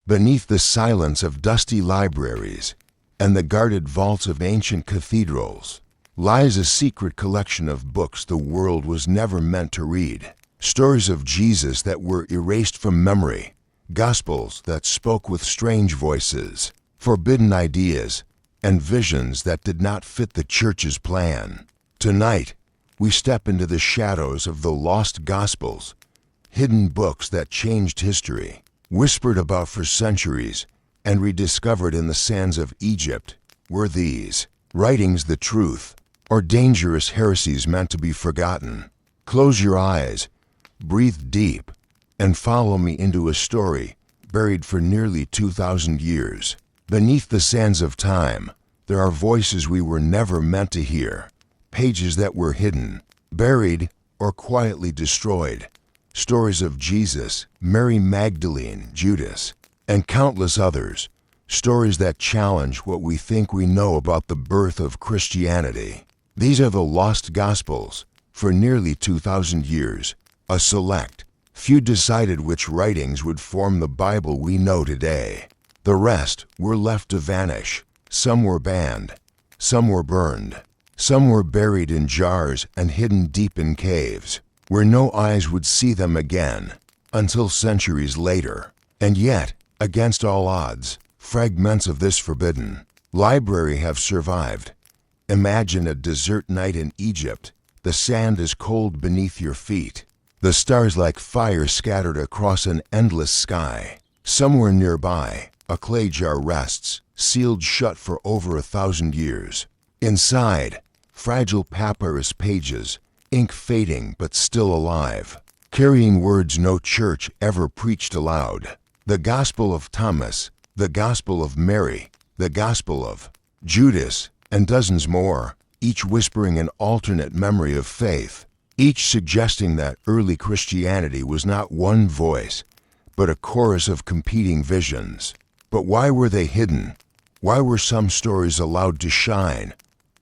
Beneath the silence of dusty libraries and the guarded vaults of ancient cathedrals lies a secret collection of books the world was never meant to read. Stories of Jesus that were erased from memory, gospels that spoke with strange voices, forbidden ideas, and visions that did not fit the church's plan. Tonight, we step into the shadows of the lost gospels, hidden books that changed history, whispered about for centuries, and rediscovered in the sands of Egypt. Were these writings the truth, or dangerous heresies meant to be forgotten? Close your eyes, breathe deep, and follow me into a story buried for nearly 2,000 years. Beneath the sands of time, there are voices we were never meant to hear, pages that were hidden, buried, or quietly destroyed. Stories of Jesus, Mary Magdalene, Judas, and countless others. Stories that challenge what we think we know about the birth of Christianity. These are the lost Gospels. For nearly 2,000 years, a select few decided which writings would form the Bible we know today. The rest were left to vanish. Some were banned, some were burned, some were buried in jars and hidden deep in caves, where no eyes would see them again until centuries later. And yet, against all odds, fragments of this forbidden library have survived. Imagine a desert night in Egypt. The sand is cold beneath your feet. The stars like fire scattered across an endless sky. Somewhere nearby, a clay jar rests, sealed shut for over 1,000 years. Inside, fragile papyrus pages, ink fading but still alive, carrying words no church ever preached aloud. The Gospel of Thomas, the Gospel of Mary, the Gospel of Judas, and dozens more, each whispering an alternate memory of faith, each suggesting that early Christianity was not one voice, but a chorus of competing visions. But why were they hidden? Why were some stories allowed to shine,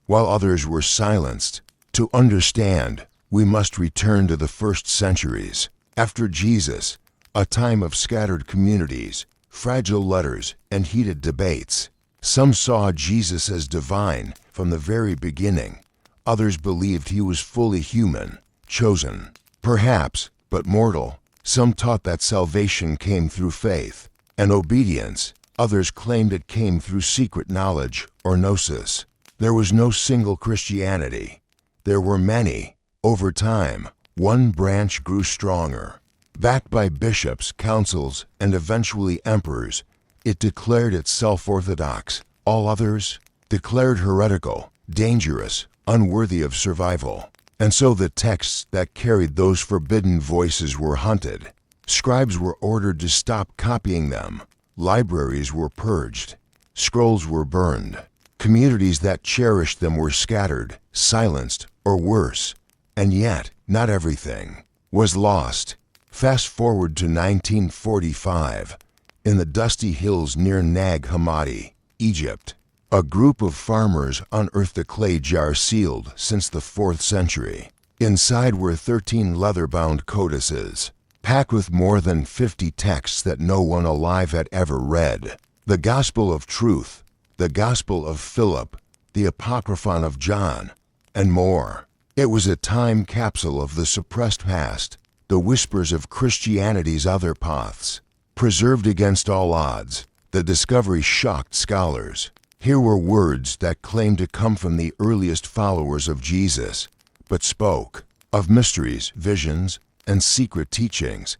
while others were silenced? To understand, we must return to the first centuries. After Jesus, a time of scattered communities, fragile letters, and heated debates. Some saw Jesus as divine from the very beginning. Others believed he was fully human, chosen, perhaps, but mortal. Some taught that salvation came through faith and obedience. Others claimed it came through secret knowledge or gnosis. There was no single Christianity. There were many. Over time, one branch grew stronger. Backed by bishops, councils, and eventually emperors, it declared itself orthodox. All others declared heretical, dangerous, unworthy of survival. And so the texts that carried those forbidden voices were hunted. Scribes were ordered to stop copying them. Libraries were purged. Scrolls were burned. Communities that cherished them were scattered, silenced, or worse. And yet, not everything was lost. Fast forward to 1945. In the dusty hills near Nag Hammadi, Egypt, a group of farmers unearthed a clay jar sealed since the 4th century. Inside were 13 leather-bound codices, packed with more than 50 texts that no one alive had ever read. The Gospel of Truth, the Gospel of Philip, the Apocryphon of John, and more. It was a time capsule of the suppressed past, the whispers of Christianity's other paths. Preserved against all odds, the discovery shocked scholars. Here were words that claimed to come from the earliest followers of Jesus, but spoke of mysteries, visions, and secret teachings.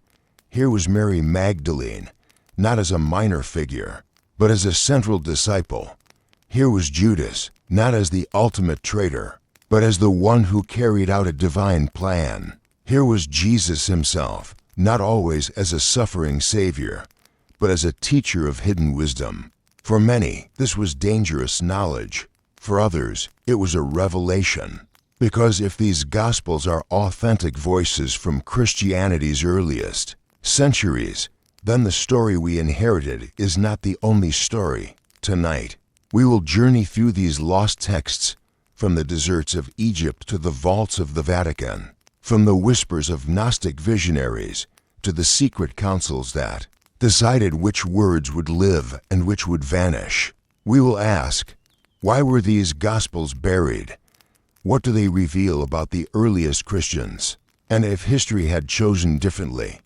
Here was Mary Magdalene, not as a minor figure, but as a central disciple. Here was Judas, not as the ultimate traitor, but as the one who carried out a divine plan. Here was Jesus himself, not always as a suffering savior, but as a teacher of hidden wisdom. For many, this was dangerous knowledge. For others, it was a revelation. Because if these Gospels are authentic voices from Christianity's earliest centuries, then the story we inherited is not the only story. Tonight, we will journey through these lost texts, from the deserts of Egypt to the vaults of the Vatican, from the whispers of Gnostic visionaries to the secret councils that decided which words would live and which would vanish. We will ask, why were these Gospels buried? What do they reveal about the earliest Christians? And if history had chosen differently,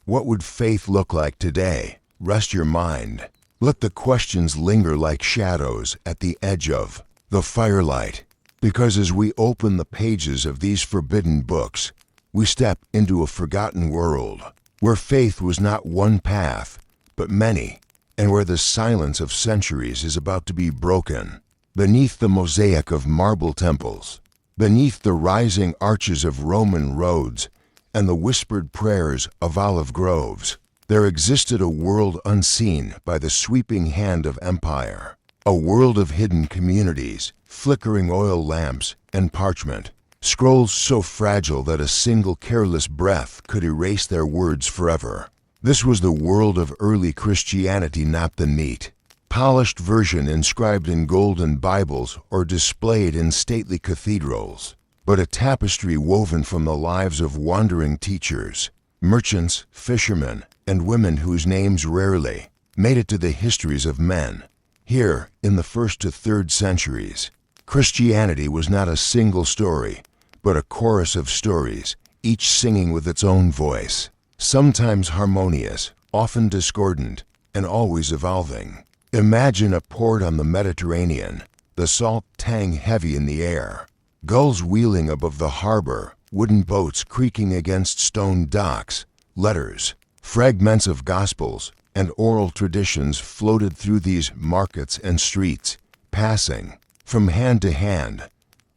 what would faith look like today? Rest your mind. Let the questions linger like shadows at the edge of the firelight, because as we open the pages of these forbidden books, we step into a forgotten world where faith was not one path, but many, and where the silence of centuries is about to be broken. Beneath the mosaic of marble temples, beneath the rising arches of Roman roads, and the whispered prayers of olive groves, there existed a world unseen by the sweeping hand of empire, a world of hidden communities, flickering oil lamps and parchment, scrolls so fragile that a single careless breath could erase their words forever. This was the world of early Christianity, not the neat, polished version inscribed in golden Bibles or displayed in stately cathedrals, but a tapestry woven from the lives of wandering teachers, merchants, fishermen, and women whose names rarely made it to the histories of men. Here, in the 1st to 3rd centuries, Christianity was not a single story, but a chorus of stories, each singing with its own voice, sometimes harmonious, often discordant, and always evolving. Imagine a port on the Mediterranean, the salt tang heavy in the air, gulls wheeling above the harbor, wooden boats creaking against stone docks, letters, fragments of Gospels, and oral traditions floated through these markets and streets, passing from hand to hand.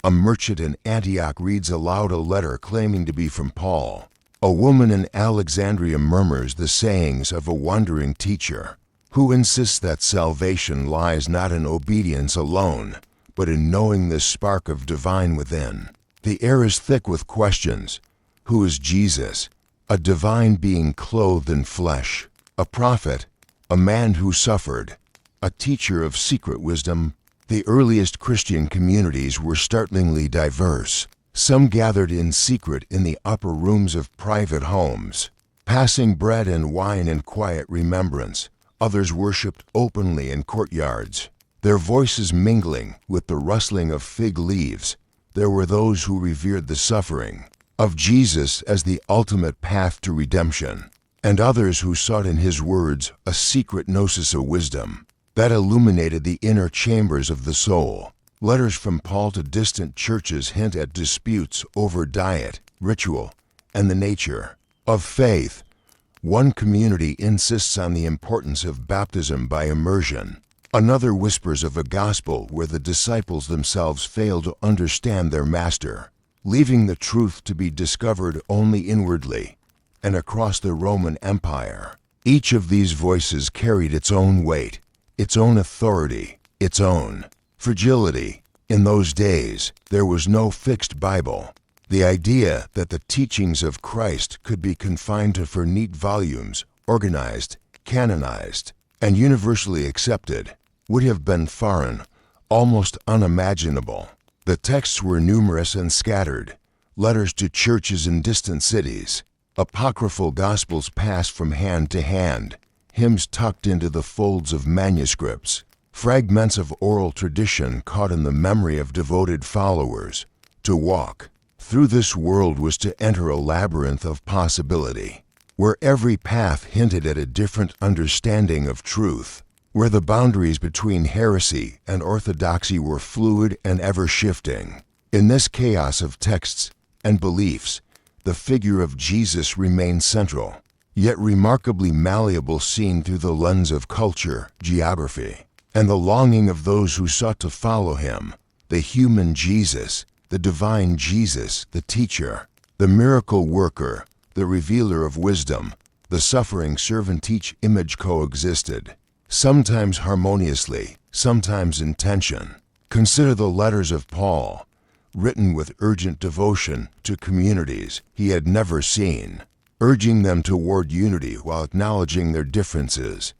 A merchant in Antioch reads aloud a letter claiming to be from Paul. A woman in Alexandria murmurs the sayings of a wandering teacher who insists that salvation lies not in obedience alone, but in knowing the spark of divine within. The air is thick with questions. Who is Jesus? A divine being clothed in flesh, a prophet, a man who suffered, a teacher of secret wisdom. The earliest Christian communities were startlingly diverse. Some gathered in secret in the upper rooms of private homes, passing bread and wine in quiet remembrance. Others worshipped openly in courtyards, their voices mingling with the rustling of fig leaves. There were those who revered the suffering of Jesus as the ultimate path to redemption, and others who sought in his words a secret gnosis of wisdom that illuminated the inner chambers of the soul. Letters from Paul to distant churches hint at disputes over diet, ritual, and the nature of faith. One community insists on the importance of baptism by immersion. Another whispers of a gospel where the disciples themselves fail to understand their master, leaving the truth to be discovered only inwardly. And across the Roman Empire, each of these voices carried its own weight, its own authority, its own fragility. In those days, there was no fixed Bible. The idea that the teachings of Christ could be confined to 4 neat volumes, organized, canonized, and universally accepted, would have been foreign, almost unimaginable. The texts were numerous and scattered, letters to churches in distant cities, apocryphal Gospels passed from hand to hand, hymns tucked into the folds of manuscripts, fragments of oral tradition caught in the memory of devoted followers. To walk through this world was to enter a labyrinth of possibility, where every path hinted at a different understanding of truth, where the boundaries between heresy and orthodoxy were fluid and ever-shifting. In this chaos of texts and beliefs, the figure of Jesus remained central, yet remarkably malleable, seen through the lens of culture, geography, and the longing of those who sought to follow him. The human Jesus, the divine Jesus, the teacher, the miracle worker, the revealer of wisdom, the suffering servant, each image coexisted, sometimes harmoniously, sometimes in tension. Consider the letters of Paul, written with urgent devotion to communities he had never seen, urging them toward unity while acknowledging their differences.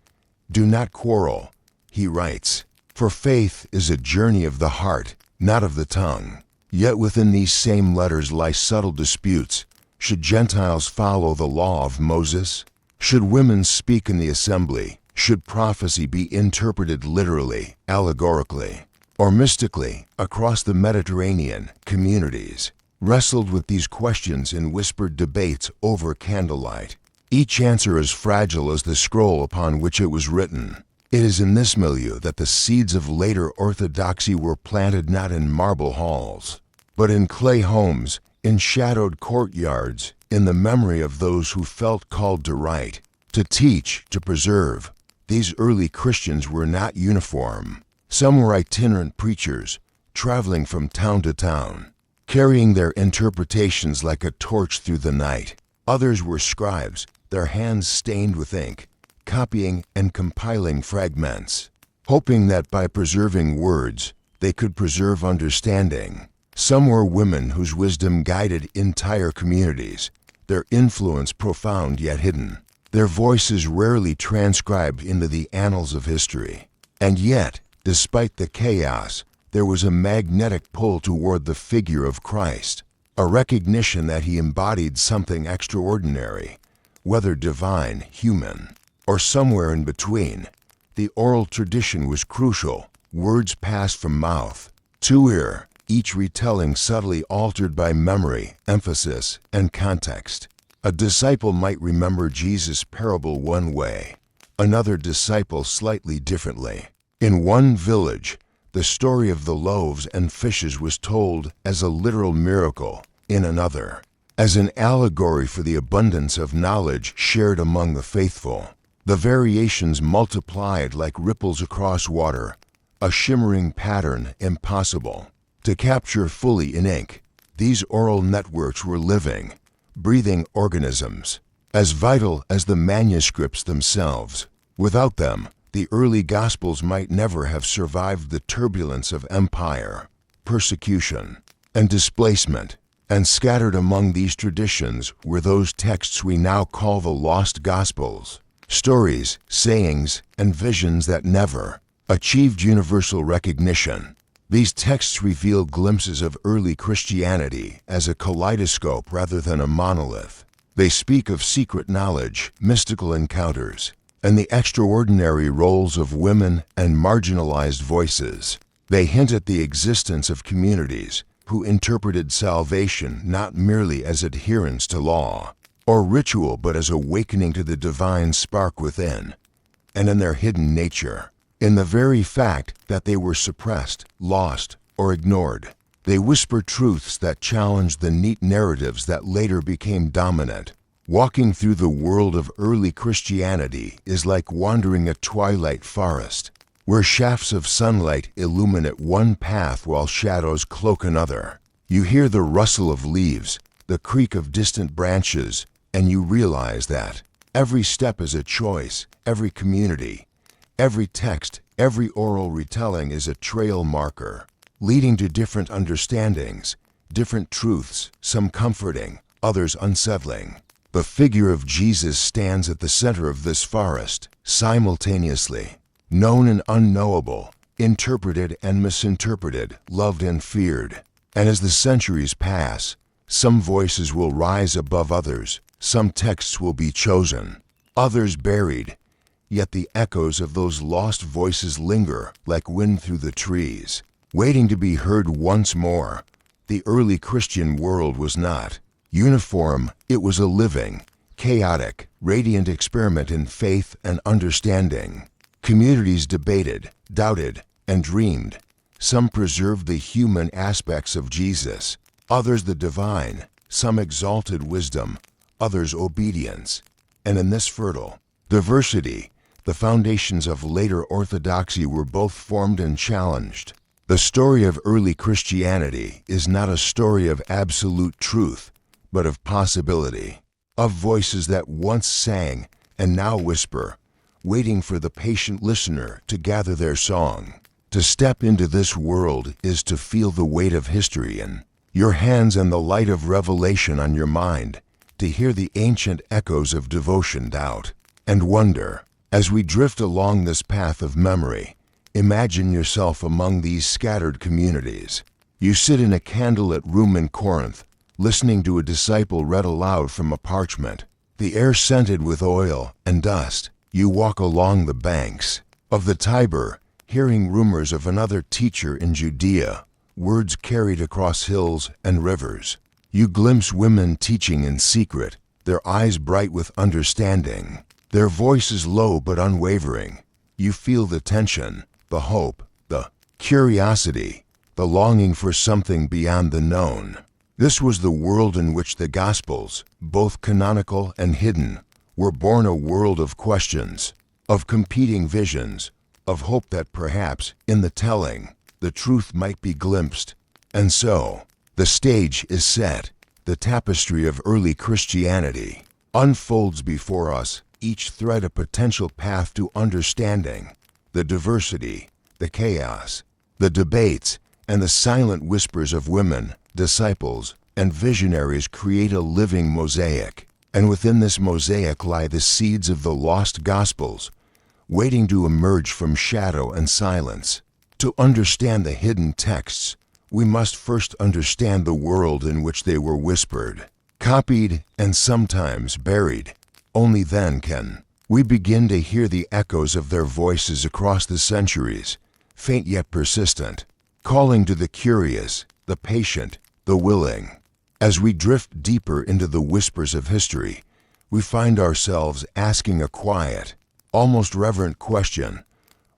Do not quarrel, he writes, for faith is a journey of the heart, not of the tongue. Yet within these same letters lie subtle disputes. Should Gentiles follow the law of Moses? Should women speak in the assembly? Should prophecy be interpreted literally, allegorically, or mystically? Across the Mediterranean, communities wrestled with these questions in whispered debates over candlelight, each answer as fragile as the scroll upon which it was written. It is in this milieu that the seeds of later orthodoxy were planted, not in marble halls, but in clay homes, in shadowed courtyards, in the memory of those who felt called to write, to teach, to preserve. These early Christians were not uniform. Some were itinerant preachers, traveling from town to town, carrying their interpretations like a torch through the night. Others were scribes, their hands stained with ink, copying and compiling fragments, hoping that by preserving words, they could preserve understanding. Some were women whose wisdom guided entire communities, their influence profound yet hidden, their voices rarely transcribed into the annals of history. And yet, despite the chaos, there was a magnetic pull toward the figure of Christ, a recognition that he embodied something extraordinary, whether divine, human, or somewhere in between. The oral tradition was crucial, words passed from mouth to ear, each retelling subtly altered by memory, emphasis, and context. A disciple might remember Jesus' parable one way, another disciple slightly differently. In one village, the story of the loaves and fishes was told as a literal miracle, in another, as an allegory for the abundance of knowledge shared among the faithful. The variations multiplied like ripples across water, a shimmering pattern impossible to capture fully in ink. These oral networks were living, breathing organisms, as vital as the manuscripts themselves. Without them, the early Gospels might never have survived the turbulence of empire, persecution, and displacement. And scattered among these traditions were those texts we now call the lost Gospels, stories, sayings, and visions that never achieved universal recognition. These texts reveal glimpses of early Christianity as a kaleidoscope rather than a monolith. They speak of secret knowledge, mystical encounters, and the extraordinary roles of women and marginalized voices. They hint at the existence of communities who interpreted salvation not merely as adherence to law or ritual, but as awakening to the divine spark within and in their hidden nature. In the very fact that they were suppressed, lost, or ignored, they whisper truths that challenge the neat narratives that later became dominant. Walking through the world of early Christianity is like wandering a twilight forest, where shafts of sunlight illuminate one path while shadows cloak another. You hear the rustle of leaves, the creak of distant branches, and you realize that every step is a choice, every community, every text, every oral retelling is a trail marker, leading to different understandings, different truths, some comforting, others unsettling. The figure of Jesus stands at the center of this forest, simultaneously, known and unknowable, interpreted and misinterpreted, loved and feared. And as the centuries pass, some voices will rise above others, some texts will be chosen, others buried, yet the echoes of those lost voices linger like wind through the trees, waiting to be heard once more. The early Christian world was not uniform, it was a living, chaotic, radiant experiment in faith and understanding. Communities debated, doubted, and dreamed. Some preserved the human aspects of Jesus, others the divine, some exalted wisdom, others obedience. And in this fertile diversity, the foundations of later orthodoxy were both formed and challenged. The story of early Christianity is not a story of absolute truth, but of possibility, of voices that once sang and now whisper, waiting for the patient listener to gather their song. To step into this world is to feel the weight of history in your hands and the light of revelation on your mind, to hear the ancient echoes of devotion, doubt, and wonder. As we drift along this path of memory, imagine yourself among these scattered communities. You sit in a candlelit room in Corinth, listening to a disciple read aloud from a parchment, the air scented with oil and dust. You walk along the banks of the Tiber, hearing rumors of another teacher in Judea, words carried across hills and rivers. You glimpse women teaching in secret, their eyes bright with understanding, their voices low but unwavering. You feel the tension, the hope, the curiosity, the longing for something beyond the known. This was the world in which the Gospels, both canonical and hidden, were born, a world of questions, of competing visions, of hope that perhaps, in the telling, the truth might be glimpsed. And so, the stage is set. The tapestry of early Christianity unfolds before us, each thread a potential path to understanding. The diversity, the chaos, the debates, and the silent whispers of women, disciples, and visionaries create a living mosaic. And within this mosaic lie the seeds of the lost Gospels, waiting to emerge from shadow and silence. To understand the hidden texts, we must first understand the world in which they were whispered, copied, and sometimes buried. Only then can we begin to hear the echoes of their voices across the centuries, faint yet persistent, calling to the curious, the patient, the willing. As we drift deeper into the whispers of history, we find ourselves asking a quiet, almost reverent question.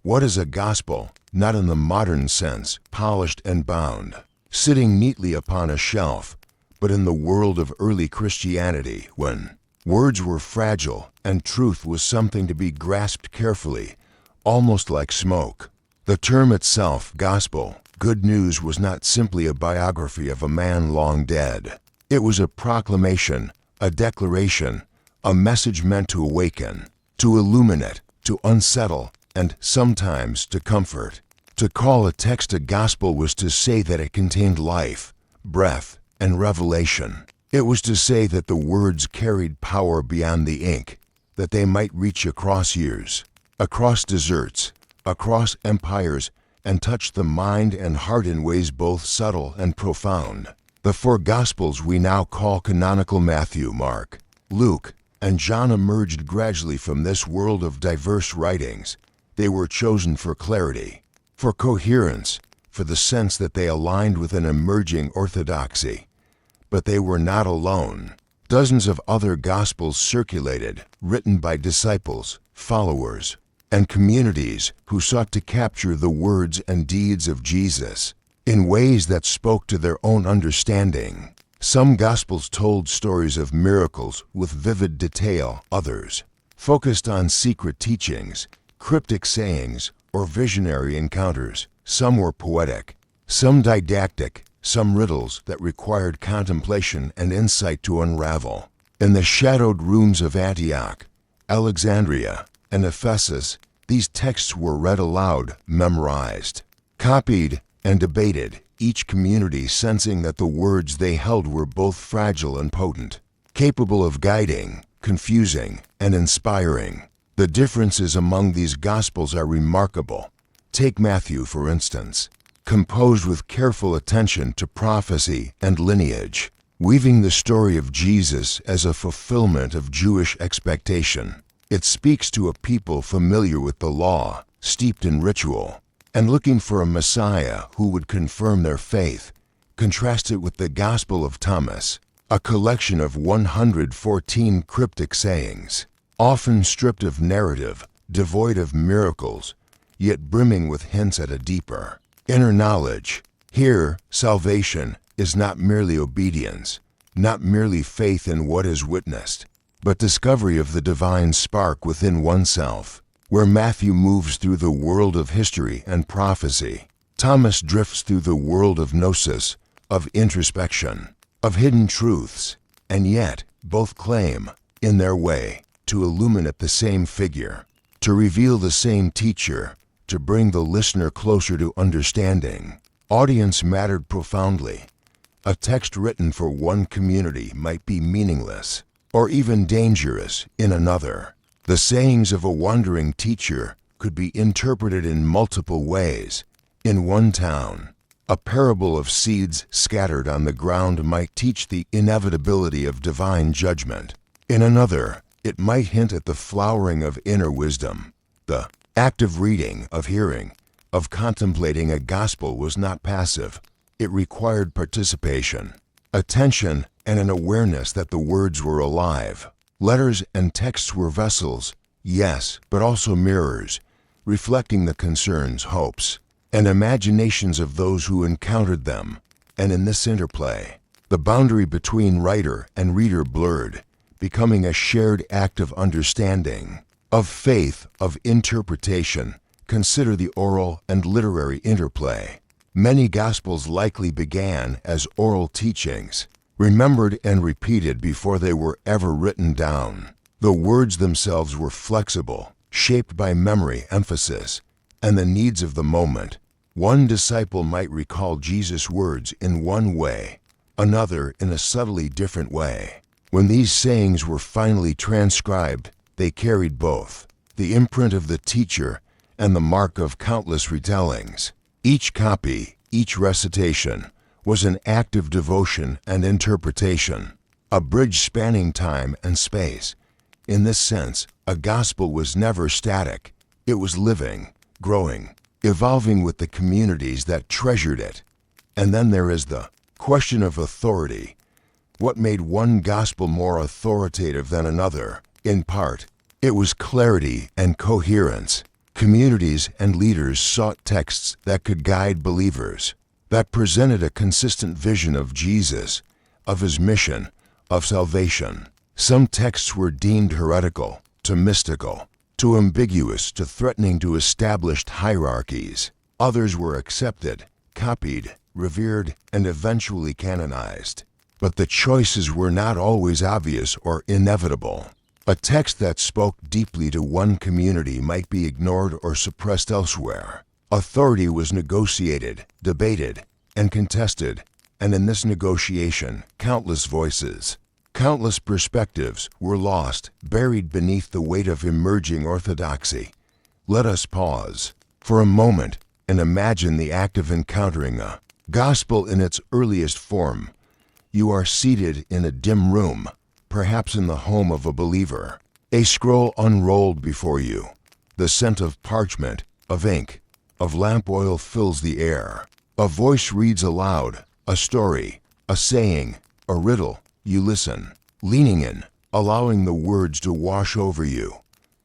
What is a gospel? Not in the modern sense, polished and bound, sitting neatly upon a shelf, but in the world of early Christianity, when words were fragile and truth was something to be grasped carefully, almost like smoke. The term itself, gospel, good news, was not simply a biography of a man long dead. It was a proclamation, a declaration, a message meant to awaken, to illuminate, to unsettle, and sometimes to comfort. To call a text a gospel was to say that it contained life, breath, and revelation. It was to say that the words carried power beyond the ink, that they might reach across years, across deserts, across empires, and touch the mind and heart in ways both subtle and profound. The four Gospels we now call canonical, Matthew, Mark, Luke, and John, emerged gradually from this world of diverse writings. They were chosen for clarity, for coherence, for the sense that they aligned with an emerging orthodoxy. But they were not alone. Dozens of other Gospels circulated, written by disciples, followers, and communities who sought to capture the words and deeds of Jesus in ways that spoke to their own understanding. Some Gospels told stories of miracles with vivid detail. Others focused on secret teachings, cryptic sayings, or visionary encounters. Some were poetic, some didactic, some riddles that required contemplation and insight to unravel. In the shadowed rooms of Antioch, Alexandria, and Ephesus, these texts were read aloud, memorized, copied, and debated, each community sensing that the words they held were both fragile and potent, capable of guiding, confusing, and inspiring. The differences among these Gospels are remarkable. Take Matthew, for instance, composed with careful attention to prophecy and lineage, weaving the story of Jesus as a fulfillment of Jewish expectation. It speaks to a people familiar with the law, steeped in ritual, and looking for a Messiah who would confirm their faith. Contrast it with the Gospel of Thomas, a collection of 114 cryptic sayings, often stripped of narrative, devoid of miracles, yet brimming with hints at a deeper, inner knowledge. Here, salvation is not merely obedience, not merely faith in what is witnessed, but discovery of the divine spark within oneself. Where Matthew moves through the world of history and prophecy, Thomas drifts through the world of gnosis, of introspection, of hidden truths, and yet both claim, in their way, to illuminate the same figure, to reveal the same teacher, to bring the listener closer to understanding. Audience mattered profoundly. A text written for one community might be meaningless, or even dangerous, in another. The sayings of a wandering teacher could be interpreted in multiple ways. In one town, a parable of seeds scattered on the ground might teach the inevitability of divine judgment. In another, it might hint at the flowering of inner wisdom. The act of reading, of hearing, of contemplating a gospel was not passive. It required participation, attention, and an awareness that the words were alive. Letters and texts were vessels, yes, but also mirrors, reflecting the concerns, hopes, and imaginations of those who encountered them. And in this interplay, the boundary between writer and reader blurred, becoming a shared act of understanding, of faith, of interpretation. Consider the oral and literary interplay. Many Gospels likely began as oral teachings, remembered and repeated before they were ever written down. The words themselves were flexible, shaped by memory, emphasis, and the needs of the moment. One disciple might recall Jesus' words in one way, another in a subtly different way. When these sayings were finally transcribed, they carried both the imprint of the teacher and the mark of countless retellings. Each copy, each recitation, was an act of devotion and interpretation, a bridge spanning time and space. In this sense, a gospel was never static. It was living, growing, evolving with the communities that treasured it. And then there is the question of authority. What made one gospel more authoritative than another? In part, it was clarity and coherence. Communities and leaders sought texts that could guide believers, that presented a consistent vision of Jesus, of his mission, of salvation. Some texts were deemed heretical, too mystical, too ambiguous, too threatening to established hierarchies. Others were accepted, copied, revered, and eventually canonized. But the choices were not always obvious or inevitable. A text that spoke deeply to one community might be ignored or suppressed elsewhere. Authority was negotiated, debated, and contested, and in this negotiation, countless voices, countless perspectives were lost, buried beneath the weight of emerging orthodoxy. Let us pause for a moment and imagine the act of encountering a gospel in its earliest form. You are seated in a dim room, perhaps in the home of a believer. A scroll unrolled before you. The scent of parchment, of ink, of lamp oil fills the air. A voice reads aloud, a story, a saying, a riddle. You listen, leaning in, allowing the words to wash over you.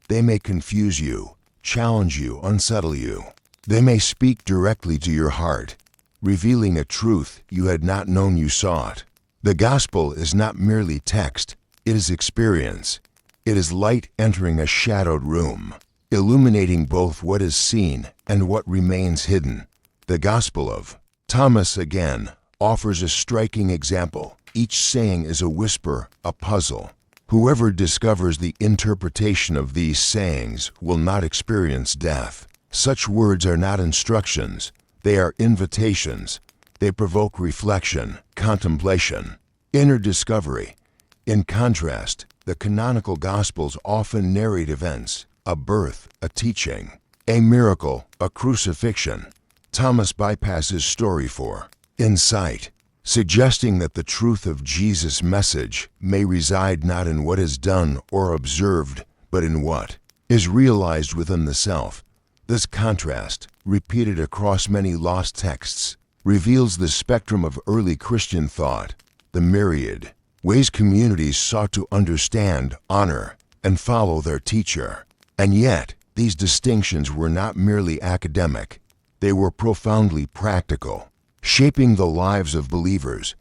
They may confuse you, challenge you, unsettle you. They may speak directly to your heart, revealing a truth you had not known you sought. The gospel is not merely text, it is experience. It is light entering a shadowed room, illuminating both what is seen and what remains hidden. The Gospel of Thomas, again, offers a striking example. Each saying is a whisper, a puzzle. Whoever discovers the interpretation of these sayings will not experience death. Such words are not instructions, they are invitations. They provoke reflection, contemplation, inner discovery. In contrast, the canonical Gospels often narrate events, a birth, a teaching, a miracle, a crucifixion. Thomas bypasses story for insight, suggesting that the truth of Jesus' message may reside not in what is done or observed, but in what is realized within the self. This contrast, repeated across many lost texts, reveals the spectrum of early Christian thought, the myriad ways communities sought to understand, honor, and follow their teacher. And yet, these distinctions were not merely academic, they were profoundly practical, shaping the lives of believers.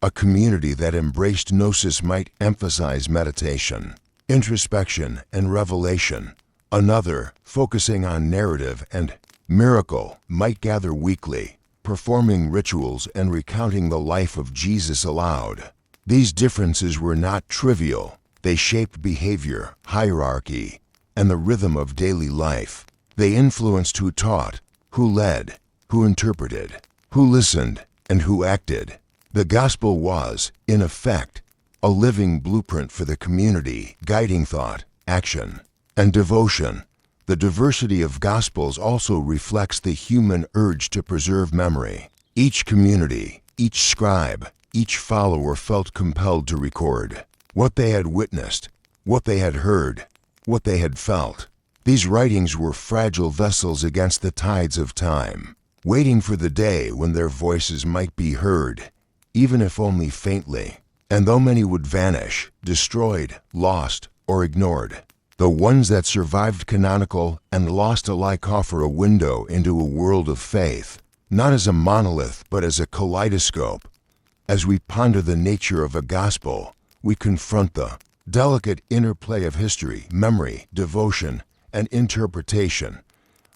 A community that embraced gnosis might emphasize meditation, introspection, and revelation. Another, focusing on narrative and miracle, might gather weekly, performing rituals and recounting the life of Jesus aloud. These differences were not trivial. They shaped behavior, hierarchy, and the rhythm of daily life. They influenced who taught, who led, who interpreted, who listened, and who acted. The gospel was, in effect, a living blueprint for the community, guiding thought, action, and devotion. The diversity of Gospels also reflects the human urge to preserve memory. Each community, each scribe, each follower felt compelled to record. what they had witnessed, what they had heard, what they had felt. These writings were fragile vessels against the tides of time, waiting for the day when their voices might be heard, even if only faintly. And though many would vanish, destroyed, lost, or ignored, the ones that survived canonical and lost alike offer a window into a world of faith, not as a monolith but as a kaleidoscope. As we ponder the nature of a gospel, we confront the delicate interplay of history, memory, devotion, and interpretation.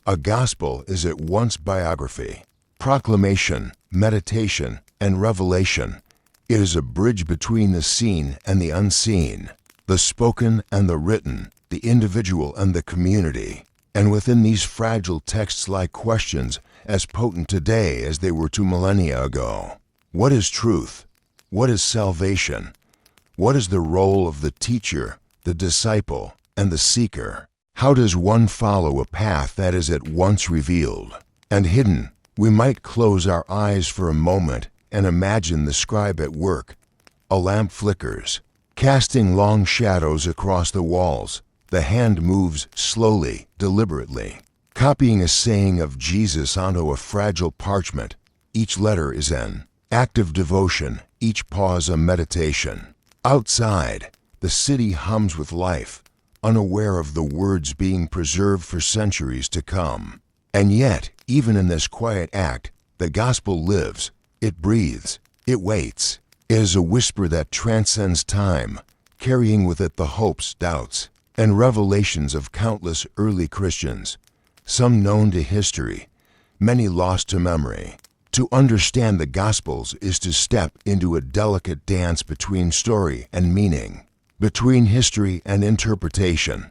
A gospel is at once biography, proclamation, meditation, and revelation. It is a bridge between the seen and the unseen, the spoken and the written, the individual and the community. And within these fragile texts lie questions as potent today as they were 2 millennia ago. What is truth? What is salvation? What is the role of the teacher, the disciple, and the seeker? How does one follow a path that is at once revealed and hidden? We might close our eyes for a moment and imagine the scribe at work. A lamp flickers, casting long shadows across the walls. The hand moves slowly, deliberately, copying a saying of Jesus onto a fragile parchment. Each letter is an act of devotion, each pause a meditation. Outside, the city hums with life, unaware of the words being preserved for centuries to come. And yet, even in this quiet act, the gospel lives. It breathes. It waits. It is a whisper that transcends time, carrying with it the hopes, doubts, and revelations of countless early Christians, some known to history, many lost to memory. To understand the Gospels is to step into a delicate dance between story and meaning, between history and interpretation.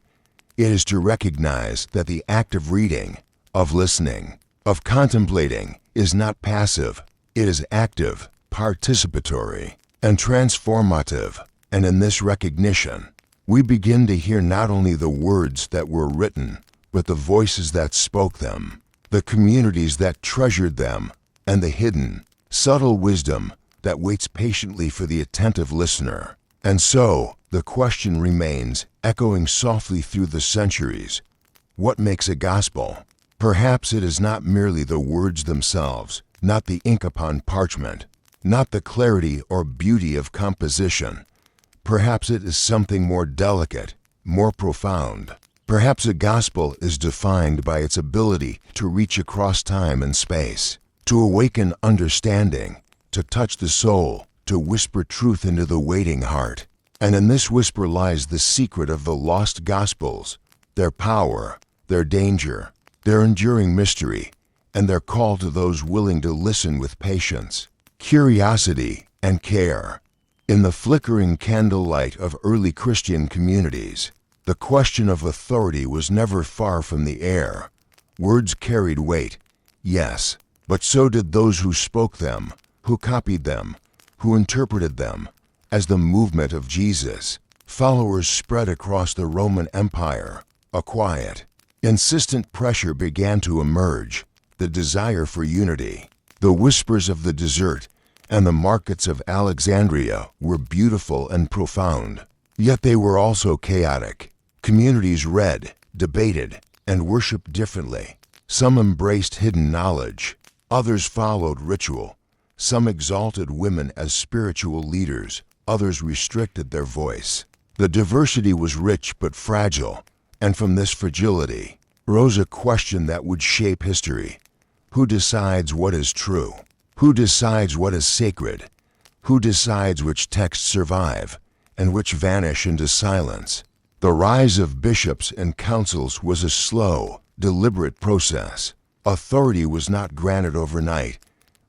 It is to recognize that the act of reading, of listening, of contemplating is not passive. It is active, participatory, and transformative. And in this recognition, we begin to hear not only the words that were written, but the voices that spoke them, the communities that treasured them, and the hidden, subtle wisdom that waits patiently for the attentive listener. And so, the question remains, echoing softly through the centuries: what makes a gospel? Perhaps it is not merely the words themselves, not the ink upon parchment, not the clarity or beauty of composition. Perhaps it is something more delicate, more profound. Perhaps a gospel is defined by its ability to reach across time and space, to awaken understanding, to touch the soul, to whisper truth into the waiting heart. And in this whisper lies the secret of the lost gospels, their power, their danger, their enduring mystery, and their call to those willing to listen with patience, curiosity, and care. In the flickering candlelight of early Christian communities, the question of authority was never far from the air. Words carried weight, yes, but so did those who spoke them, who copied them, who interpreted them. As the movement of Jesus' followers spread across the Roman Empire, a quiet, insistent pressure began to emerge, the desire for unity. The whispers of the desert and the markets of Alexandria were beautiful and profound, yet they were also chaotic. Communities read, debated, and worshiped differently. Some embraced hidden knowledge, others followed ritual. Some exalted women as spiritual leaders, others restricted their voice. The diversity was rich but fragile, and from this fragility rose a question that would shape history. Who decides what is true? Who decides what is sacred? Who decides which texts survive and which vanish into silence? The rise of bishops and councils was a slow, deliberate process. Authority was not granted overnight.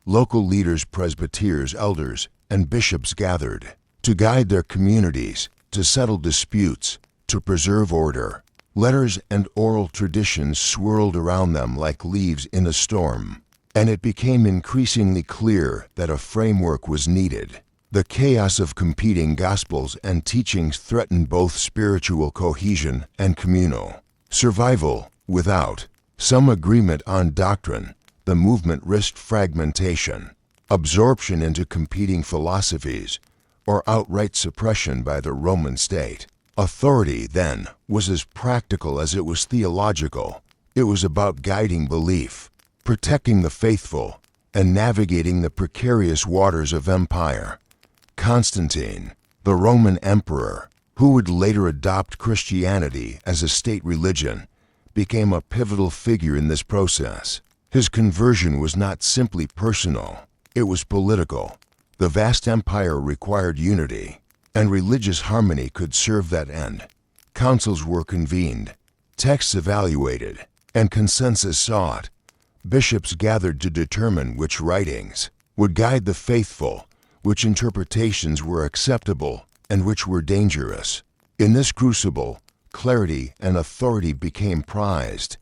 Local leaders, presbyters, elders, and bishops gathered to guide their communities, to settle disputes, to preserve order. Letters and oral traditions swirled around them like leaves in a storm, and it became increasingly clear that a framework was needed. The chaos of competing gospels and teachings threatened both spiritual cohesion and communal survival. Without some agreement on doctrine, the movement risked fragmentation, absorption into competing philosophies, or outright suppression by the Roman state. Authority, then, was as practical as it was theological. It was about guiding belief, protecting the faithful, and navigating the precarious waters of empire. Constantine, the Roman emperor, who would later adopt Christianity as a state religion, became a pivotal figure in this process. His conversion was not simply personal, it was political. The vast empire required unity, and religious harmony could serve that end. Councils were convened, texts evaluated, and consensus sought. Bishops gathered to determine which writings would guide the faithful, which interpretations were acceptable, and which were dangerous. In this crucible, clarity and authority became prized.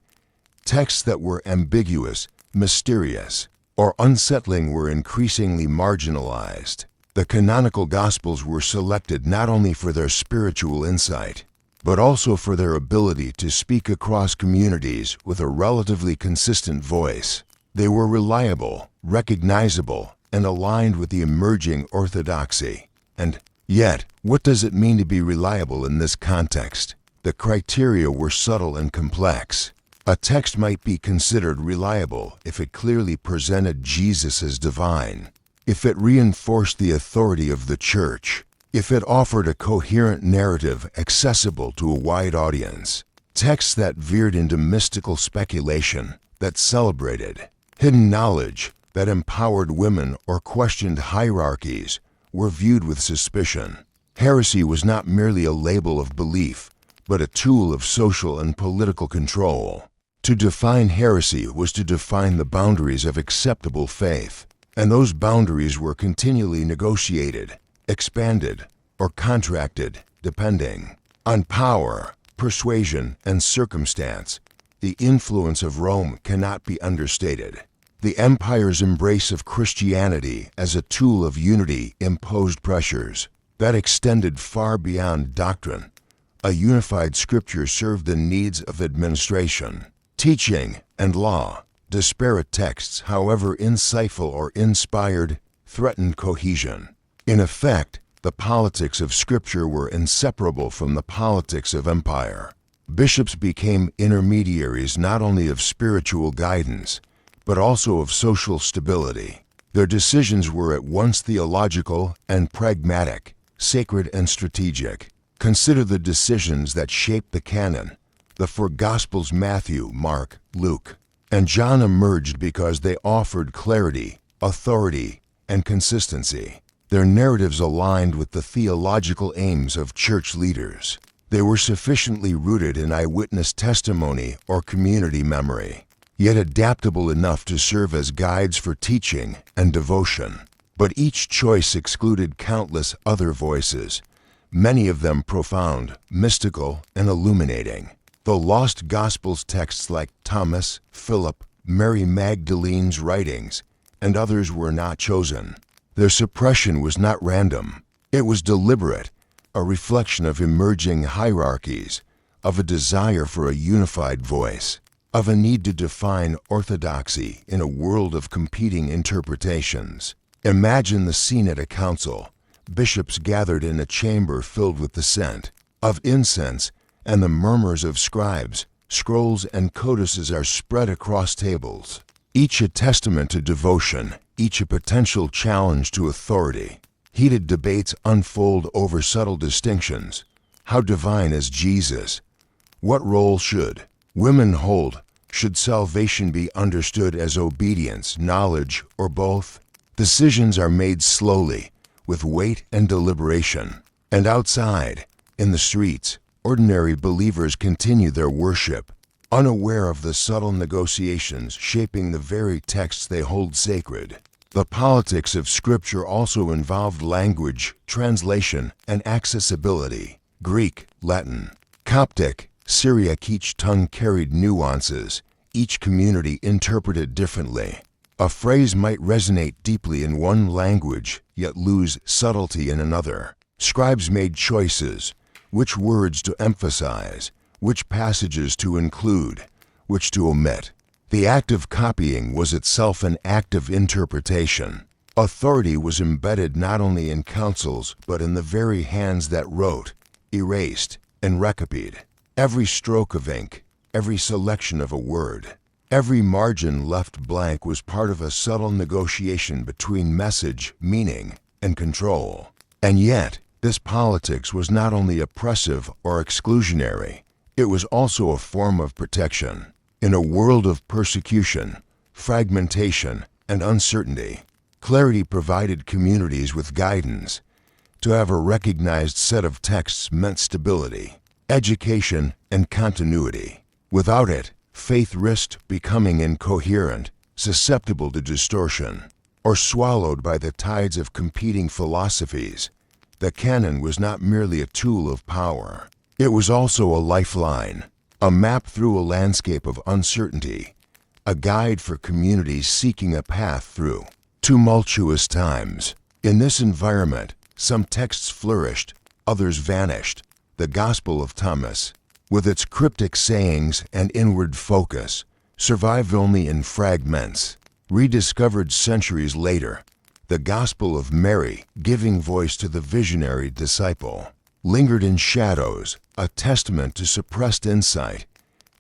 Texts that were ambiguous, mysterious, or unsettling were increasingly marginalized. The canonical Gospels were selected not only for their spiritual insight, but also for their ability to speak across communities with a relatively consistent voice. They were reliable, recognizable, and aligned with the emerging orthodoxy. And yet, what does it mean to be reliable in this context? The criteria were subtle and complex. A text might be considered reliable if it clearly presented Jesus as divine, if it reinforced the authority of the Church, if it offered a coherent narrative accessible to a wide audience. Texts that veered into mystical speculation, that celebrated hidden knowledge, that empowered women or questioned hierarchies, were viewed with suspicion. Heresy was not merely a label of belief, but a tool of social and political control. To define heresy was to define the boundaries of acceptable faith, and those boundaries were continually negotiated, expanded, or contracted, depending on power, persuasion, and circumstance. The influence of Rome cannot be understated. The empire's embrace of Christianity as a tool of unity imposed pressures that extended far beyond doctrine. A unified scripture served the needs of administration, teaching, and law. Disparate texts, however insightful or inspired, threatened cohesion. In effect, the politics of Scripture were inseparable from the politics of empire. Bishops became intermediaries not only of spiritual guidance, but also of social stability. Their decisions were at once theological and pragmatic, sacred and strategic. Consider the decisions that shaped the canon. The four Gospels, Matthew, Mark, Luke, and John, emerged because they offered clarity, authority, and consistency. Their narratives aligned with the theological aims of church leaders. They were sufficiently rooted in eyewitness testimony or community memory, yet adaptable enough to serve as guides for teaching and devotion. But each choice excluded countless other voices, many of them profound, mystical, and illuminating. The lost Gospels texts like Thomas, Philip, Mary Magdalene's writings, and others were not chosen. Their suppression was not random. It was deliberate, a reflection of emerging hierarchies, of a desire for a unified voice, of a need to define orthodoxy in a world of competing interpretations. Imagine the scene at a council. Bishops gathered in a chamber filled with the scent of incense, and the murmurs of scribes. Scrolls and codices are spread across tables, each a testament to devotion, each a potential challenge to authority. Heated debates unfold over subtle distinctions. How divine is Jesus? What role should women hold? Should salvation be understood as obedience, knowledge, or both? Decisions are made slowly, with weight and deliberation. And outside, in the streets, ordinary believers continue their worship, unaware of the subtle negotiations shaping the very texts they hold sacred. The politics of Scripture also involved language, translation, and accessibility. Greek, Latin, Coptic, Syriac. Each tongue carried nuances. Each community interpreted differently. A phrase might resonate deeply in one language, yet lose subtlety in another. Scribes made choices, which words to emphasize, which passages to include, which to omit. The act of copying was itself an act of interpretation. Authority was embedded not only in councils but in the very hands that wrote, erased, and recopied. Every stroke of ink, every selection of a word, every margin left blank was part of a subtle negotiation between message, meaning, and control. And yet, this politics was not only oppressive or exclusionary, it was also a form of protection. In a world of persecution, fragmentation, and uncertainty, clarity provided communities with guidance. To have a recognized set of texts meant stability, education, and continuity. Without it, faith risked becoming incoherent, susceptible to distortion, or swallowed by the tides of competing philosophies. The canon was not merely a tool of power. It was also a lifeline, a map through a landscape of uncertainty, a guide for communities seeking a path through tumultuous times. In this environment, some texts flourished, others vanished. The Gospel of Thomas, with its cryptic sayings and inward focus, survived only in fragments. Rediscovered centuries later, the Gospel of Mary, giving voice to the visionary disciple, lingered in shadows, a testament to suppressed insight.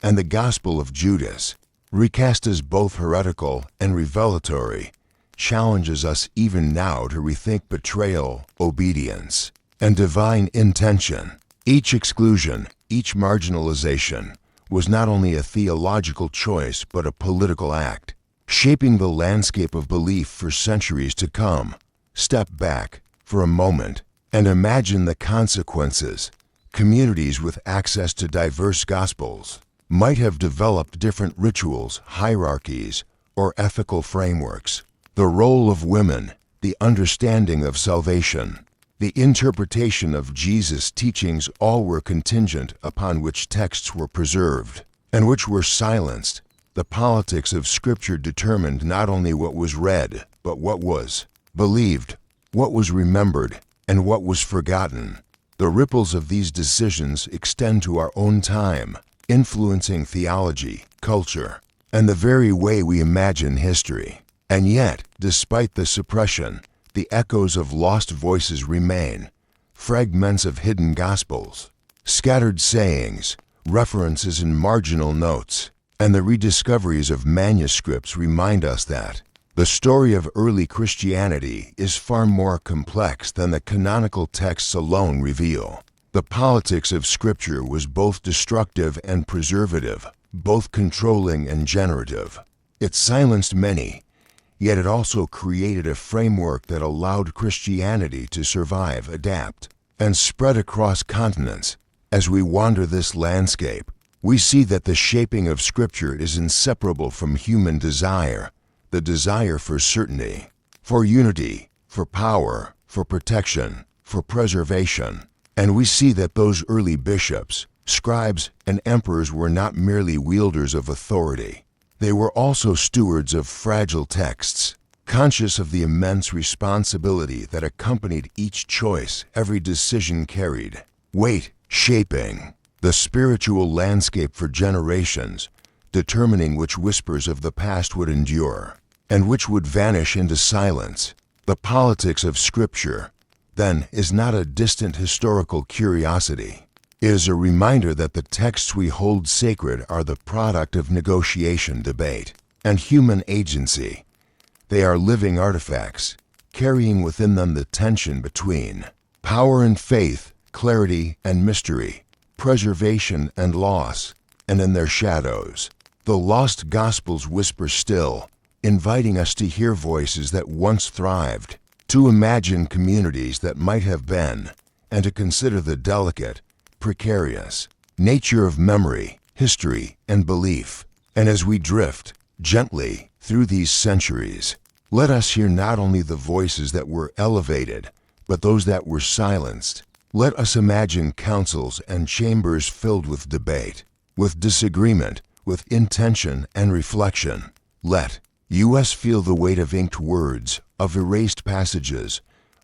And the Gospel of Judas, recast as both heretical and revelatory, challenges us even now to rethink betrayal, obedience, and divine intention. Each exclusion, each marginalization, was not only a theological choice but a political act, shaping the landscape of belief for centuries to come. Step back for a moment and imagine the consequences. Communities with access to diverse gospels might have developed different rituals, hierarchies, or ethical frameworks. The role of women, the understanding of salvation, the interpretation of Jesus' teachings all were contingent upon which texts were preserved and which were silenced. The politics of Scripture determined not only what was read, but what was believed, what was remembered, and what was forgotten. The ripples of these decisions extend to our own time, influencing theology, culture, and the very way we imagine history. And yet, despite the suppression, the echoes of lost voices remain, fragments of hidden gospels, scattered sayings, references in marginal notes, and the rediscoveries of manuscripts remind us that the story of early Christianity is far more complex than the canonical texts alone reveal. The politics of Scripture was both destructive and preservative, both controlling and generative. It silenced many, yet it also created a framework that allowed Christianity to survive, adapt, and spread across continents. As we wander this landscape, we see that the shaping of Scripture is inseparable from human desire, the desire for certainty, for unity, for power, for protection, for preservation. And we see that those early bishops, scribes, and emperors were not merely wielders of authority. They were also stewards of fragile texts, conscious of the immense responsibility that accompanied each choice. Every decision carried weight, shaping the spiritual landscape for generations, determining which whispers of the past would endure and which would vanish into silence. The politics of Scripture, then, is not a distant historical curiosity. It is a reminder that the texts we hold sacred are the product of negotiation, debate, and human agency. They are living artifacts, carrying within them the tension between power and faith, clarity and mystery, preservation and loss, and in their shadows, the lost Gospels whisper still, inviting us to hear voices that once thrived, to imagine communities that might have been, and to consider the delicate, precarious nature of memory, history, and belief. And as we drift gently through these centuries, let us hear not only the voices that were elevated, but those that were silenced. Let us imagine councils and chambers filled with debate, with disagreement, with intention and reflection. Let us feel the weight of inked words, of erased passages,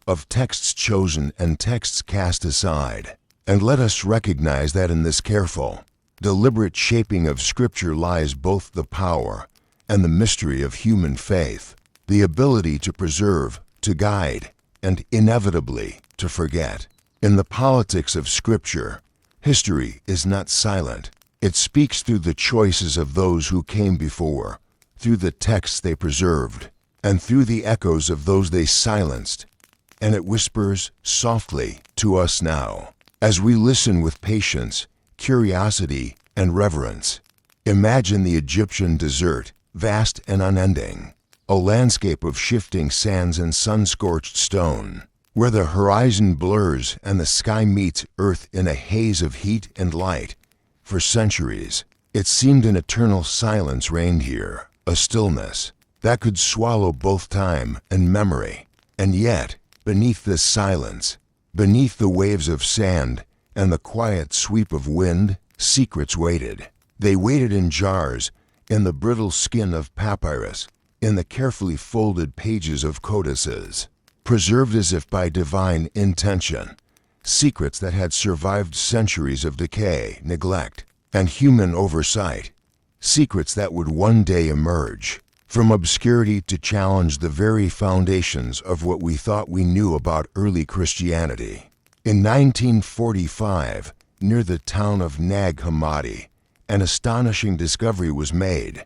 of texts chosen and texts cast aside. And let us recognize that in this careful, deliberate shaping of Scripture lies both the power and the mystery of human faith, the ability to preserve, to guide, and inevitably to forget. In the politics of Scripture, history is not silent. It speaks through the choices of those who came before, through the texts they preserved, and through the echoes of those they silenced. And it whispers softly to us now, as we listen with patience, curiosity, and reverence. Imagine the Egyptian desert, vast and unending, a landscape of shifting sands and sun-scorched stone, where the horizon blurs and the sky meets earth in a haze of heat and light. For centuries, it seemed an eternal silence reigned here, a stillness that could swallow both time and memory. And yet, beneath this silence, beneath the waves of sand and the quiet sweep of wind, secrets waited. They waited in jars, in the brittle skin of papyrus, in the carefully folded pages of codices, preserved as if by divine intention. Secrets that had survived centuries of decay, neglect, and human oversight. Secrets that would one day emerge from obscurity to challenge the very foundations of what we thought we knew about early Christianity. In 1945, near the town of Nag Hammadi, an astonishing discovery was made.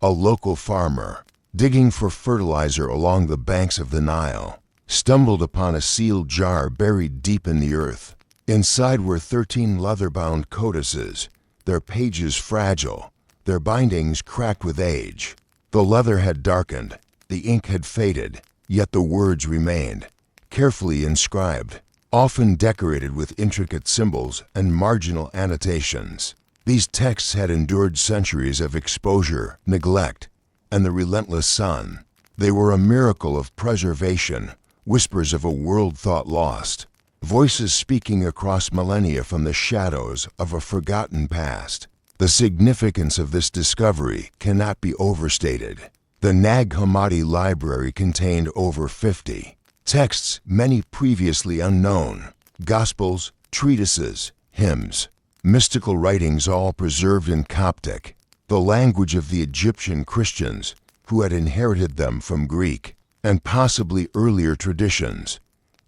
A local farmer, digging for fertilizer along the banks of the Nile, stumbled upon a sealed jar buried deep in the earth. Inside were 13 leather-bound codices, their pages fragile, their bindings cracked with age. The leather had darkened, the ink had faded, yet the words remained, carefully inscribed, often decorated with intricate symbols and marginal annotations. These texts had endured centuries of exposure, neglect, and the relentless sun. They were a miracle of preservation, whispers of a world thought lost, voices speaking across millennia from the shadows of a forgotten past. The significance of this discovery cannot be overstated. The Nag Hammadi library contained over 50 texts, many previously unknown, gospels, treatises, hymns, mystical writings, all preserved in Coptic, the language of the Egyptian Christians who had inherited them from Greek and possibly earlier traditions.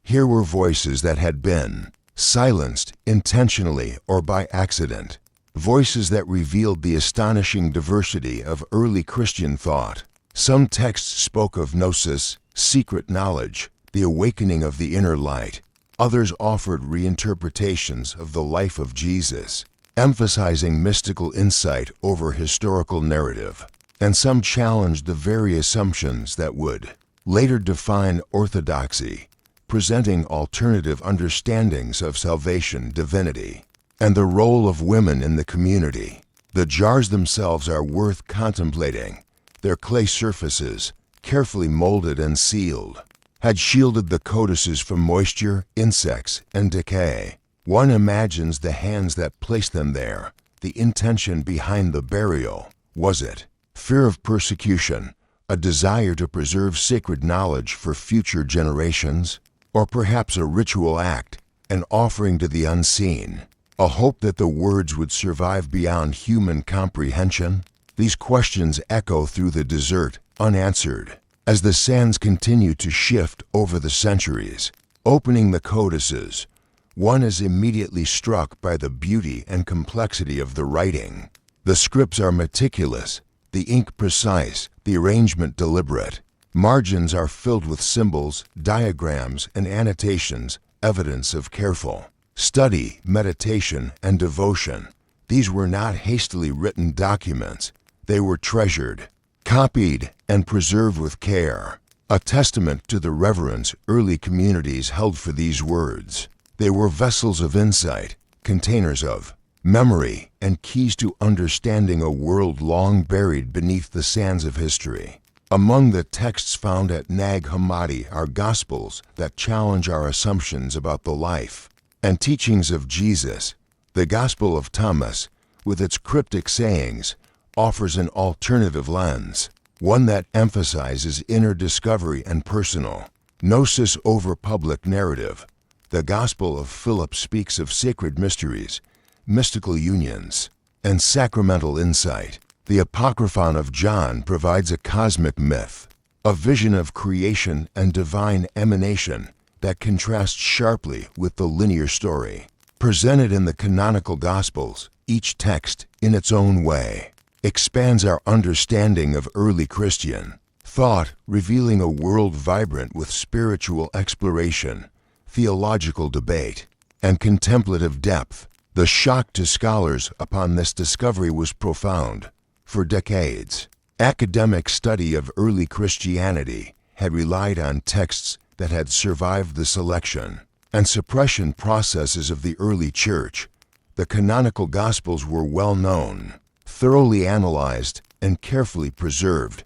Here were voices that had been silenced intentionally or by accident, voices that revealed the astonishing diversity of early Christian thought. Some texts spoke of gnosis, secret knowledge, the awakening of the inner light. Others offered reinterpretations of the life of Jesus, emphasizing mystical insight over historical narrative. And some challenged the very assumptions that would later define orthodoxy, presenting alternative understandings of salvation, divinity, and the role of women in the community. The jars themselves are worth contemplating. Their clay surfaces, carefully molded and sealed, had shielded the codices from moisture, insects, and decay. One imagines the hands that placed them there, the intention behind the burial. Was it fear of persecution, a desire to preserve sacred knowledge for future generations, or perhaps a ritual act, an offering to the unseen, a hope that the words would survive beyond human comprehension? These questions echo through the desert, unanswered, as the sands continue to shift over the centuries. Opening the codices, one is immediately struck by the beauty and complexity of the writing. The scripts are meticulous, the ink precise, the arrangement deliberate. Margins are filled with symbols, diagrams, and annotations, evidence of careful study, meditation, and devotion. These were not hastily written documents. They were treasured, copied, and preserved with care, a testament to the reverence early communities held for these words. They were vessels of insight, containers of memory, and keys to understanding a world long buried beneath the sands of history. Among the texts found at Nag Hammadi are Gospels that challenge our assumptions about the life and teachings of Jesus. The Gospel of Thomas, with its cryptic sayings, offers an alternative lens, one that emphasizes inner discovery and personal gnosis over public narrative. The Gospel of Philip speaks of sacred mysteries, mystical unions, and sacramental insight. The Apocryphon of John provides a cosmic myth, a vision of creation and divine emanation that contrasts sharply with the linear story. Presented in the canonical Gospels, each text, in its own way, expands our understanding of early Christian thought, revealing a world vibrant with spiritual exploration, theological debate, and contemplative depth. The shock to scholars upon this discovery was profound. For decades, academic study of early Christianity had relied on texts that had survived the selection and suppression processes of the early church. The canonical Gospels were well known, thoroughly analyzed, and carefully preserved.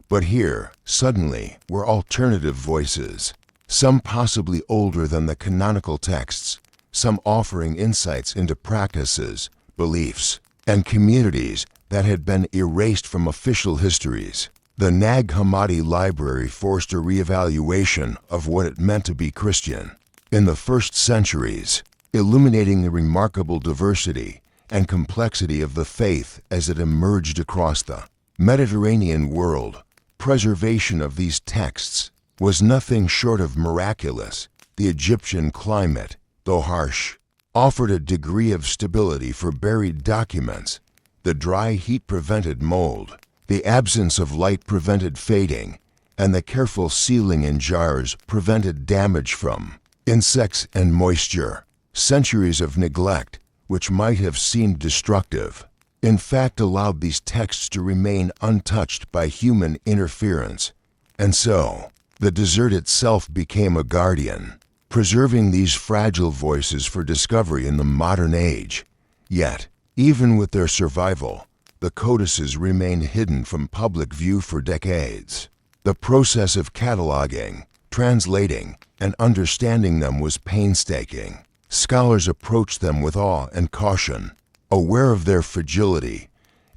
But here, suddenly, were alternative voices, some possibly older than the canonical texts, some offering insights into practices, beliefs, and communities that had been erased from official histories. The Nag Hammadi Library forced a reevaluation of what it meant to be Christian in the first centuries, illuminating the remarkable diversity and complexity of the faith as it emerged across the Mediterranean world. Preservation of these texts was nothing short of miraculous. The Egyptian climate, though harsh, offered a degree of stability for buried documents. The dry heat prevented mold, the absence of light prevented fading, and the careful sealing in jars prevented damage from insects and moisture. Centuries of neglect, which might have seemed destructive, in fact allowed these texts to remain untouched by human interference. And so, the desert itself became a guardian, preserving these fragile voices for discovery in the modern age. Yet, even with their survival, the codices remained hidden from public view for decades. The process of cataloging, translating, and understanding them was painstaking. Scholars approached them with awe and caution, aware of their fragility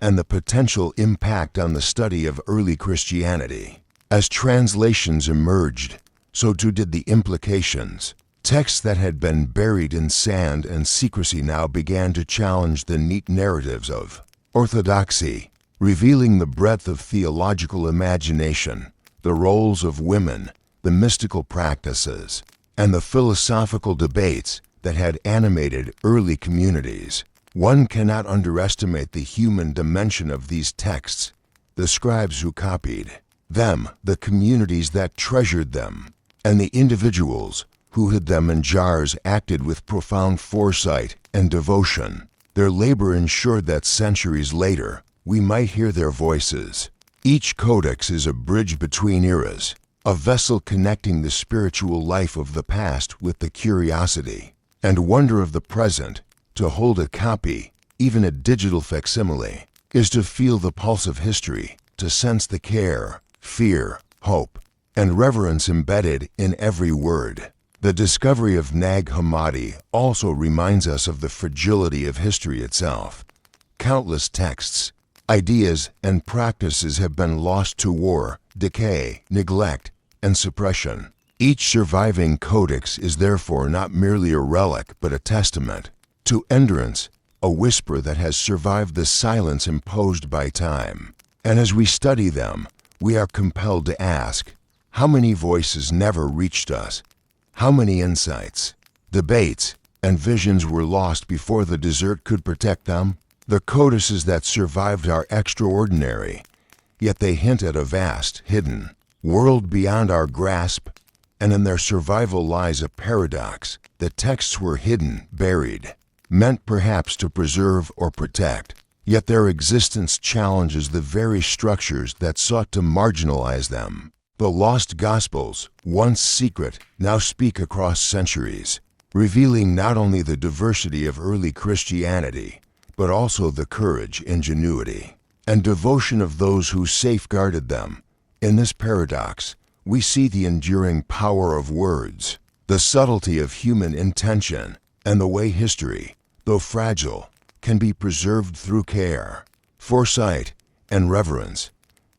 and the potential impact on the study of early Christianity. As translations emerged, so too did the implications. Texts that had been buried in sand and secrecy now began to challenge the neat narratives of orthodoxy, revealing the breadth of theological imagination, the roles of women, the mystical practices, and the philosophical debates that had animated early communities. One cannot underestimate the human dimension of these texts, the scribes who copied them, the communities that treasured them, and the individuals who hid them in jars acted with profound foresight and devotion. Their labor ensured that centuries later, we might hear their voices. Each codex is a bridge between eras, a vessel connecting the spiritual life of the past with the curiosity and wonder of the present. To hold a copy, even a digital facsimile, is to feel the pulse of history, to sense the care, fear, hope, and reverence embedded in every word. The discovery of Nag Hammadi also reminds us of the fragility of history itself. Countless texts, ideas, and practices have been lost to war, decay, neglect, and suppression. Each surviving codex is therefore not merely a relic but a testament to endurance, a whisper that has survived the silence imposed by time. And as we study them, we are compelled to ask, how many voices never reached us? How many insights, debates, and visions were lost before the desert could protect them? The codices that survived are extraordinary, yet they hint at a vast, hidden world beyond our grasp, and in their survival lies a paradox. The texts were hidden, buried, meant perhaps to preserve or protect, yet their existence challenges the very structures that sought to marginalize them. The lost Gospels, once secret, now speak across centuries, revealing not only the diversity of early Christianity, but also the courage, ingenuity, and devotion of those who safeguarded them. In this paradox, we see the enduring power of words, the subtlety of human intention, and the way history, though fragile, can be preserved through care, foresight, and reverence.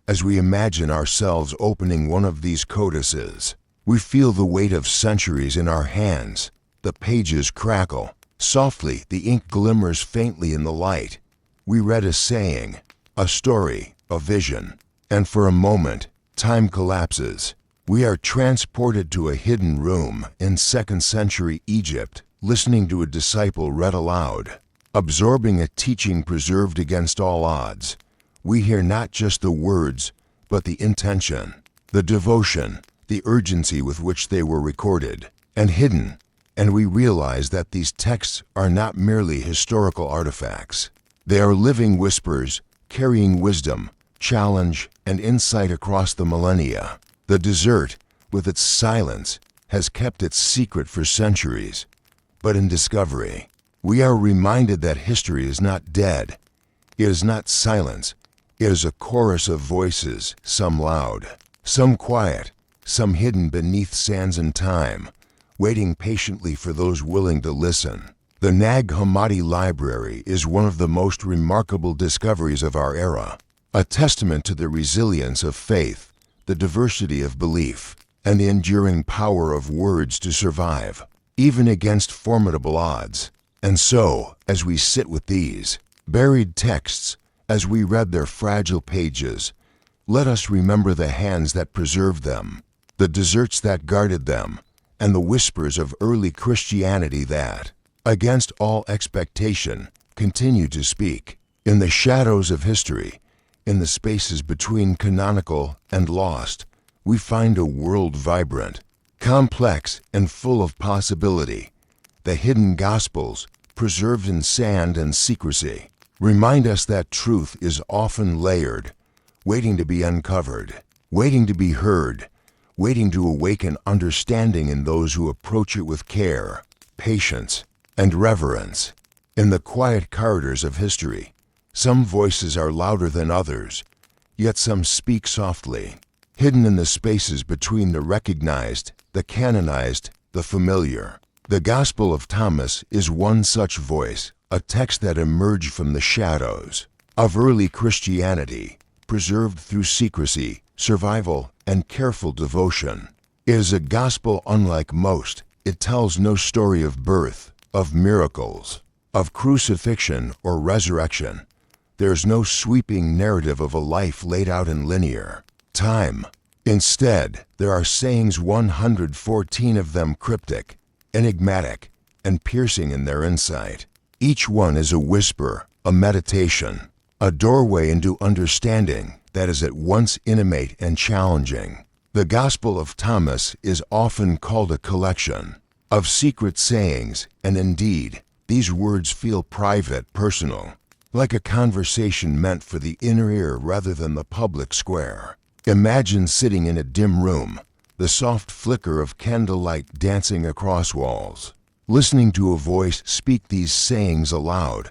As we imagine ourselves opening one of these codices, we feel the weight of centuries in our hands. The pages crackle. Softly, the ink glimmers faintly in the light. We read a saying, a story, a vision, and for a moment, Time collapses. We are transported to a hidden room in 2nd century Egypt, listening to a disciple read aloud. Absorbing a teaching preserved against all odds, we hear not just the words, but the intention, the devotion, the urgency with which they were recorded and hidden, and we realize that these texts are not merely historical artifacts. They are living whispers, carrying wisdom, challenge, and insight across the millennia. The desert, with its silence, has kept its secret for centuries. But in Discovery, we are reminded that history is not dead. It is not silence. It is a chorus of voices, some loud, some quiet, some hidden beneath sands and time, waiting patiently for those willing to listen. The Nag Hammadi Library is one of the most remarkable discoveries of our era, a testament to the resilience of faith, the diversity of belief, and the enduring power of words to survive, even against formidable odds. And so, as we sit with these buried texts, as we read their fragile pages, let us remember the hands that preserved them, the deserts that guarded them, and the whispers of early Christianity that, against all expectation, continue to speak. In the shadows of history, in the spaces between canonical and lost, we find a world vibrant, complex, and full of possibility. The hidden Gospels, preserved in sand and secrecy, remind us that truth is often layered, waiting to be uncovered, waiting to be heard, waiting to awaken understanding in those who approach it with care, patience, and reverence. In the quiet corridors of history, some voices are louder than others, yet some speak softly, hidden in the spaces between the recognized, the canonized, the familiar. The Gospel of Thomas is one such voice, a text that emerged from the shadows of early Christianity, preserved through secrecy, survival, and careful devotion. It is a gospel unlike most. It tells no story of birth, of miracles, of crucifixion or resurrection. There's no sweeping narrative of a life laid out in linear time. Instead, there are sayings, 114 of them cryptic, enigmatic, and piercing in their insight. Each one is a whisper, a meditation, a doorway into understanding that is at once intimate and challenging. The Gospel of Thomas is often called a collection of secret sayings, and indeed, these words feel private, personal, like a conversation meant for the inner ear rather than the public square. Imagine sitting in a dim room, the soft flicker of candlelight dancing across walls, listening to a voice speak these sayings aloud.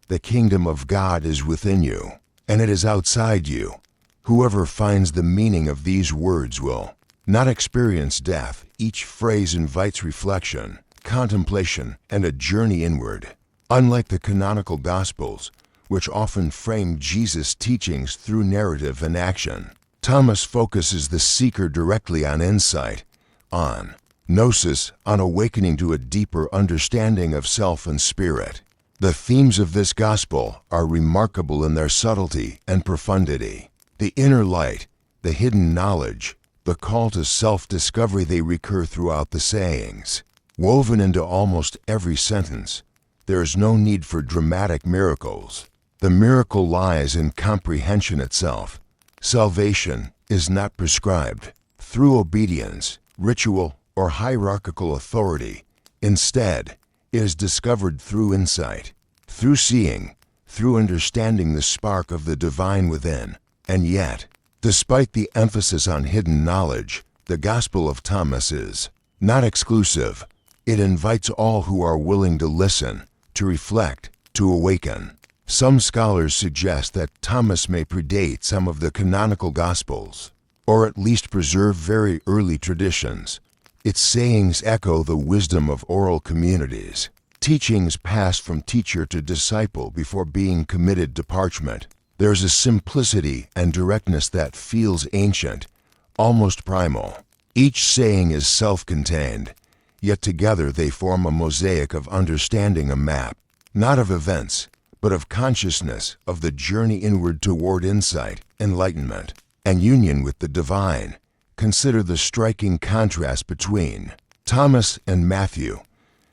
The kingdom of God is within you, and it is outside you. Whoever finds the meaning of these words will not experience death. Each phrase invites reflection, contemplation, and a journey inward. Unlike the canonical Gospels, which often frame Jesus' teachings through narrative and action, Thomas focuses the seeker directly on insight, on gnosis, on awakening to a deeper understanding of self and spirit. The themes of this gospel are remarkable in their subtlety and profundity. The inner light, the hidden knowledge, the call to self-discovery, they recur throughout the sayings. Woven into almost every sentence, there is no need for dramatic miracles. The miracle lies in comprehension itself. Salvation is not prescribed through obedience, ritual, or hierarchical authority. Instead, it is discovered through insight, through seeing, through understanding the spark of the divine within. And yet, despite the emphasis on hidden knowledge, the Gospel of Thomas is not exclusive. It invites all who are willing to listen, to reflect, to awaken. Some scholars suggest that Thomas may predate some of the canonical Gospels, or at least preserve very early traditions. Its sayings echo the wisdom of oral communities, teachings passed from teacher to disciple before being committed to parchment. There's a simplicity and directness that feels ancient, almost primal. Each saying is self-contained, yet together they form a mosaic of understanding, a map, not of events, but of consciousness, of the journey inward toward insight, enlightenment. and union with the divine. Consider the striking contrast between Thomas and Matthew.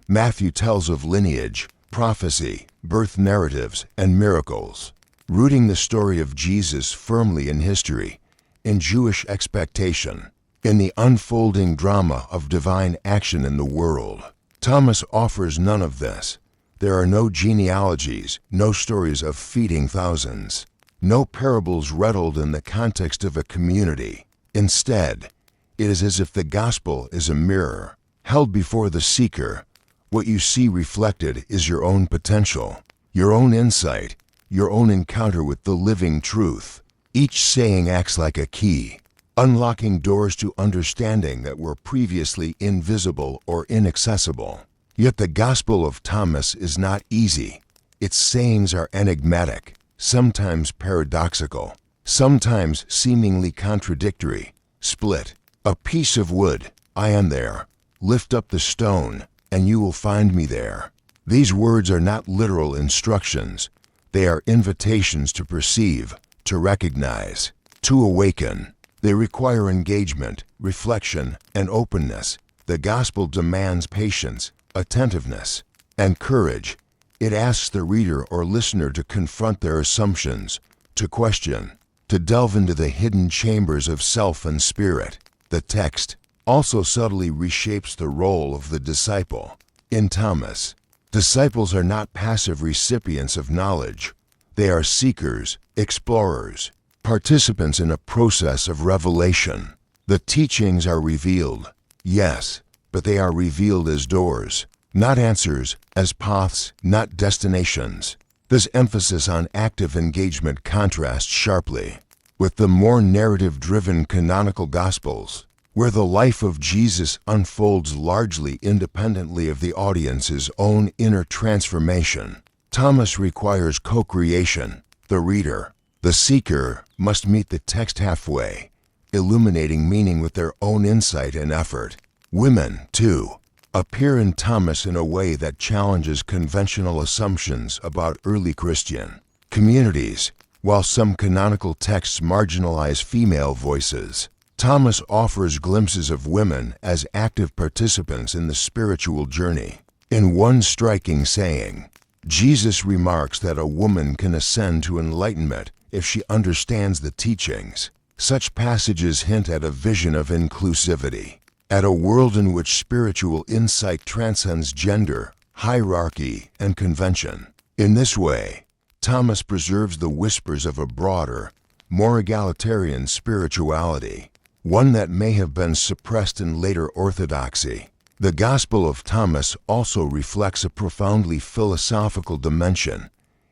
Matthew tells of lineage, prophecy, birth narratives, and miracles, rooting the story of Jesus firmly in history, in Jewish expectation, in the unfolding drama of divine action in the world. Thomas offers none of this. There are no genealogies, no stories of feeding thousands, no parables riddled in the context of a community. Instead, it is as if the gospel is a mirror held before the seeker. What you see reflected is your own potential, your own insight, your own encounter with the living truth. Each saying acts like a key, unlocking doors to understanding that were previously invisible or inaccessible. Yet the Gospel of Thomas is not easy. Its sayings are enigmatic, sometimes paradoxical, sometimes seemingly contradictory. Split a piece of wood, I am there. Lift up the stone, and you will find me there. These words are not literal instructions. They are invitations to perceive, to recognize, to awaken. They require engagement, reflection, and openness. The gospel demands patience, attentiveness, and courage. It asks the reader or listener to confront their assumptions, to question, to delve into the hidden chambers of self and spirit. The text also subtly reshapes the role of the disciple. In Thomas, disciples are not passive recipients of knowledge. They are seekers, explorers, participants in a process of revelation. The teachings are revealed, yes, but they are revealed as doors, not answers, as paths, not destinations. This emphasis on active engagement contrasts sharply with the more narrative-driven canonical Gospels, where the life of Jesus unfolds largely independently of the audience's own inner transformation. Thomas requires co-creation. The reader, the seeker, must meet the text halfway, illuminating meaning with their own insight and effort. Women, too, appear in Thomas in a way that challenges conventional assumptions about early Christian communities. While some canonical texts marginalize female voices, Thomas offers glimpses of women as active participants in the spiritual journey. In one striking saying, Jesus remarks that a woman can ascend to enlightenment if she understands the teachings. Such passages hint at a vision of inclusivity, at a world in which spiritual insight transcends gender, hierarchy, and convention. In this way, Thomas preserves the whispers of a broader, more egalitarian spirituality, one that may have been suppressed in later orthodoxy. The Gospel of Thomas also reflects a profoundly philosophical dimension.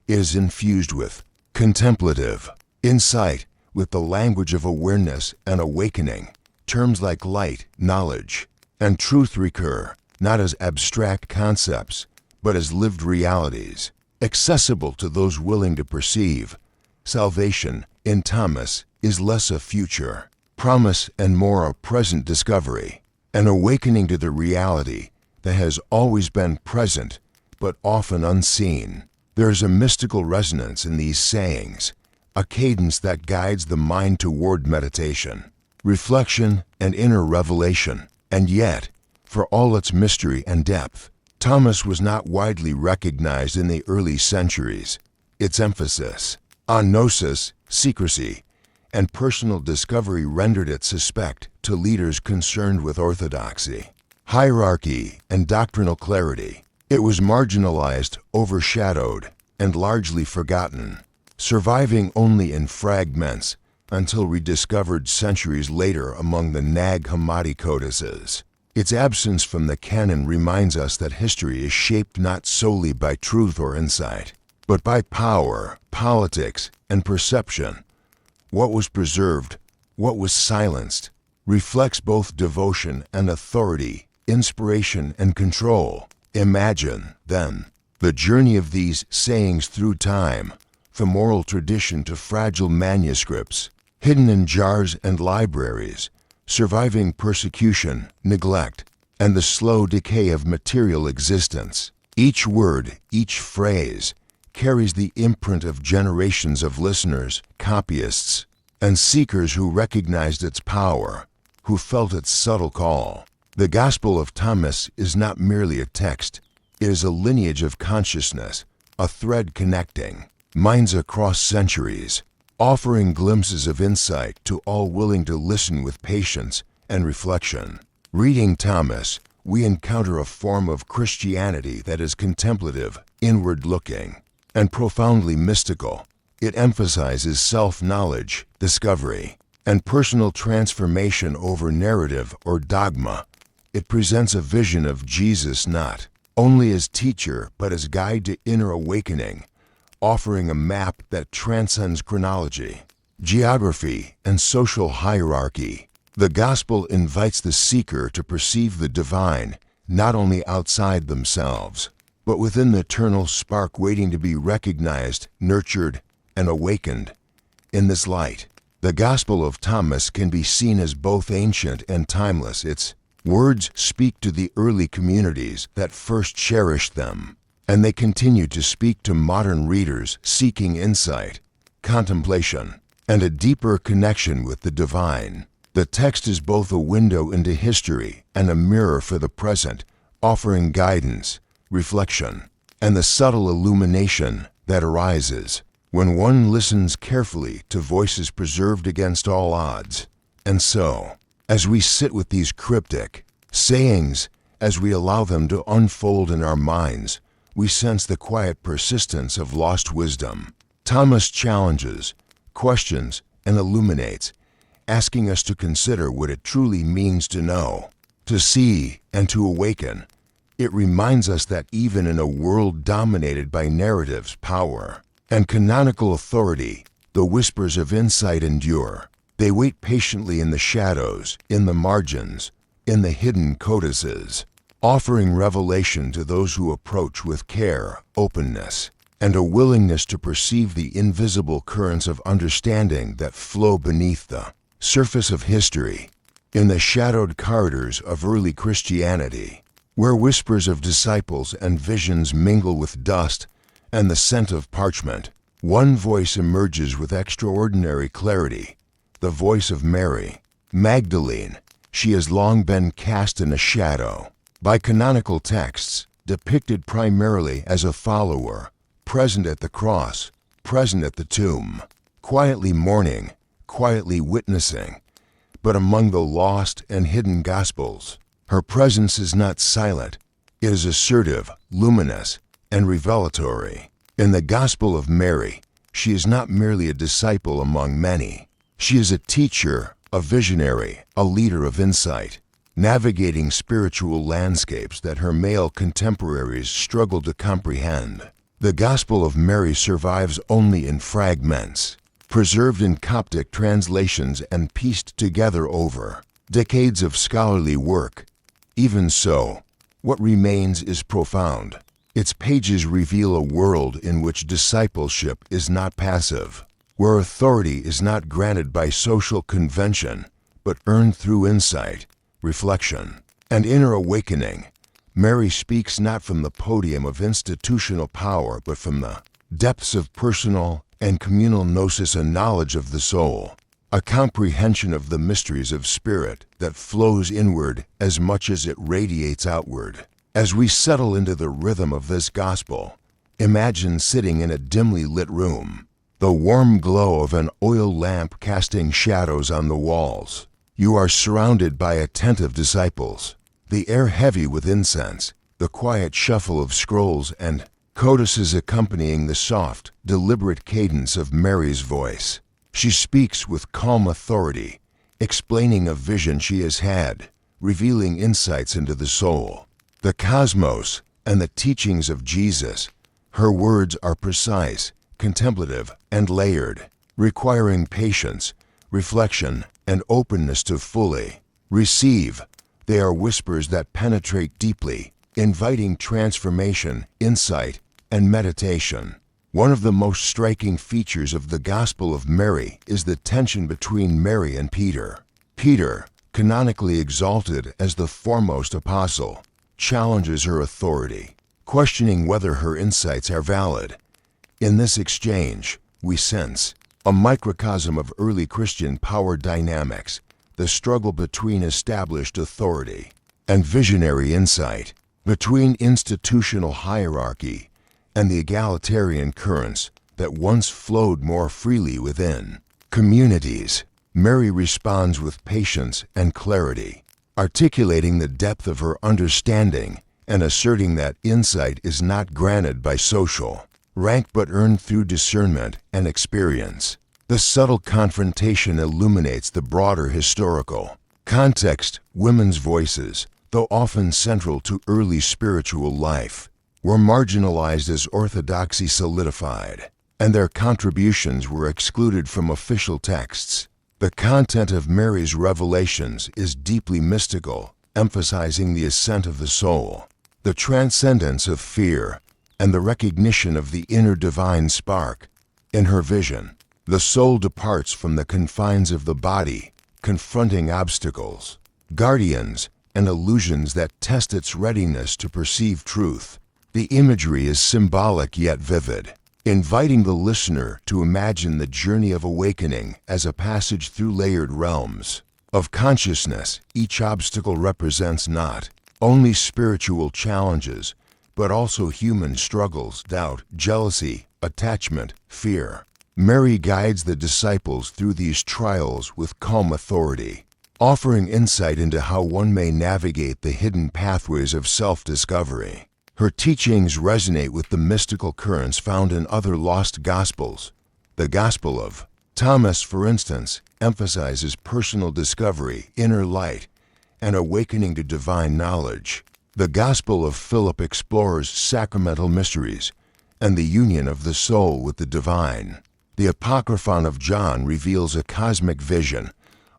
It is infused with contemplative insight, with the language of awareness and awakening. Terms like light, knowledge, and truth recur, not as abstract concepts, but as lived realities, accessible to those willing to perceive. Salvation, in Thomas, is less a future promise and more a present discovery, an awakening to the reality that has always been present but often unseen. There is a mystical resonance in these sayings, a cadence that guides the mind toward meditation, reflection, and inner revelation. And yet, for all its mystery and depth, Thomas was not widely recognized in the early centuries. Its emphasis on gnosis, secrecy, and personal discovery rendered it suspect to leaders concerned with orthodoxy, hierarchy, and doctrinal clarity. It was marginalized, overshadowed, and largely forgotten, surviving only in fragments until rediscovered centuries later among the Nag Hammadi codices. Its absence from the canon reminds us that history is shaped not solely by truth or insight, but by power, politics, and perception. What was preserved, what was silenced, reflects both devotion and authority, inspiration and control. Imagine, then, the journey of these sayings through time, from oral tradition to fragile manuscripts, hidden in jars and libraries, surviving persecution, neglect, and the slow decay of material existence. Each word, each phrase, carries the imprint of generations of listeners, copyists, and seekers who recognized its power, who felt its subtle call. The Gospel of Thomas is not merely a text, it is a lineage of consciousness, a thread connecting minds across centuries, offering glimpses of insight to all willing to listen with patience and reflection. Reading Thomas, we encounter a form of Christianity that is contemplative, inward-looking, and profoundly mystical. It emphasizes self-knowledge, discovery, and personal transformation over narrative or dogma. It presents a vision of Jesus not only as teacher but as guide to inner awakening, offering a map that transcends chronology, geography, and social hierarchy. The Gospel invites the seeker to perceive the divine not only outside themselves, but within the eternal spark waiting to be recognized, nurtured, and awakened. In this light, the Gospel of Thomas can be seen as both ancient and timeless. Its words speak to the early communities that first cherished them, and they continue to speak to modern readers seeking insight, contemplation, and a deeper connection with the divine. The text is both a window into history and a mirror for the present, offering guidance, reflection, and the subtle illumination that arises when one listens carefully to voices preserved against all odds. And so, as we sit with these cryptic sayings, as we allow them to unfold in our minds, we sense the quiet persistence of lost wisdom. Thomas challenges, questions, and illuminates, asking us to consider what it truly means to know, to see, and to awaken. It reminds us that even in a world dominated by narratives, power, and canonical authority, the whispers of insight endure. They wait patiently in the shadows, in the margins, in the hidden codices, offering revelation to those who approach with care, openness, and a willingness to perceive the invisible currents of understanding that flow beneath the surface of history. In the shadowed corridors of early Christianity, where whispers of disciples and visions mingle with dust and the scent of parchment, one voice emerges with extraordinary clarity, the voice of Mary Magdalene. She has long been cast in a shadow by canonical texts, depicted primarily as a follower, present at the cross, present at the tomb, quietly mourning, quietly witnessing. But among the lost and hidden Gospels, her presence is not silent. It is assertive, luminous, and revelatory. In the Gospel of Mary, she is not merely a disciple among many. She is a teacher, a visionary, a leader of insight, navigating spiritual landscapes that her male contemporaries struggle to comprehend. The Gospel of Mary survives only in fragments, preserved in Coptic translations and pieced together over decades of scholarly work. Even so, what remains is profound. Its pages reveal a world in which discipleship is not passive, where authority is not granted by social convention, but earned through insight, reflection, and inner awakening. Mary speaks not from the podium of institutional power, but from the depths of personal and communal gnosis, a knowledge of the soul, a comprehension of the mysteries of spirit that flows inward as much as it radiates outward. As we settle into the rhythm of this gospel, imagine sitting in a dimly lit room, the warm glow of an oil lamp casting shadows on the walls. You are surrounded by attentive disciples, the air heavy with incense, the quiet shuffle of scrolls and codices accompanying the soft, deliberate cadence of Mary's voice. She speaks with calm authority, explaining a vision she has had, revealing insights into the soul, the cosmos, and the teachings of Jesus. Her words are precise, contemplative, and layered, requiring patience, reflection, and openness to fully receive. They are whispers that penetrate deeply, inviting transformation, insight, and meditation. One of the most striking features of the Gospel of Mary is the tension between Mary and Peter. Peter, canonically exalted as the foremost apostle, challenges her authority, questioning whether her insights are valid. In this exchange, we sense a microcosm of early Christian power dynamics, the struggle between established authority and visionary insight, between institutional hierarchy and the egalitarian currents that once flowed more freely within communities. Mary responds with patience and clarity, articulating the depth of her understanding and asserting that insight is not granted by social rank but earned through discernment and experience. The subtle confrontation illuminates the broader historical context. Women's voices, though often central to early spiritual life, were marginalized as orthodoxy solidified, and their contributions were excluded from official texts. The content of Mary's revelations is deeply mystical, emphasizing the ascent of the soul, the transcendence of fear, and the recognition of the inner divine spark. In her vision, the soul departs from the confines of the body, confronting obstacles, guardians, and illusions that test its readiness to perceive truth. The imagery is symbolic yet vivid, inviting the listener to imagine the journey of awakening as a passage through layered realms of consciousness. Each obstacle represents not only spiritual challenges, but also human struggles, doubt, jealousy, attachment, fear. Mary guides the disciples through these trials with calm authority, offering insight into how one may navigate the hidden pathways of self-discovery. Her teachings resonate with the mystical currents found in other lost Gospels. The Gospel of Thomas, for instance, emphasizes personal discovery, inner light, and awakening to divine knowledge. The Gospel of Philip explores sacramental mysteries and the union of the soul with the divine. The Apocryphon of John reveals a cosmic vision,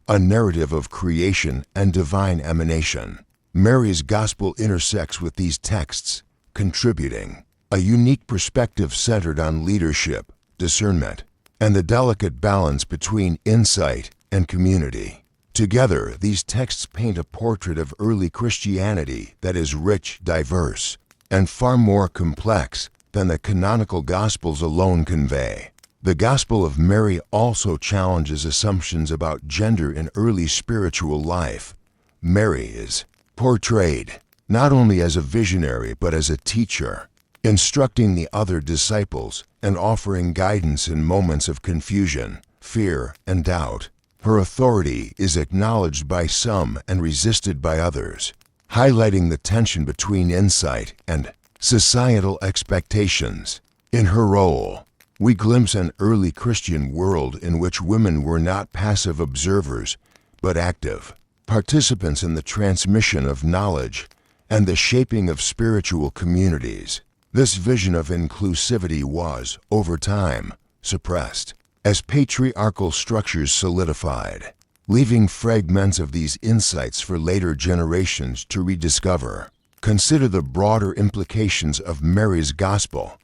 a narrative of creation and divine emanation. Mary's Gospel intersects with these texts, contributing a unique perspective centered on leadership, discernment, and the delicate balance between insight and community. Together, these texts paint a portrait of early Christianity that is rich, diverse, and far more complex than the canonical Gospels alone convey. The Gospel of Mary also challenges assumptions about gender in early spiritual life. Mary is portrayed not only as a visionary but as a teacher, instructing the other disciples and offering guidance in moments of confusion, fear, and doubt. Her authority is acknowledged by some and resisted by others, highlighting the tension between insight and societal expectations. In her role, we glimpse an early Christian world in which women were not passive observers, but active participants in the transmission of knowledge and the shaping of spiritual communities. This vision of inclusivity was, over time, suppressed as patriarchal structures solidified, leaving fragments of these insights for later generations to rediscover. Consider the broader implications of Mary's Gospel.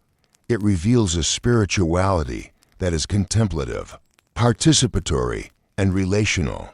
It reveals a spirituality that is contemplative, participatory, and relational.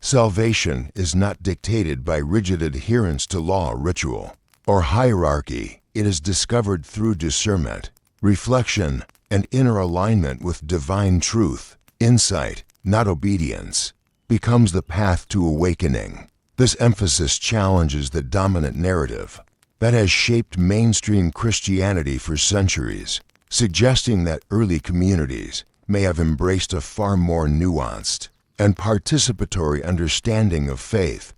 Salvation is not dictated by rigid adherence to law, ritual, or hierarchy. It is discovered through discernment, reflection, and inner alignment with divine truth. Insight, not obedience, becomes the path to awakening. This emphasis challenges the dominant narrative that has shaped mainstream Christianity for centuries, suggesting that early communities may have embraced a far more nuanced and participatory understanding of faith.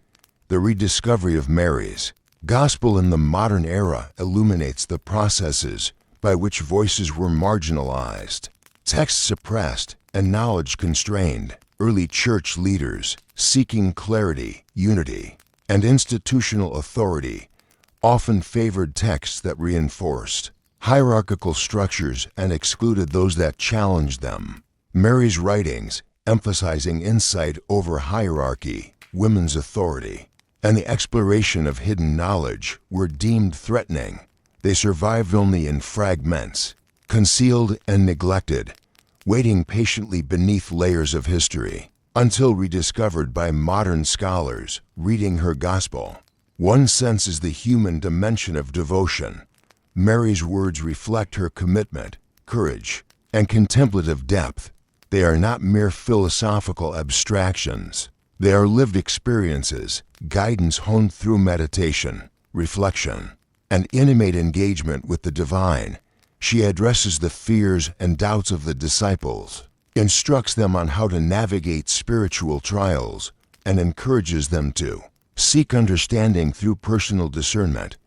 The rediscovery of Mary's Gospel in the modern era illuminates the processes by which voices were marginalized, texts suppressed, and knowledge constrained. Early church leaders, seeking clarity, unity, and institutional authority, often favored texts that reinforced hierarchical structures and excluded those that challenged them. Mary's writings, emphasizing insight over hierarchy, women's authority, and the exploration of hidden knowledge, were deemed threatening. They survived only in fragments, concealed and neglected, waiting patiently beneath layers of history, until rediscovered by modern scholars reading her Gospel. One senses the human dimension of devotion. Mary's words reflect her commitment, courage, and contemplative depth. They are not mere philosophical abstractions. They are lived experiences, guidance honed through meditation, reflection, and intimate engagement with the divine. She addresses the fears and doubts of the disciples, instructs them on how to navigate spiritual trials, and encourages them to seek understanding through personal discernment.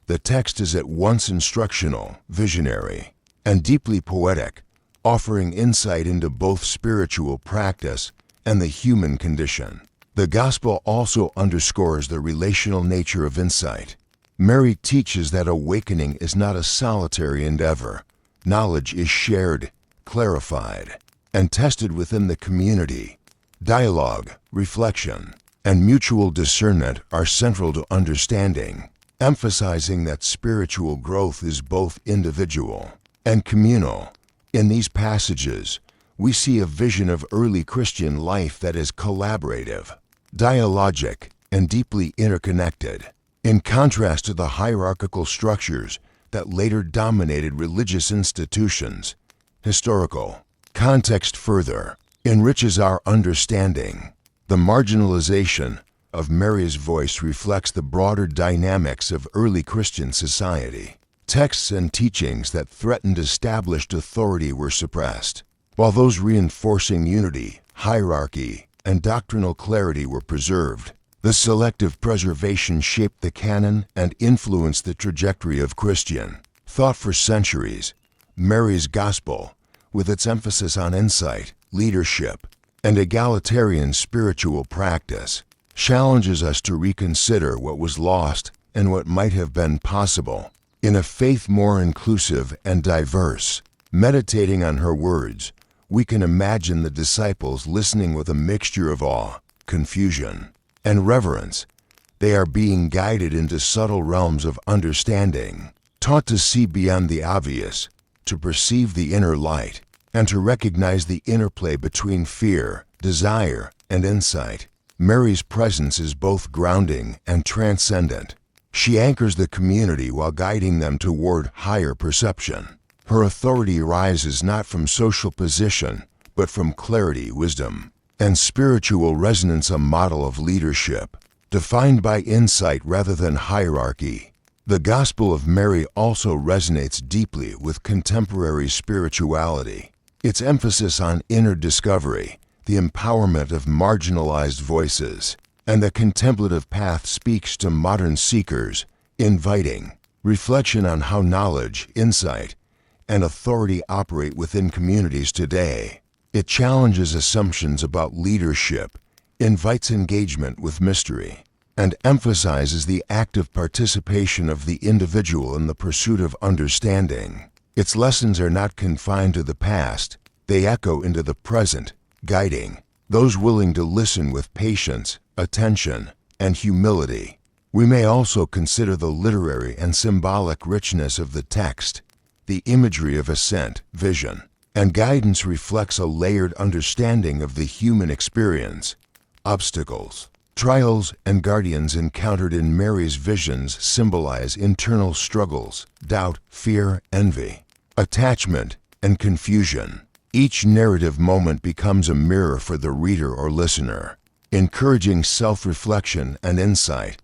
The text is at once instructional, visionary, and deeply poetic, offering insight into both spiritual practice and the human condition. The Gospel also underscores the relational nature of insight. Mary teaches that awakening is not a solitary endeavor. Knowledge is shared, clarified, and tested within the community. Dialogue, reflection, and mutual discernment are central to understanding, emphasizing that spiritual growth is both individual and communal. In these passages, we see a vision of early Christian life that is collaborative, dialogic, and deeply interconnected, in contrast to the hierarchical structures that later dominated religious institutions. Historical context further enriches our understanding. The marginalization of Mary's voice reflects the broader dynamics of early Christian society. Texts and teachings that threatened established authority were suppressed, while those reinforcing unity, hierarchy, and doctrinal clarity were preserved. The selective preservation shaped the canon and influenced the trajectory of Christian thought for centuries. Mary's Gospel, with its emphasis on insight, leadership, and egalitarian spiritual practice, challenges us to reconsider what was lost and what might have been possible in a faith more inclusive and diverse. Meditating on her words, we can imagine the disciples listening with a mixture of awe, confusion, and reverence. They are being guided into subtle realms of understanding, taught to see beyond the obvious, to perceive the inner light, and to recognize the interplay between fear, desire, and insight. Mary's presence is both grounding and transcendent. She anchors the community while guiding them toward higher perception. Her authority rises not from social position, but from clarity, wisdom, and spiritual resonance, a model of leadership, defined by insight rather than hierarchy. The Gospel of Mary also resonates deeply with contemporary spirituality. Its emphasis on inner discovery, the empowerment of marginalized voices, and the contemplative path speaks to modern seekers, inviting reflection on how knowledge, insight, and authority operate within communities today. It challenges assumptions about leadership, invites engagement with mystery, and emphasizes the active participation of the individual in the pursuit of understanding. Its lessons are not confined to the past, they echo into the present, guiding those willing to listen with patience, attention, and humility. We may also consider the literary and symbolic richness of the text. The imagery of ascent, vision, and guidance reflects a layered understanding of the human experience. Obstacles, trials, and guardians encountered in Mary's visions symbolize internal struggles, doubt, fear, envy, attachment, and confusion. Each narrative moment becomes a mirror for the reader or listener, encouraging self-reflection and insight.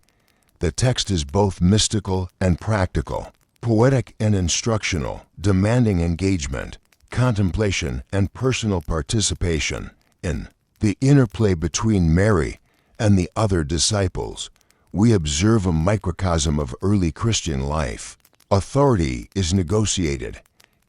The text is both mystical and practical, poetic and instructional, demanding engagement, contemplation, and personal participation. In the interplay between Mary and the other disciples, we observe a microcosm of early Christian life. Authority is negotiated,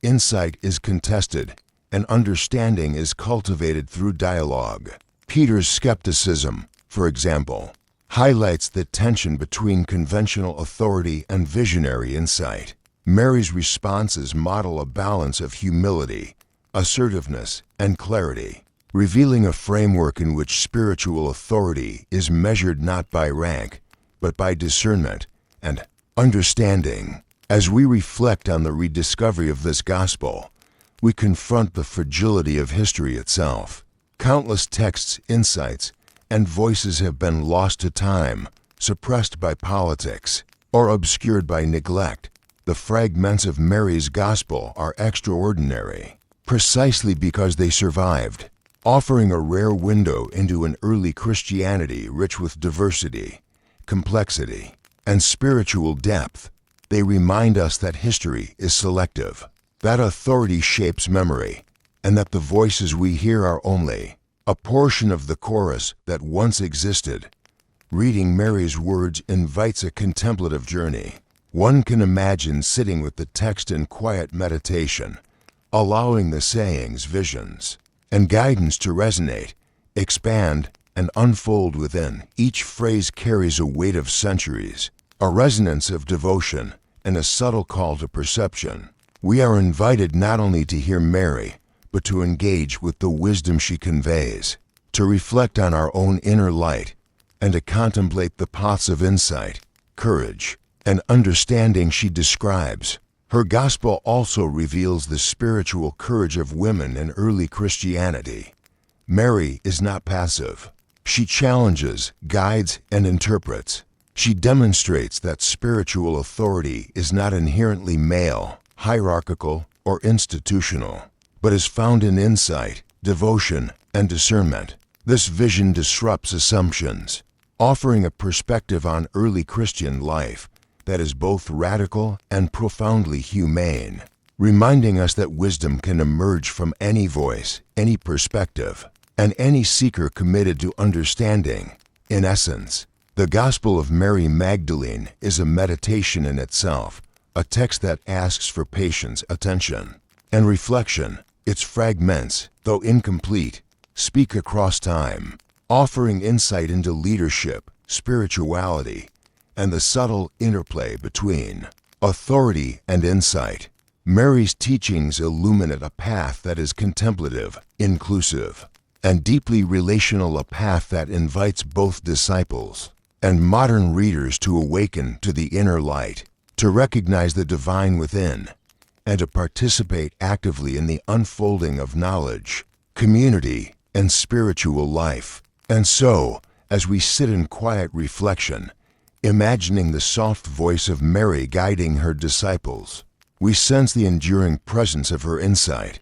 insight is contested, and understanding is cultivated through dialogue. Peter's skepticism, for example, highlights the tension between conventional authority and visionary insight. Mary's responses model a balance of humility, assertiveness, and clarity, revealing a framework in which spiritual authority is measured not by rank, but by discernment and understanding. As we reflect on the rediscovery of this gospel, we confront the fragility of history itself. Countless texts, insights, and voices have been lost to time, suppressed by politics, or obscured by neglect. The fragments of Mary's gospel are extraordinary, precisely because they survived, offering a rare window into an early Christianity rich with diversity, complexity, and spiritual depth. They remind us that history is selective, that authority shapes memory, and that the voices we hear are only a portion of the chorus that once existed. Reading Mary's words invites a contemplative journey. One can imagine sitting with the text in quiet meditation, allowing the sayings, visions, and guidance to resonate, expand, and unfold within. Each phrase carries a weight of centuries, a resonance of devotion, and a subtle call to perception. We are invited not only to hear Mary, but to engage with the wisdom she conveys, to reflect on our own inner light, and to contemplate the paths of insight, courage, and understanding she describes. Her gospel also reveals the spiritual courage of women in early Christianity. Mary is not passive. She challenges, guides, and interprets. She demonstrates that spiritual authority is not inherently male, hierarchical, or institutional, but is found in insight, devotion, and discernment. This vision disrupts assumptions, offering a perspective on early Christian life that is both radical and profoundly humane, reminding us that wisdom can emerge from any voice, any perspective, and any seeker committed to understanding. In essence, the Gospel of Mary Magdalene is a meditation in itself, a text that asks for patience, attention, and reflection. Its fragments, though incomplete, speak across time, offering insight into leadership, spirituality, and the subtle interplay between authority and insight. Mary's teachings illuminate a path that is contemplative, inclusive, and deeply relational, a path that invites both disciples and modern readers to awaken to the inner light, to recognize the divine within, and to participate actively in the unfolding of knowledge, community, and spiritual life. And so, as we sit in quiet reflection, imagining the soft voice of Mary guiding her disciples, we sense the enduring presence of her insight.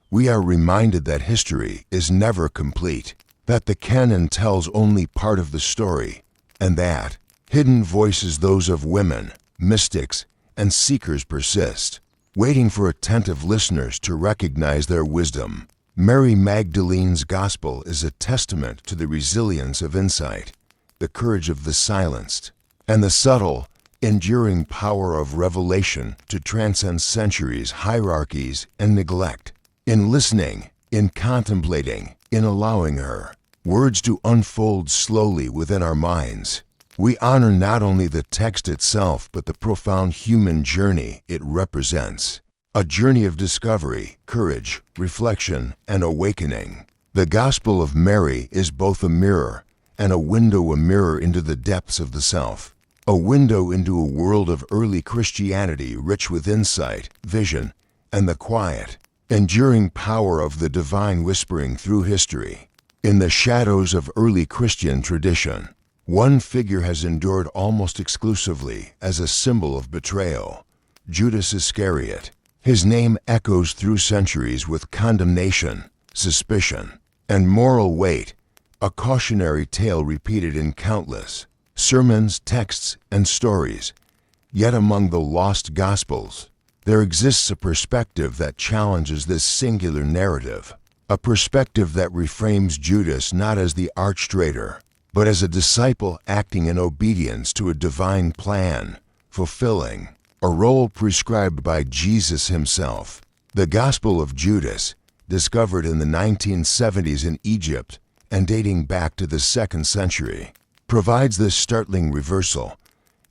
We are reminded that history is never complete, that the canon tells only part of the story, and that hidden voices, those of women, mystics, and seekers, persist, waiting for attentive listeners to recognize their wisdom. Mary Magdalene's gospel is a testament to the resilience of insight, the courage of the silenced, and the subtle, enduring power of revelation to transcend centuries, hierarchies, and neglect. In listening, in contemplating, in allowing her words to unfold slowly within our minds, we honor not only the text itself, but the profound human journey it represents. A journey of discovery, courage, reflection, and awakening. The Gospel of Mary is both a mirror and a mirror into the depths of the self, a window into a world of early Christianity rich with insight, vision, and the quiet, enduring power of the divine whispering through history. In the shadows of early Christian tradition, one figure has endured almost exclusively as a symbol of betrayal: Judas Iscariot. His name echoes through centuries with condemnation, suspicion, and moral weight, a cautionary tale repeated in countless sermons, texts, and stories. Yet among the lost Gospels, there exists a perspective that challenges this singular narrative, a perspective that reframes Judas not as the arch-traitor, but as a disciple acting in obedience to a divine plan, fulfilling a role prescribed by Jesus himself. The Gospel of Judas, discovered in the 1970s in Egypt and dating back to the 2nd century, provides this startling reversal.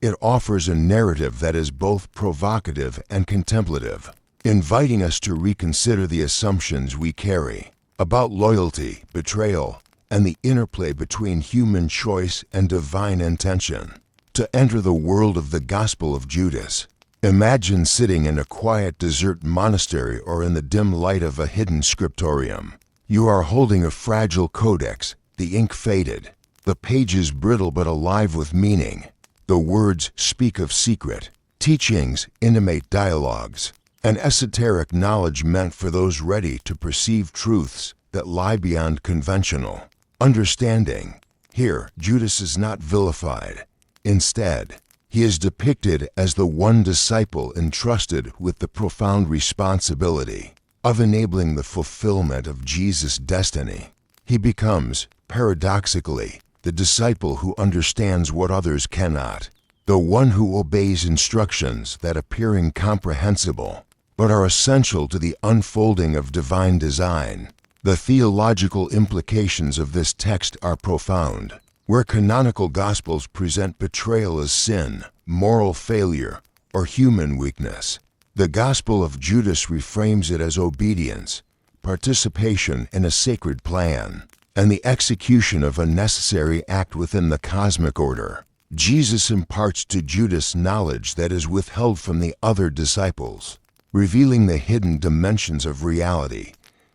It offers a narrative that is both provocative and contemplative, inviting us to reconsider the assumptions we carry about loyalty, betrayal, and the interplay between human choice and divine intention. To enter the world of the Gospel of Judas, imagine sitting in a quiet desert monastery or in the dim light of a hidden scriptorium. You are holding a fragile codex, the ink faded, the pages brittle but alive with meaning. The words speak of secret, teachings intimate dialogues, an esoteric knowledge meant for those ready to perceive truths that lie beyond conventional understanding. Here, Judas is not vilified. Instead, he is depicted as the one disciple entrusted with the profound responsibility of enabling the fulfillment of Jesus' destiny. He becomes, paradoxically, the disciple who understands what others cannot, the one who obeys instructions that appear incomprehensible, but are essential to the unfolding of divine design. The theological implications of this text are profound. Where canonical Gospels present betrayal as sin, moral failure, or human weakness, the Gospel of Judas reframes it as obedience, participation in a sacred plan, and the execution of a necessary act within the cosmic order. Jesus imparts to Judas knowledge that is withheld from the other disciples, revealing the hidden dimensions of reality,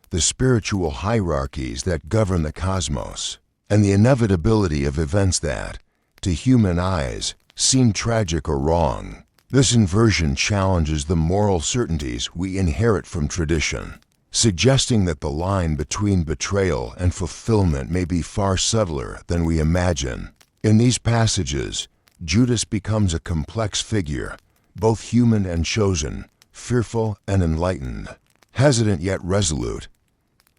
the spiritual hierarchies that govern the cosmos, and the inevitability of events that, to human eyes, seem tragic or wrong. This inversion challenges the moral certainties we inherit from tradition, suggesting that the line between betrayal and fulfillment may be far subtler than we imagine. In these passages, Judas becomes a complex figure, both human and chosen, fearful and enlightened, hesitant yet resolute.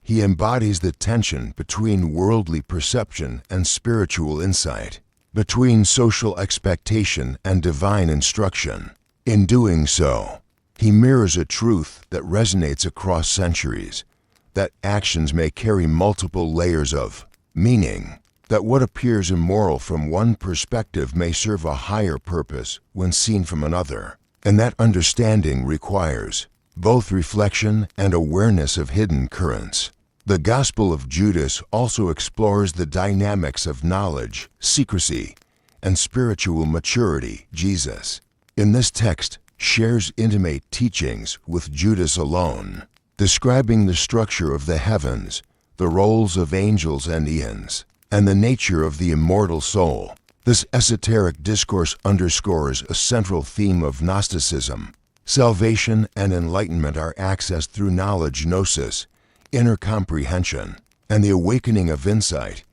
He embodies the tension between worldly perception and spiritual insight, between social expectation and divine instruction. In doing so, he mirrors a truth that resonates across centuries, that actions may carry multiple layers of meaning, that what appears immoral from one perspective may serve a higher purpose when seen from another, and that understanding requires both reflection and awareness of hidden currents. The Gospel of Judas also explores the dynamics of knowledge, secrecy, and spiritual maturity. Jesus, in this text, shares intimate teachings with Judas alone, describing the structure of the heavens, the roles of angels and eons, and the nature of the immortal soul. This esoteric discourse underscores a central theme of Gnosticism. Salvation and enlightenment are accessed through knowledge, gnosis, inner comprehension, and the awakening of insight,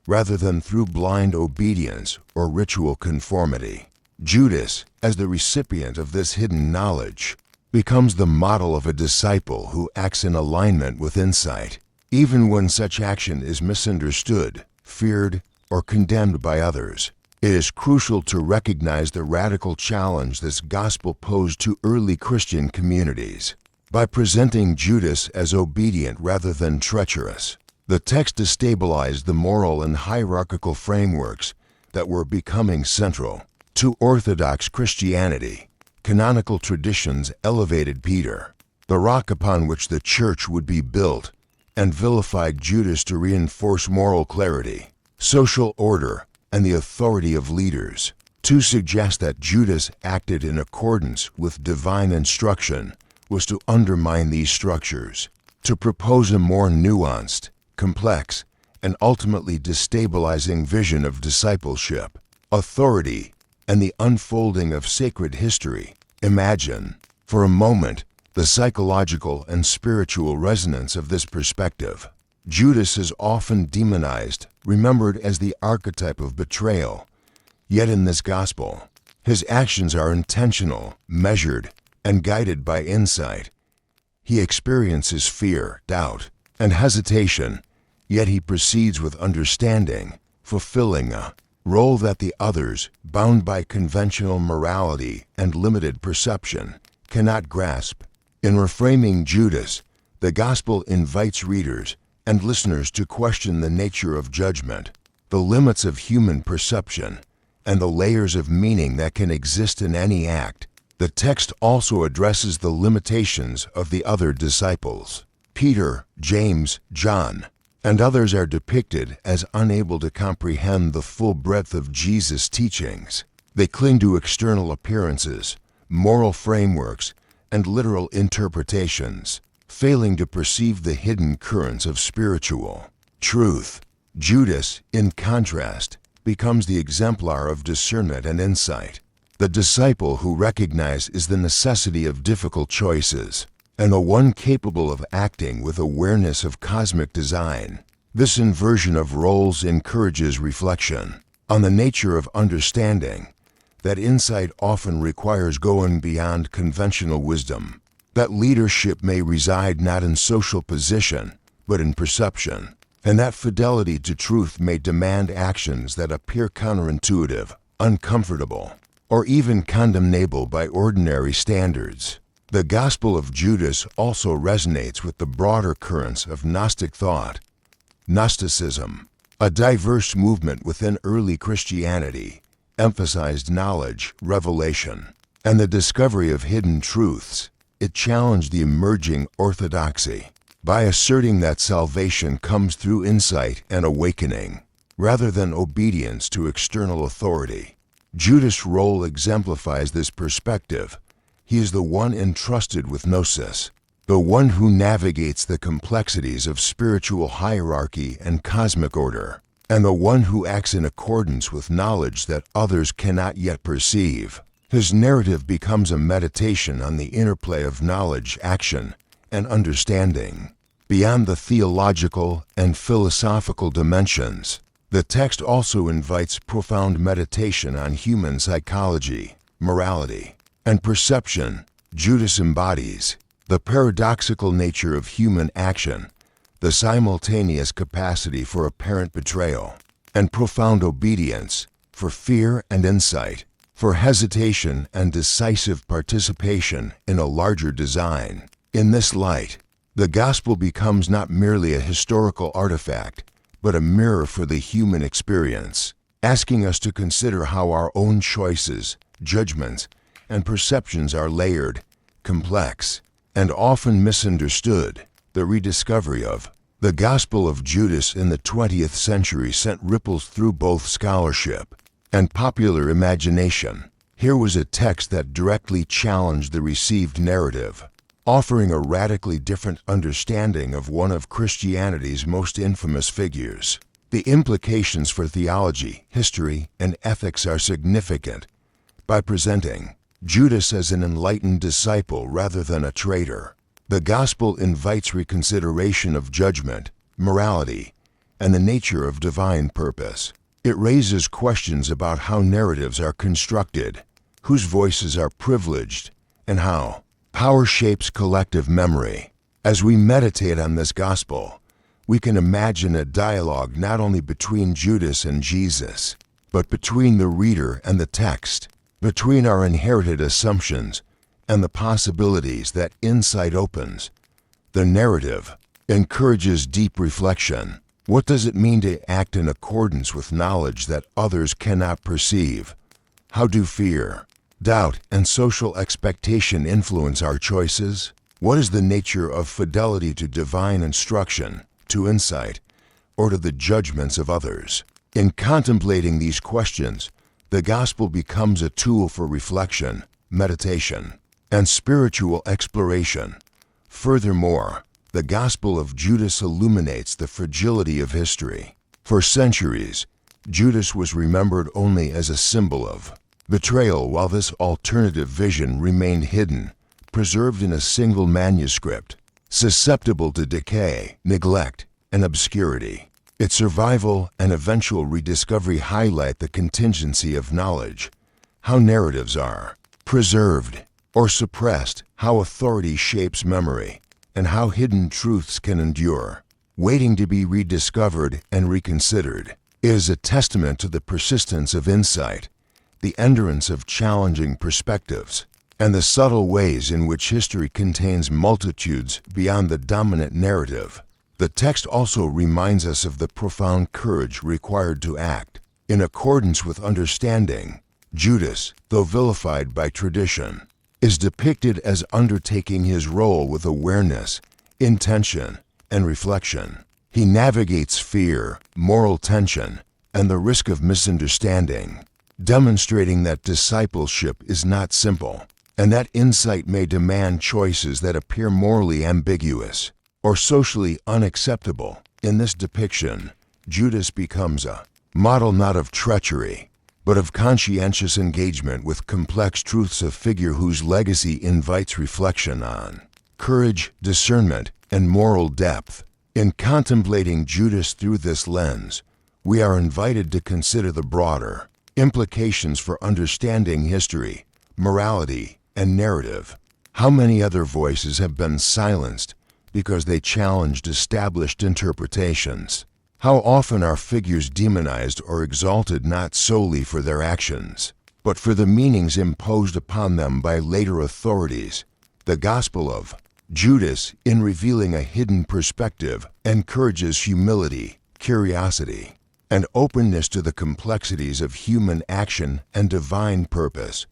rather than through blind obedience or ritual conformity. Judas, as the recipient of this hidden knowledge, becomes the model of a disciple who acts in alignment with insight, even when such action is misunderstood, feared, or condemned by others. It is crucial to recognize the radical challenge this gospel posed to early Christian communities. By presenting Judas as obedient rather than treacherous, the text destabilized the moral and hierarchical frameworks that were becoming central to Orthodox Christianity. Canonical traditions elevated Peter, the rock upon which the church would be built, and vilified Judas to reinforce moral clarity, social order, and the authority of leaders. To suggest that Judas acted in accordance with divine instruction was to undermine these structures, to propose a more nuanced, complex, and ultimately destabilizing vision of discipleship, authority, and the unfolding of sacred history. Imagine, for a moment, the psychological and spiritual resonance of this perspective. Judas is often demonized, remembered as the archetype of betrayal. Yet in this gospel, his actions are intentional, measured, and guided by insight. He experiences fear, doubt, and hesitation, yet he proceeds with understanding, fulfilling a role that the others, bound by conventional morality and limited perception, cannot grasp. In reframing Judas, the gospel invites readers and listeners to question the nature of judgment, the limits of human perception, and the layers of meaning that can exist in any act. The text also addresses the limitations of the other disciples. Peter, James, John, and others are depicted as unable to comprehend the full breadth of Jesus' teachings. They cling to external appearances, moral frameworks, and literal interpretations, failing to perceive the hidden currents of spiritual truth. Judas, in contrast, becomes the exemplar of discernment and insight, the disciple who recognizes the necessity of difficult choices, and the one capable of acting with awareness of cosmic design. This inversion of roles encourages reflection on the nature of understanding, that insight often requires going beyond conventional wisdom, that leadership may reside not in social position, but in perception, and that fidelity to truth may demand actions that appear counterintuitive, uncomfortable, or even condemnable by ordinary standards. The Gospel of Judas also resonates with the broader currents of Gnostic thought. Gnosticism, a diverse movement within early Christianity, emphasized knowledge, revelation, and the discovery of hidden truths. It challenged the emerging orthodoxy by asserting that salvation comes through insight and awakening, rather than obedience to external authority. Judas' role exemplifies this perspective. He is the one entrusted with gnosis, the one who navigates the complexities of spiritual hierarchy and cosmic order, and the one who acts in accordance with knowledge that others cannot yet perceive. His narrative becomes a meditation on the interplay of knowledge, action, and understanding. Beyond the theological and philosophical dimensions, the text also invites profound meditation on human psychology, morality, and perception. Judas embodies the paradoxical nature of human action, the simultaneous capacity for apparent betrayal and profound obedience, for fear and insight, for hesitation and decisive participation in a larger design. In this light, the gospel becomes not merely a historical artifact, but a mirror for the human experience, asking us to consider how our own choices, judgments, and perceptions are layered, complex, and often misunderstood. The rediscovery of the Gospel of Judas in the 20th century sent ripples through both scholarship and popular imagination. Here was a text that directly challenged the received narrative, offering a radically different understanding of one of Christianity's most infamous figures. The implications for theology, history, and ethics are significant. By presenting Judas as an enlightened disciple rather than a traitor, the gospel invites reconsideration of judgment, morality, and the nature of divine purpose. It raises questions about how narratives are constructed, whose voices are privileged, and how power shapes collective memory. As we meditate on this gospel, we can imagine a dialogue not only between Judas and Jesus, but between the reader and the text, between our inherited assumptions and the possibilities that insight opens. The narrative encourages deep reflection. What does it mean to act in accordance with knowledge that others cannot perceive? How do fear, doubt, and social expectation influence our choices? What is the nature of fidelity to divine instruction, to insight, or to the judgments of others? In contemplating these questions, the gospel becomes a tool for reflection, meditation, and spiritual exploration. Furthermore, the Gospel of Judas illuminates the fragility of history. For centuries, Judas was remembered only as a symbol of betrayal, while this alternative vision remained hidden, preserved in a single manuscript, susceptible to decay, neglect, and obscurity. Its survival and eventual rediscovery highlight the contingency of knowledge, how narratives are preserved or suppressed, how authority shapes memory, and how hidden truths can endure, waiting to be rediscovered and reconsidered. It is a testament to the persistence of insight, the endurance of challenging perspectives, and the subtle ways in which history contains multitudes beyond the dominant narrative. The text also reminds us of the profound courage required to act in accordance with understanding. Judas, though vilified by tradition, is depicted as undertaking his role with awareness, intention, and reflection. He navigates fear, moral tension, and the risk of misunderstanding, demonstrating that discipleship is not simple, and that insight may demand choices that appear morally ambiguous or socially unacceptable. In this depiction, Judas becomes a model not of treachery, but of conscientious engagement with complex truths, a figure whose legacy invites reflection on courage, discernment, and moral depth. In contemplating Judas through this lens, we are invited to consider the broader implications for understanding history, morality, and narrative. How many other voices have been silenced because they challenged established interpretations? How often are figures demonized or exalted not solely for their actions, but for the meanings imposed upon them by later authorities? The Gospel of Judas, in revealing a hidden perspective, encourages humility, curiosity, and openness to the complexities of human action and divine purpose.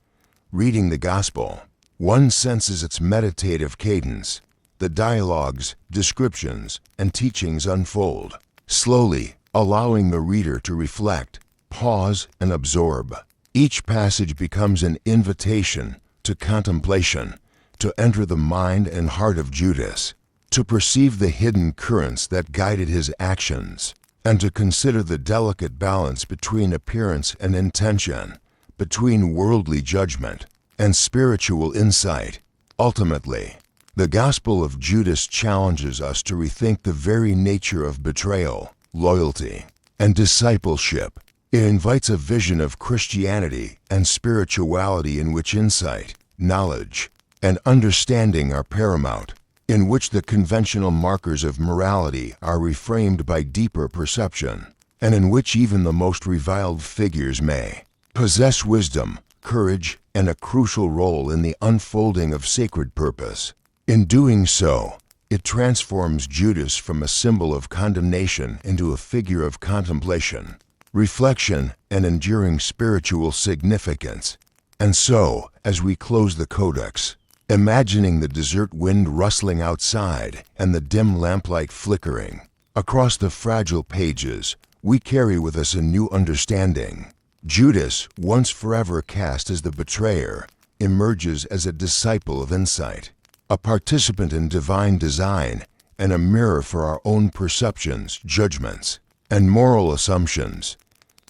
Reading the Gospel, one senses its meditative cadence. The dialogues, descriptions, and teachings unfold slowly, allowing the reader to reflect, pause, and absorb. Each passage becomes an invitation to contemplation, to enter the mind and heart of Judas, to perceive the hidden currents that guided his actions, and to consider the delicate balance between appearance and intention, between worldly judgment and spiritual insight. Ultimately, the Gospel of Judas challenges us to rethink the very nature of betrayal, loyalty, and discipleship. It invites a vision of Christianity and spirituality in which insight, knowledge, and understanding are paramount, in which the conventional markers of morality are reframed by deeper perception, and in which even the most reviled figures may possess wisdom, courage, and a crucial role in the unfolding of sacred purpose. In doing so, it transforms Judas from a symbol of condemnation into a figure of contemplation, reflection, and enduring spiritual significance. And so, as we close the codex, imagining the desert wind rustling outside and the dim lamplight flickering across the fragile pages, we carry with us a new understanding. Judas, once forever cast as the betrayer, emerges as a disciple of insight, a participant in divine design, and a mirror for our own perceptions, judgments, and moral assumptions.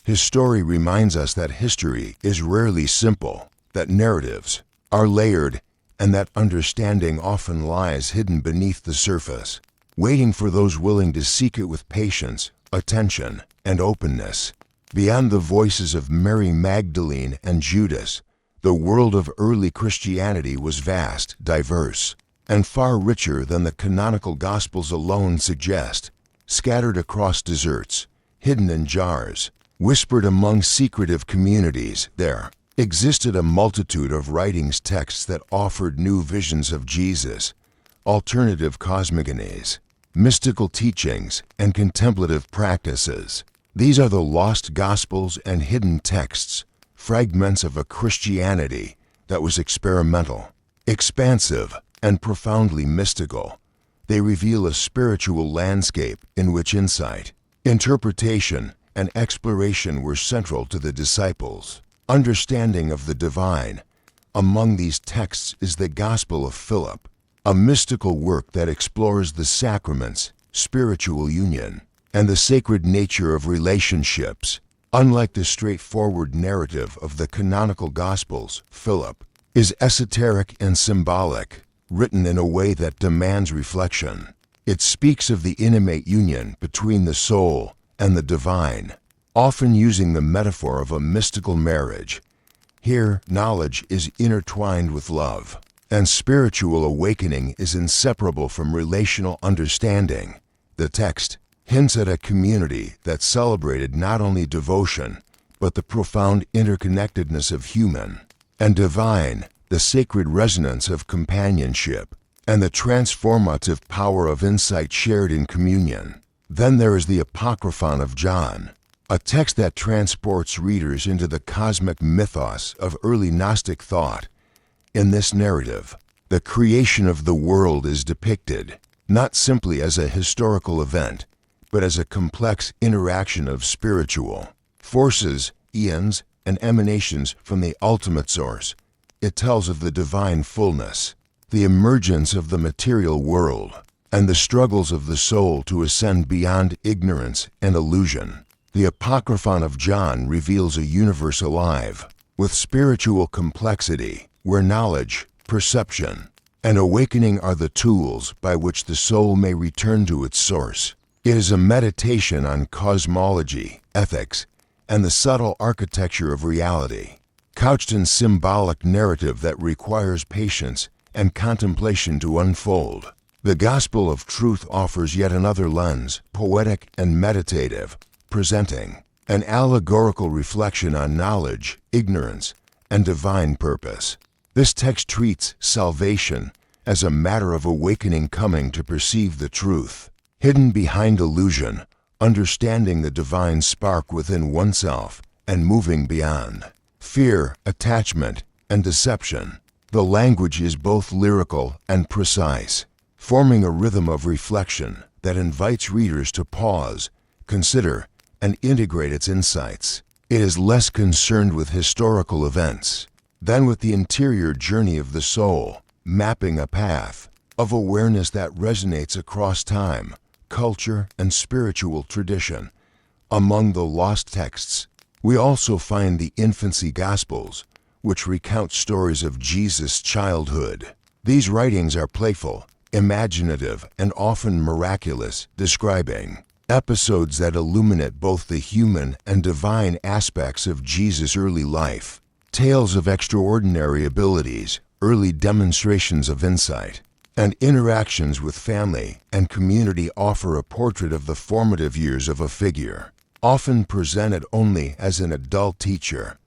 His story reminds us that history is rarely simple, that narratives are layered, and that understanding often lies hidden beneath the surface, waiting for those willing to seek it with patience, attention, and openness. Beyond the voices of Mary Magdalene and Judas, the world of early Christianity was vast, diverse, and far richer than the canonical Gospels alone suggest. Scattered across deserts, hidden in jars, whispered among secretive communities, there existed a multitude of writings, texts that offered new visions of Jesus, alternative cosmogonies, mystical teachings, and contemplative practices. These are the lost Gospels and hidden texts, fragments of a Christianity that was experimental, expansive, and profoundly mystical. They reveal a spiritual landscape in which insight, interpretation, and exploration were central to the disciples' understanding of the divine. Among these texts is the Gospel of Philip, a mystical work that explores the sacraments, spiritual union, and the sacred nature of relationships. Unlike the straightforward narrative of the canonical Gospels, Philip is esoteric and symbolic, written in a way that demands reflection. It speaks of the intimate union between the soul and the divine, often using the metaphor of a mystical marriage. Here, knowledge is intertwined with love, and spiritual awakening is inseparable from relational understanding. The text hints at a community that celebrated not only devotion, but the profound interconnectedness of human and divine, the sacred resonance of companionship, and the transformative power of insight shared in communion. Then there is the Apocryphon of John, a text that transports readers into the cosmic mythos of early Gnostic thought. In this narrative, the creation of the world is depicted not simply as a historical event, but as a complex interaction of spiritual forces, eons, and emanations from the ultimate source. It tells of the divine fullness, the emergence of the material world, and the struggles of the soul to ascend beyond ignorance and illusion. The Apocryphon of John reveals a universe alive with spiritual complexity, where knowledge, perception, and awakening are the tools by which the soul may return to its source. It is a meditation on cosmology, ethics, and the subtle architecture of reality, couched in symbolic narrative that requires patience and contemplation to unfold. The Gospel of Truth offers yet another lens, poetic and meditative, presenting an allegorical reflection on knowledge, ignorance, and divine purpose. This text treats salvation as a matter of awakening, coming to perceive the truth hidden behind illusion, understanding the divine spark within oneself, and moving beyond fear, attachment, and deception. The language is both lyrical and precise, forming a rhythm of reflection that invites readers to pause, consider, and integrate its insights. It is less concerned with historical events than with the interior journey of the soul, mapping a path of awareness that resonates across time, culture, and spiritual tradition. Among the lost texts, we also find the Infancy Gospels, which recount stories of Jesus' childhood. These writings are playful, imaginative, and often miraculous, describing episodes that illuminate both the human and divine aspects of Jesus' early life. Tales of extraordinary abilities, early demonstrations of insight, and interactions with family and community offer a portrait of the formative years of a figure, often presented only as an adult teacher.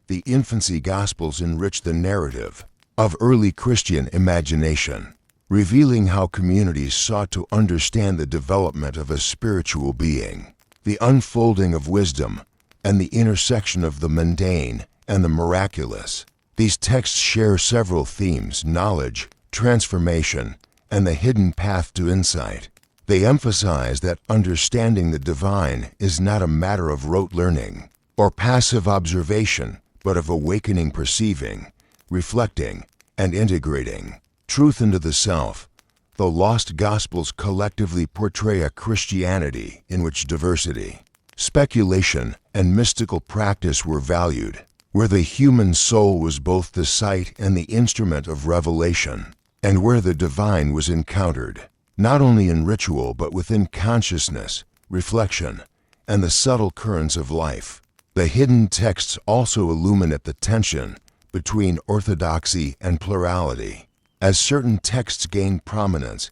The Infancy Gospels enrich the narrative of early Christian imagination, revealing how communities sought to understand the development of a spiritual being, the unfolding of wisdom, and the intersection of the mundane and the miraculous. These texts share several themes: knowledge, transformation, and the hidden path to insight. They emphasize that understanding the divine is not a matter of rote learning or passive observation, but of awakening, perceiving, reflecting, and integrating truth into the self. The lost Gospels collectively portray a Christianity in which diversity, speculation, and mystical practice were valued, where the human soul was both the site and the instrument of revelation, and where the divine was encountered, not only in ritual but within consciousness, reflection, and the subtle currents of life. The hidden texts also illuminate the tension between orthodoxy and plurality. As certain texts gained prominence,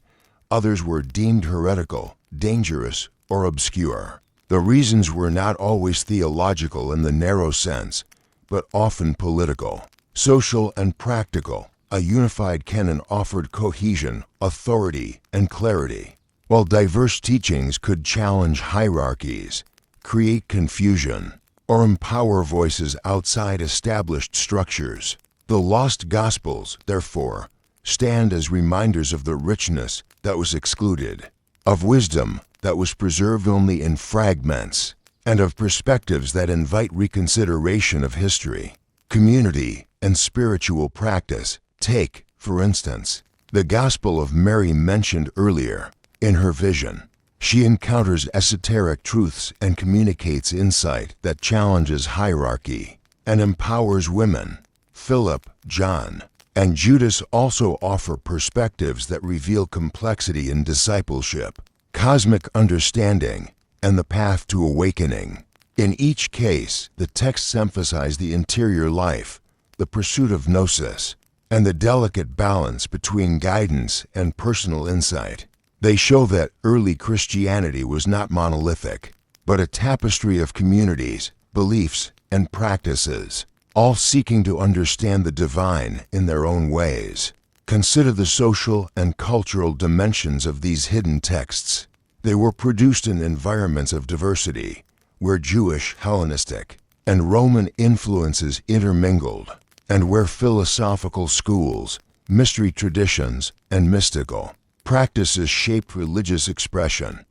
others were deemed heretical, dangerous, or obscure. The reasons were not always theological in the narrow sense, but often political, social, and practical. A unified canon offered cohesion, authority, and clarity, while diverse teachings could challenge hierarchies, create confusion, or empower voices outside established structures. The lost Gospels, therefore, stand as reminders of the richness that was excluded, of wisdom that was preserved only in fragments, and of perspectives that invite reconsideration of history, community, and spiritual practice. Take, for instance, the Gospel of Mary mentioned earlier. In her vision, she encounters esoteric truths and communicates insight that challenges hierarchy and empowers women. Philip, John, and Judas also offer perspectives that reveal complexity in discipleship, cosmic understanding, and the path to awakening. In each case, the texts emphasize the interior life, the pursuit of gnosis, and the delicate balance between guidance and personal insight. They show that early Christianity was not monolithic, but a tapestry of communities, beliefs, and practices, all seeking to understand the divine in their own ways. Consider the social and cultural dimensions of these hidden texts. They were produced in environments of diversity, where Jewish, Hellenistic, and Roman influences intermingled, and where philosophical schools, mystery traditions, and mystical practices shaped religious expression.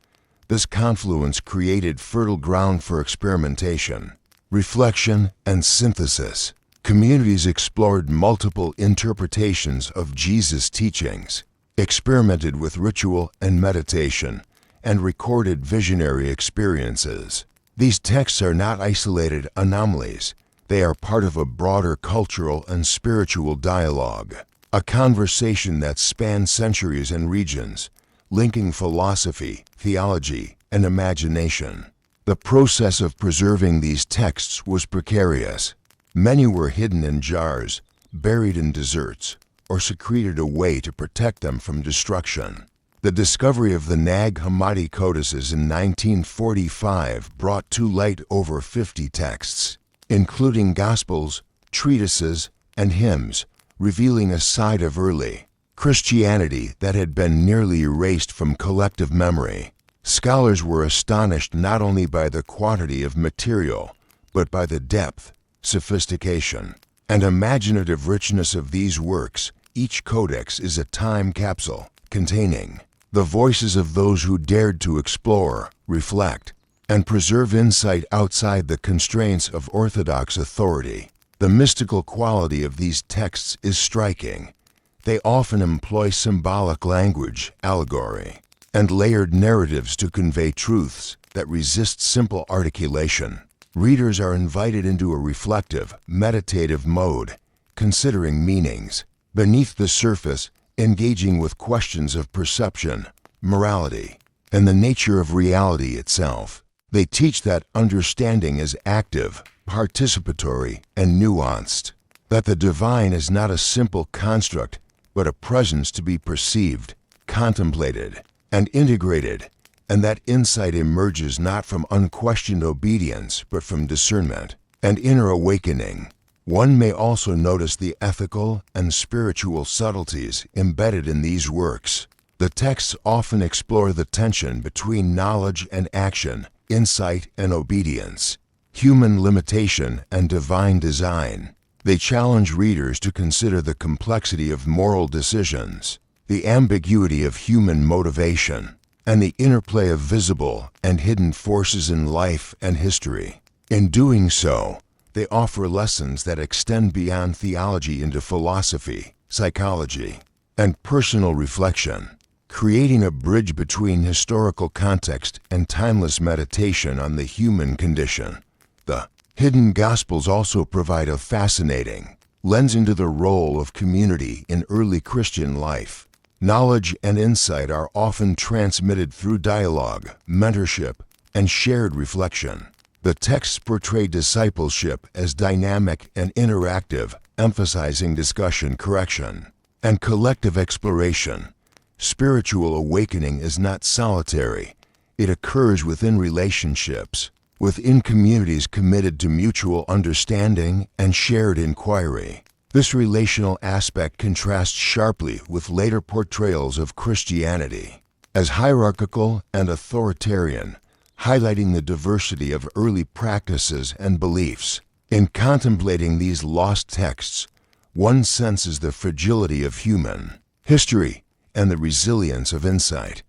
This confluence created fertile ground for experimentation, reflection, and synthesis. Communities explored multiple interpretations of Jesus' teachings, experimented with ritual and meditation, and recorded visionary experiences. These texts are not isolated anomalies. They are part of a broader cultural and spiritual dialogue, a conversation that spans centuries and regions, linking philosophy, theology, and imagination. The process of preserving these texts was precarious. Many were hidden in jars, buried in deserts, or secreted away to protect them from destruction. The discovery of the Nag Hammadi codices in 1945 brought to light over 50 texts, including Gospels, treatises, and hymns, revealing a side of early Christianity that had been nearly erased from collective memory. Scholars were astonished not only by the quantity of material, but by the depth, sophistication, and imaginative richness of these works. Each codex is a time capsule containing the voices of those who dared to explore, reflect, and preserve insight outside the constraints of orthodox authority. The mystical quality of these texts is striking. They often employ symbolic language, allegory, and layered narratives to convey truths that resist simple articulation. Readers are invited into a reflective, meditative mode, considering meanings beneath the surface, engaging with questions of perception, morality, and the nature of reality itself. They teach that understanding is active, participatory, and nuanced, that the divine is not a simple construct, but a presence to be perceived, contemplated, and integrated, and that insight emerges not from unquestioned obedience, but from discernment and inner awakening. One may also notice the ethical and spiritual subtleties embedded in these works. The texts often explore the tension between knowledge and action, insight and obedience, human limitation and divine design. They challenge readers to consider the complexity of moral decisions, the ambiguity of human motivation, and the interplay of visible and hidden forces in life and history. In doing so, they offer lessons that extend beyond theology into philosophy, psychology, and personal reflection, creating a bridge between historical context and timeless meditation on the human condition. The hidden Gospels also provide a fascinating lens into the role of community in early Christian life. Knowledge and insight are often transmitted through dialogue, mentorship, and shared reflection. The texts portray discipleship as dynamic and interactive, emphasizing discussion, correction, and collective exploration. Spiritual awakening is not solitary. It occurs within relationships, within communities committed to mutual understanding and shared inquiry. This relational aspect contrasts sharply with later portrayals of Christianity as hierarchical and authoritarian, highlighting the diversity of early practices and beliefs. In contemplating these lost texts, one senses the fragility of human history and the resilience of insight.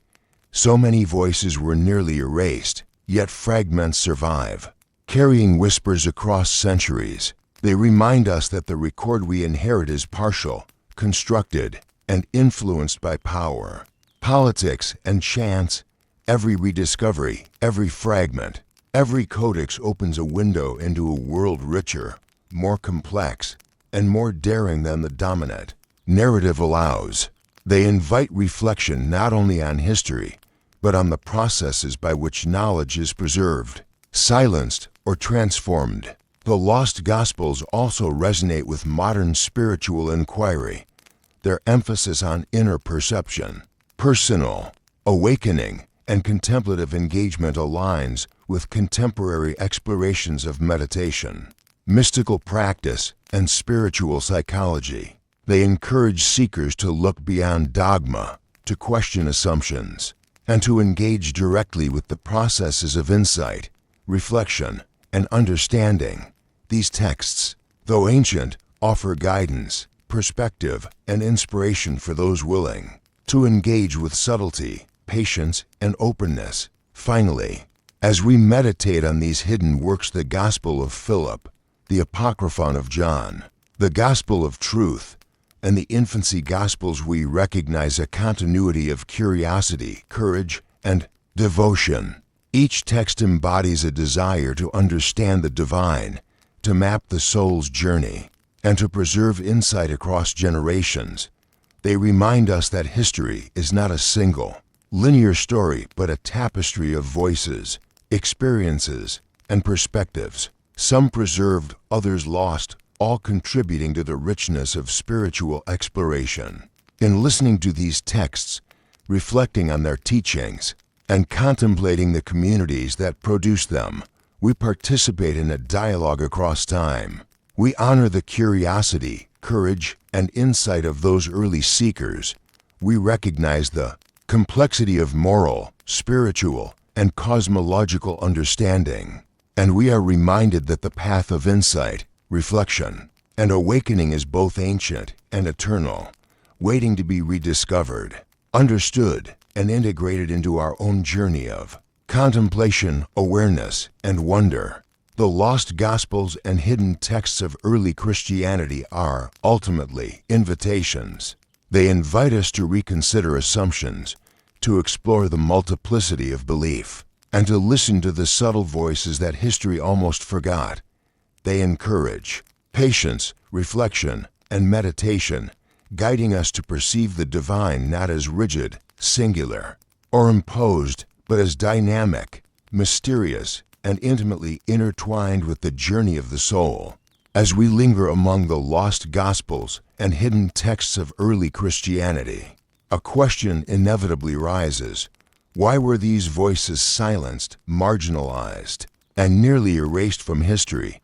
So many voices were nearly erased, yet fragments survive, carrying whispers across centuries. They remind us that the record we inherit is partial, constructed, and influenced by power, politics, and chance. Every rediscovery, every fragment, every codex opens a window into a world richer, more complex, and more daring than the dominant narrative allows. They invite reflection not only on history, but on the processes by which knowledge is preserved, silenced, or transformed. The lost Gospels also resonate with modern spiritual inquiry. Their emphasis on inner perception, personal awakening, and contemplative engagement aligns with contemporary explorations of meditation, mystical practice, and spiritual psychology. They encourage seekers to look beyond dogma, to question assumptions, and to engage directly with the processes of insight, reflection, and understanding. These texts, though ancient, offer guidance, perspective, and inspiration for those willing to engage with subtlety, patience, and openness. Finally, as we meditate on these hidden works, the Gospel of Philip, the Apocryphon of John, the Gospel of Truth, and the Infancy Gospels, we recognize a continuity of curiosity, courage, and devotion. Each text embodies a desire to understand the divine, to map the soul's journey, and to preserve insight across generations. They remind us that history is not a single, linear story, but a tapestry of voices, experiences, and perspectives, some preserved, others lost, all contributing to the richness of spiritual exploration. In listening to these texts, reflecting on their teachings, and contemplating the communities that produce them, we participate in a dialogue across time. We honor the curiosity, courage, and insight of those early seekers. We recognize the complexity of moral, spiritual, and cosmological understanding. And we are reminded that the path of insight, reflection, and awakening is both ancient and eternal, waiting to be rediscovered, understood, and integrated into our own journey of contemplation, awareness, and wonder. The lost Gospels and hidden texts of early Christianity are, ultimately, invitations. They invite us to reconsider assumptions, to explore the multiplicity of belief, and to listen to the subtle voices that history almost forgot. They encourage patience, reflection, and meditation, guiding us to perceive the divine not as rigid, singular, or imposed, but as dynamic, mysterious, and intimately intertwined with the journey of the soul. As we linger among the lost Gospels and hidden texts of early Christianity, a question inevitably rises. Why were these voices silenced, marginalized, and nearly erased from history?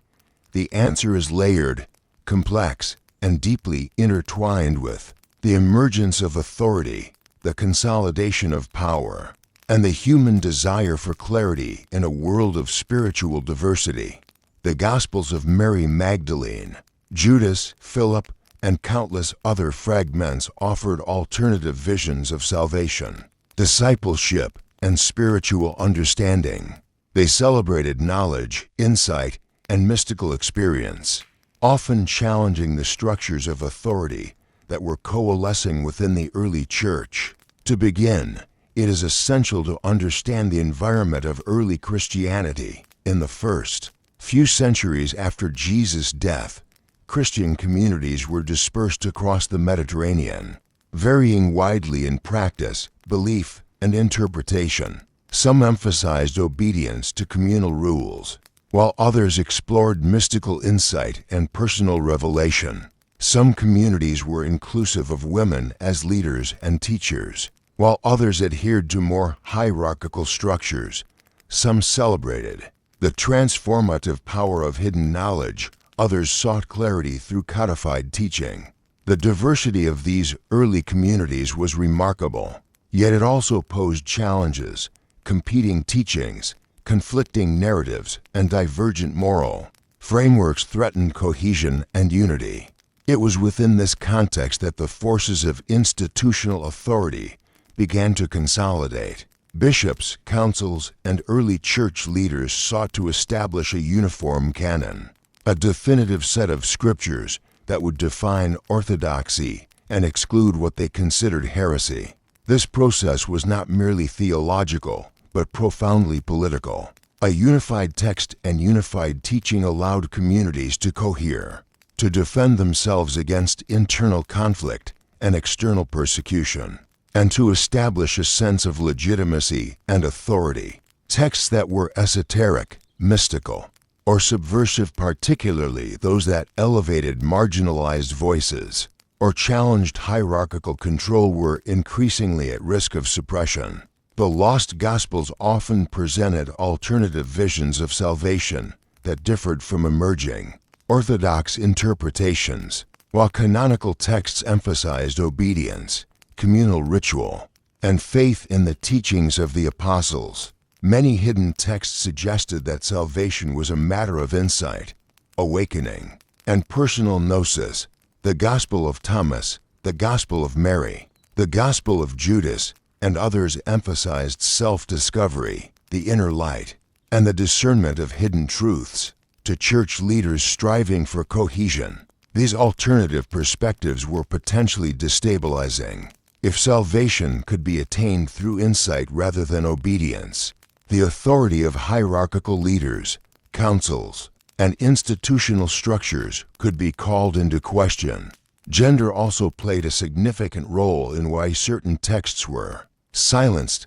The answer is layered, complex, and deeply intertwined with the emergence of authority, the consolidation of power, and the human desire for clarity in a world of spiritual diversity. The Gospels of Mary Magdalene, Judas, Philip, and countless other fragments offered alternative visions of salvation, discipleship, and spiritual understanding. They celebrated knowledge, insight, and mystical experience, often challenging the structures of authority that were coalescing within the early church. To begin, it is essential to understand the environment of early Christianity. In the first few centuries after Jesus' death, Christian communities were dispersed across the Mediterranean, varying widely in practice, belief, and interpretation. Some emphasized obedience to communal rules, while others explored mystical insight and personal revelation. Some communities were inclusive of women as leaders and teachers, while others adhered to more hierarchical structures. Some celebrated the transformative power of hidden knowledge, others sought clarity through codified teaching. The diversity of these early communities was remarkable, yet it also posed challenges, competing teachings, conflicting narratives, and divergent moral frameworks threatened cohesion and unity. It was within this context that the forces of institutional authority began to consolidate. Bishops, councils, and early church leaders sought to establish a uniform canon, a definitive set of scriptures that would define orthodoxy and exclude what they considered heresy. This process was not merely theological, but profoundly political. A unified text and unified teaching allowed communities to cohere, to defend themselves against internal conflict and external persecution, and to establish a sense of legitimacy and authority. Texts that were esoteric, mystical, or subversive, particularly those that elevated marginalized voices or challenged hierarchical control, were increasingly at risk of suppression. The lost Gospels often presented alternative visions of salvation that differed from emerging orthodox interpretations, while canonical texts emphasized obedience, communal ritual, and faith in the teachings of the apostles. Many hidden texts suggested that salvation was a matter of insight, awakening, and personal gnosis. The Gospel of Thomas, the Gospel of Mary, the Gospel of Judas, and others emphasized self-discovery, the inner light, and the discernment of hidden truths. To church leaders striving for cohesion, these alternative perspectives were potentially destabilizing. If salvation could be attained through insight rather than obedience, The authority of hierarchical leaders, councils, and institutional structures could be called into question. Gender also played a significant role in why certain texts were silenced.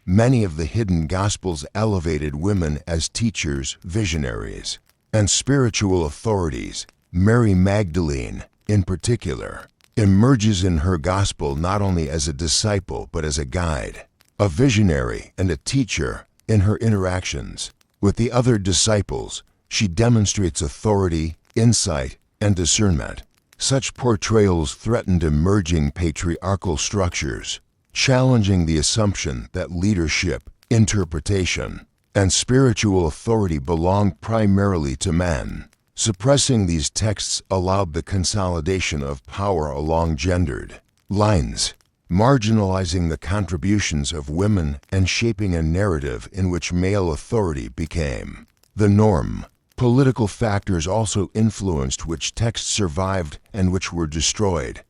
Many of the hidden Gospels elevated women as teachers, visionaries, and spiritual authorities. Mary Magdalene, in particular, emerges in her Gospel not only as a disciple but as a guide, a visionary, and a teacher. In her interactions with the other disciples, she demonstrates authority, insight, and discernment. Such portrayals threatened emerging patriarchal structures, challenging the assumption that leadership, interpretation, and spiritual authority belonged primarily to men. Suppressing these texts allowed the consolidation of power along gendered lines, marginalizing the contributions of women and shaping a narrative in which male authority became the norm. Political factors also influenced which texts survived and which were destroyed.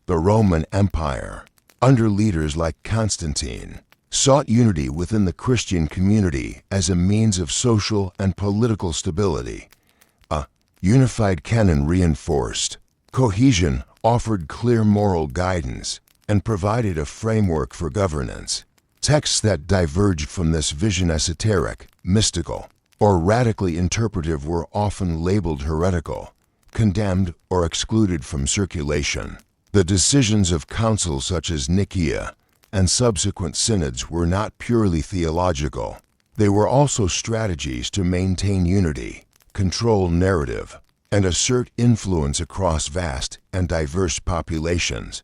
The Roman Empire, under leaders like Constantine, sought unity within the Christian community as a means of social and political stability. A unified canon reinforced cohesion, offered clear moral guidance, and provided a framework for governance. Texts that diverged from this vision, esoteric, mystical, or radically interpretive, were often labeled heretical, condemned, or excluded from circulation. The decisions of councils such as Nicaea and subsequent synods were not purely theological. They were also strategies to maintain unity, control narrative, and assert influence across vast and diverse populations.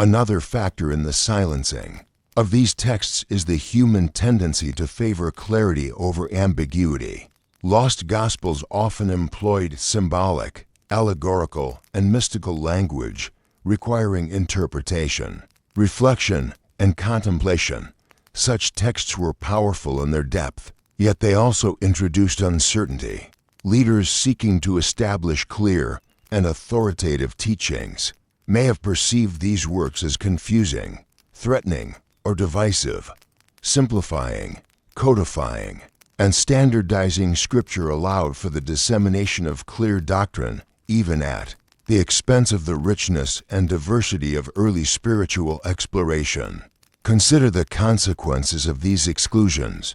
Another factor in the silencing of these texts is the human tendency to favor clarity over ambiguity. Lost Gospels often employed symbolic, allegorical, and mystical language, requiring interpretation, reflection, and contemplation. Such texts were powerful in their depth, yet they also introduced uncertainty. Leaders seeking to establish clear and authoritative teachings may have perceived these works as confusing, threatening, or divisive. Simplifying, codifying, and standardizing Scripture allowed for the dissemination of clear doctrine, even at the expense of the richness and diversity of early spiritual exploration. Consider the consequences of these exclusions.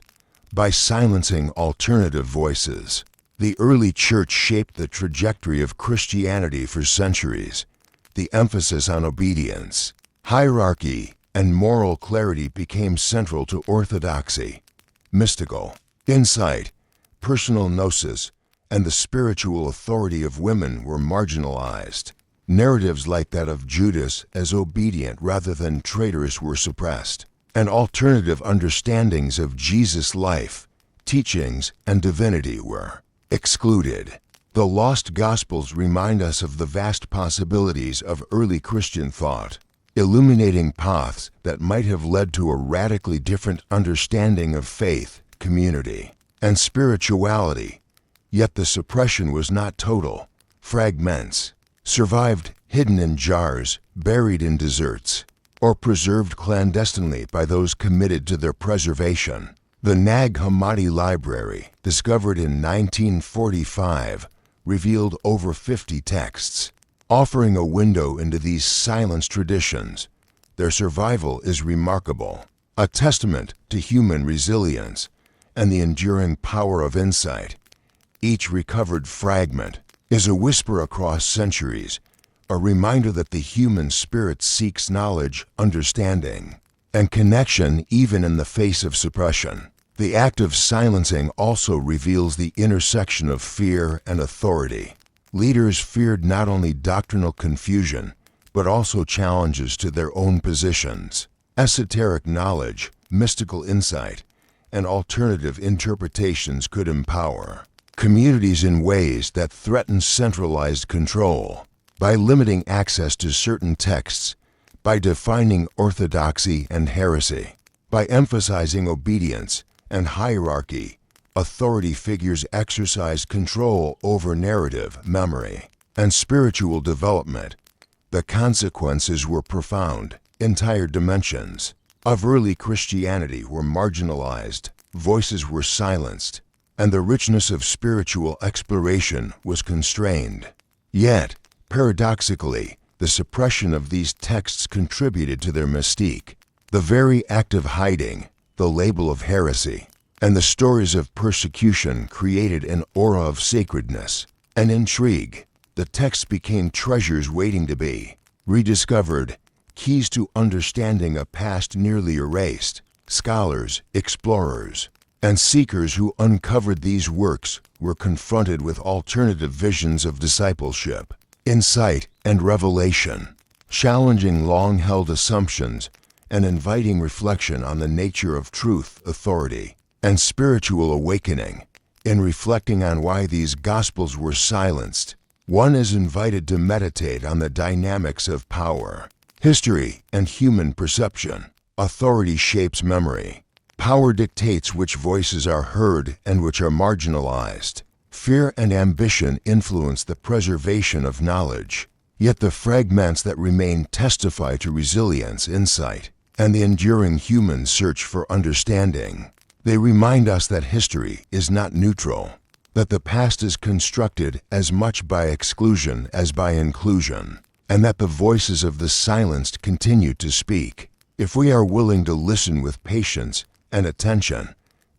By silencing alternative voices, the early church shaped the trajectory of Christianity for centuries. The emphasis on obedience, hierarchy, and moral clarity became central to orthodoxy. Mystical insight, personal gnosis, and the spiritual authority of women were marginalized. Narratives like that of Judas as obedient rather than traitorous were suppressed, and alternative understandings of Jesus' life, teachings, and divinity were excluded. The lost Gospels remind us of the vast possibilities of early Christian thought, illuminating paths that might have led to a radically different understanding of faith, community, and spirituality. Yet the suppression was not total. Fragments survived, hidden in jars, buried in deserts, or preserved clandestinely by those committed to their preservation. The Nag Hammadi Library, discovered in 1945, revealed over 50 texts, offering a window into these silenced traditions. Their survival is remarkable, a testament to human resilience and the enduring power of insight. Each recovered fragment is a whisper across centuries, a reminder that the human spirit seeks knowledge, understanding, and connection even in the face of suppression. The act of silencing also reveals the intersection of fear and authority. Leaders feared not only doctrinal confusion, but also challenges to their own positions. Esoteric knowledge, mystical insight, and alternative interpretations could empower communities in ways that threaten centralized control. By limiting access to certain texts, by defining orthodoxy and heresy, by emphasizing obedience and hierarchy, authority figures exercised control over narrative, memory, and spiritual development. The consequences were profound. Entire dimensions of early Christianity were marginalized. voices were silenced, and the richness of spiritual exploration was constrained. Yet, paradoxically, the suppression of these texts contributed to their mystique. The very act of hiding, the label of heresy, and the stories of persecution created an aura of sacredness and intrigue. The texts became treasures waiting to be rediscovered, keys to understanding a past nearly erased. Scholars, explorers, and seekers who uncovered these works were confronted with alternative visions of discipleship, insight, and revelation, challenging long-held assumptions and inviting reflection on the nature of truth, authority, and spiritual awakening. In reflecting on why these Gospels were silenced, one is invited to meditate on the dynamics of power, history, and human perception. Authority shapes memory. Power dictates which voices are heard and which are marginalized. Fear and ambition influence the preservation of knowledge. Yet the fragments that remain testify to resilience, insight, and the enduring human search for understanding. They remind us that history is not neutral, that the past is constructed as much by exclusion as by inclusion, and that the voices of the silenced continue to speak. If we are willing to listen with patience and attention,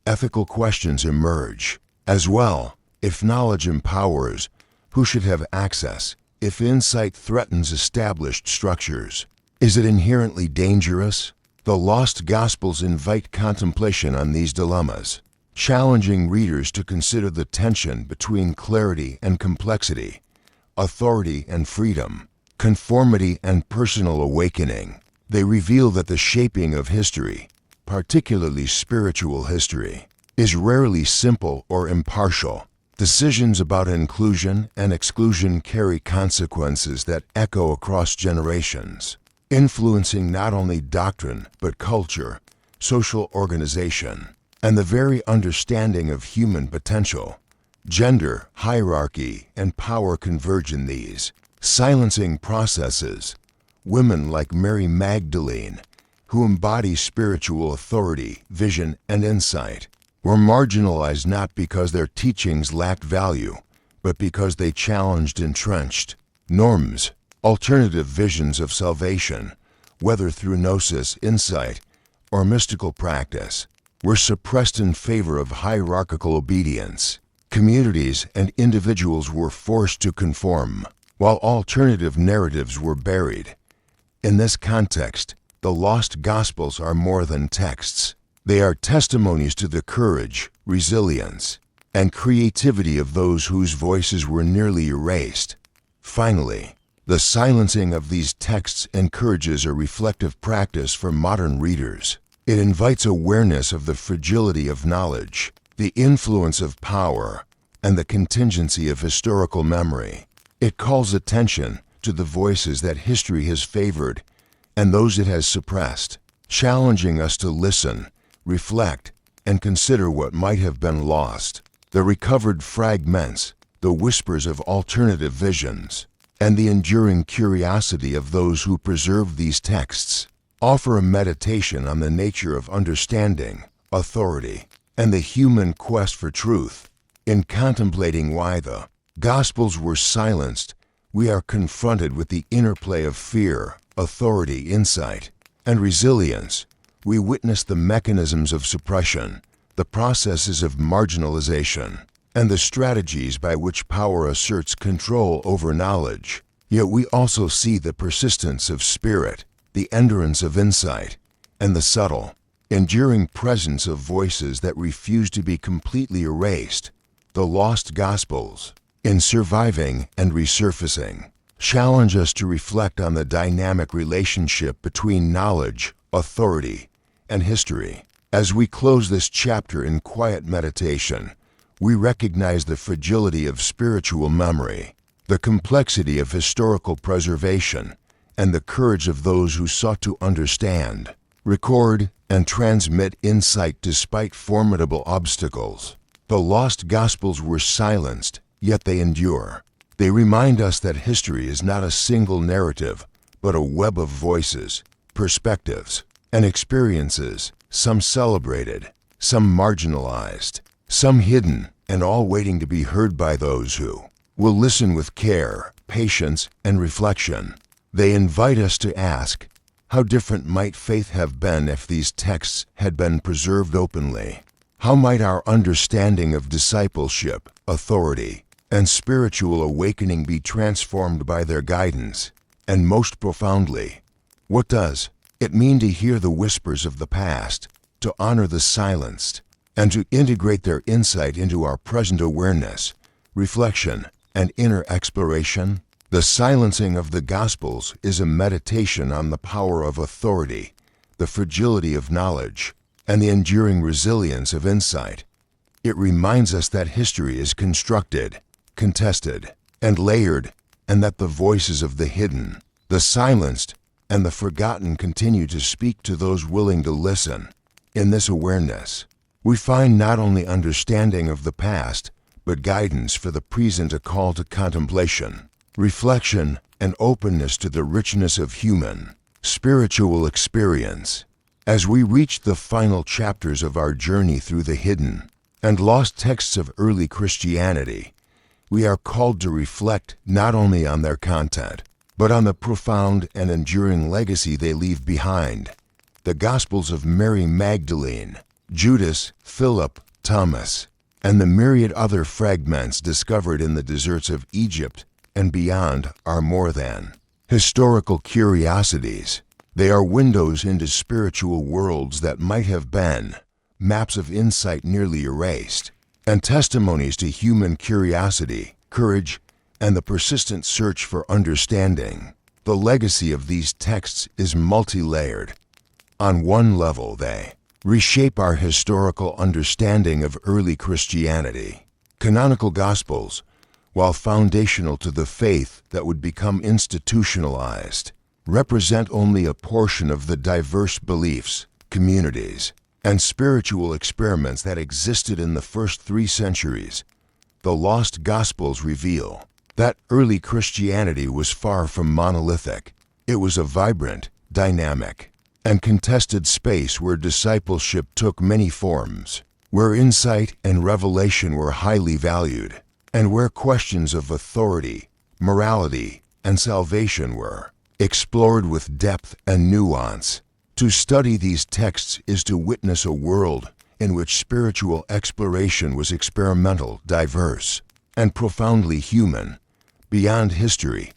ethical questions emerge. As well, if knowledge empowers, who should have access? If insight threatens established structures, is it inherently dangerous? The lost Gospels invite contemplation on these dilemmas, challenging readers to consider the tension between clarity and complexity, authority and freedom, conformity and personal awakening. They reveal that the shaping of history, particularly spiritual history, is rarely simple or impartial. Decisions about inclusion and exclusion carry consequences that echo across generations, influencing not only doctrine but culture, social organization, and the very understanding of human potential. Gender, hierarchy, and power converge in these silencing processes. Women like Mary Magdalene, who embody spiritual authority, vision, and insight, were marginalized not because their teachings lacked value, but because they challenged entrenched norms. Alternative visions of salvation, whether through gnosis, insight, or mystical practice, were suppressed in favor of hierarchical obedience. Communities and individuals were forced to conform, while alternative narratives were buried. In this context, the lost Gospels are more than texts. They are testimonies to the courage, resilience, and creativity of those whose voices were nearly erased. Finally, the silencing of these texts encourages a reflective practice for modern readers. It invites awareness of the fragility of knowledge, the influence of power, and the contingency of historical memory. It calls attention to the voices that history has favored and those it has suppressed, challenging us to listen, reflect, and consider what might have been lost. The recovered fragments, the whispers of alternative visions, and the enduring curiosity of those who preserve these texts offer a meditation on the nature of understanding, authority, and the human quest for truth. In contemplating why the Gospels were silenced, we are confronted with the interplay of fear, authority, insight, and resilience. We witness the mechanisms of suppression, the processes of marginalization, and the strategies by which power asserts control over knowledge. Yet we also see the persistence of spirit, the endurance of insight, and the subtle, enduring presence of voices that refuse to be completely erased. The lost Gospels, in surviving and resurfacing, challenge us to reflect on the dynamic relationship between knowledge, authority, and history. As we close this chapter in quiet meditation, we recognize the fragility of spiritual memory, the complexity of historical preservation, and the courage of those who sought to understand, record, and transmit insight despite formidable obstacles. The lost Gospels were silenced, yet they endure. They remind us that history is not a single narrative, but a web of voices, perspectives, and experiences, some celebrated, some marginalized, some hidden, and all waiting to be heard by those who will listen with care, patience, and reflection. They invite us to ask, how different might faith have been if these texts had been preserved openly? How might our understanding of discipleship, authority, and spiritual awakening be transformed by their guidance? And most profoundly, what does it mean to hear the whispers of the past, to honor the silenced, and to integrate their insight into our present awareness, reflection, and inner exploration? The silencing of the Gospels is a meditation on the power of authority, the fragility of knowledge, and the enduring resilience of insight. It reminds us that history is constructed, contested, and layered, and that the voices of the hidden, the silenced, and the forgotten continue to speak to those willing to listen. In this awareness, we find not only understanding of the past, but guidance for the present, a call to contemplation, reflection, and openness to the richness of human, spiritual experience. As we reach the final chapters of our journey through the hidden and lost texts of early Christianity, we are called to reflect not only on their content, but on the profound and enduring legacy they leave behind. The Gospels of Mary Magdalene, Judas, Philip, Thomas, and the myriad other fragments discovered in the deserts of Egypt and beyond are more than historical curiosities. They are windows into spiritual worlds that might have been, maps of insight nearly erased, and testimonies to human curiosity, courage, and the persistent search for understanding. The legacy of these texts is multi-layered. On one level, they reshape our historical understanding of early Christianity. Canonical Gospels, while foundational to the faith that would become institutionalized, represent only a portion of the diverse beliefs, communities, and spiritual experiments that existed in the first 3 centuries. The lost Gospels reveal that early Christianity was far from monolithic. It was a vibrant, dynamic, and contested space where discipleship took many forms, where insight and revelation were highly valued, and where questions of authority, morality, and salvation were explored with depth and nuance. To study these texts is to witness a world in which spiritual exploration was experimental, diverse, and profoundly human. Beyond history,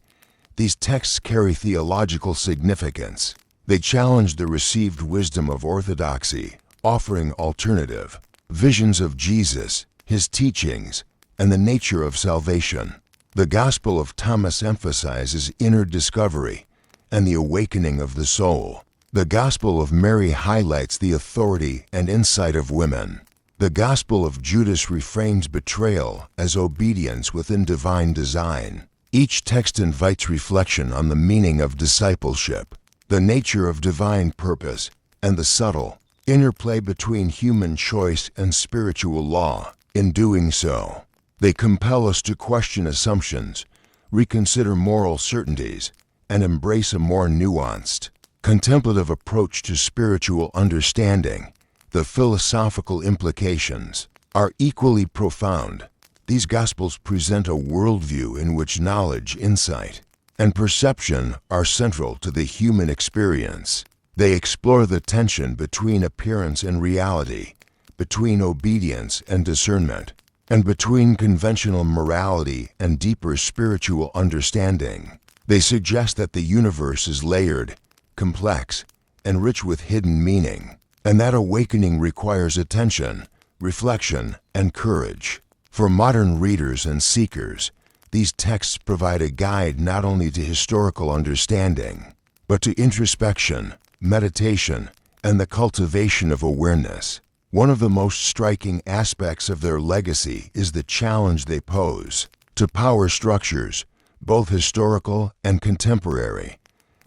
these texts carry theological significance. They challenge the received wisdom of orthodoxy, offering alternative visions of Jesus, his teachings, and the nature of salvation. The Gospel of Thomas emphasizes inner discovery and the awakening of the soul. The Gospel of Mary highlights the authority and insight of women. The Gospel of Judas reframes betrayal as obedience within divine design. Each text invites reflection on the meaning of discipleship, the nature of divine purpose, and the subtle interplay between human choice and spiritual law. In doing so, they compel us to question assumptions, reconsider moral certainties, and embrace a more nuanced, contemplative approach to spiritual understanding. The philosophical implications are equally profound. These Gospels present a worldview in which knowledge, insight, and perception are central to the human experience. They explore the tension between appearance and reality, between obedience and discernment, and between conventional morality and deeper spiritual understanding. They suggest that the universe is layered, complex, and rich with hidden meaning, and that awakening requires attention, reflection, and courage. For modern readers and seekers, these texts provide a guide not only to historical understanding, but to introspection, meditation, and the cultivation of awareness. One of the most striking aspects of their legacy is the challenge they pose to power structures, both historical and contemporary.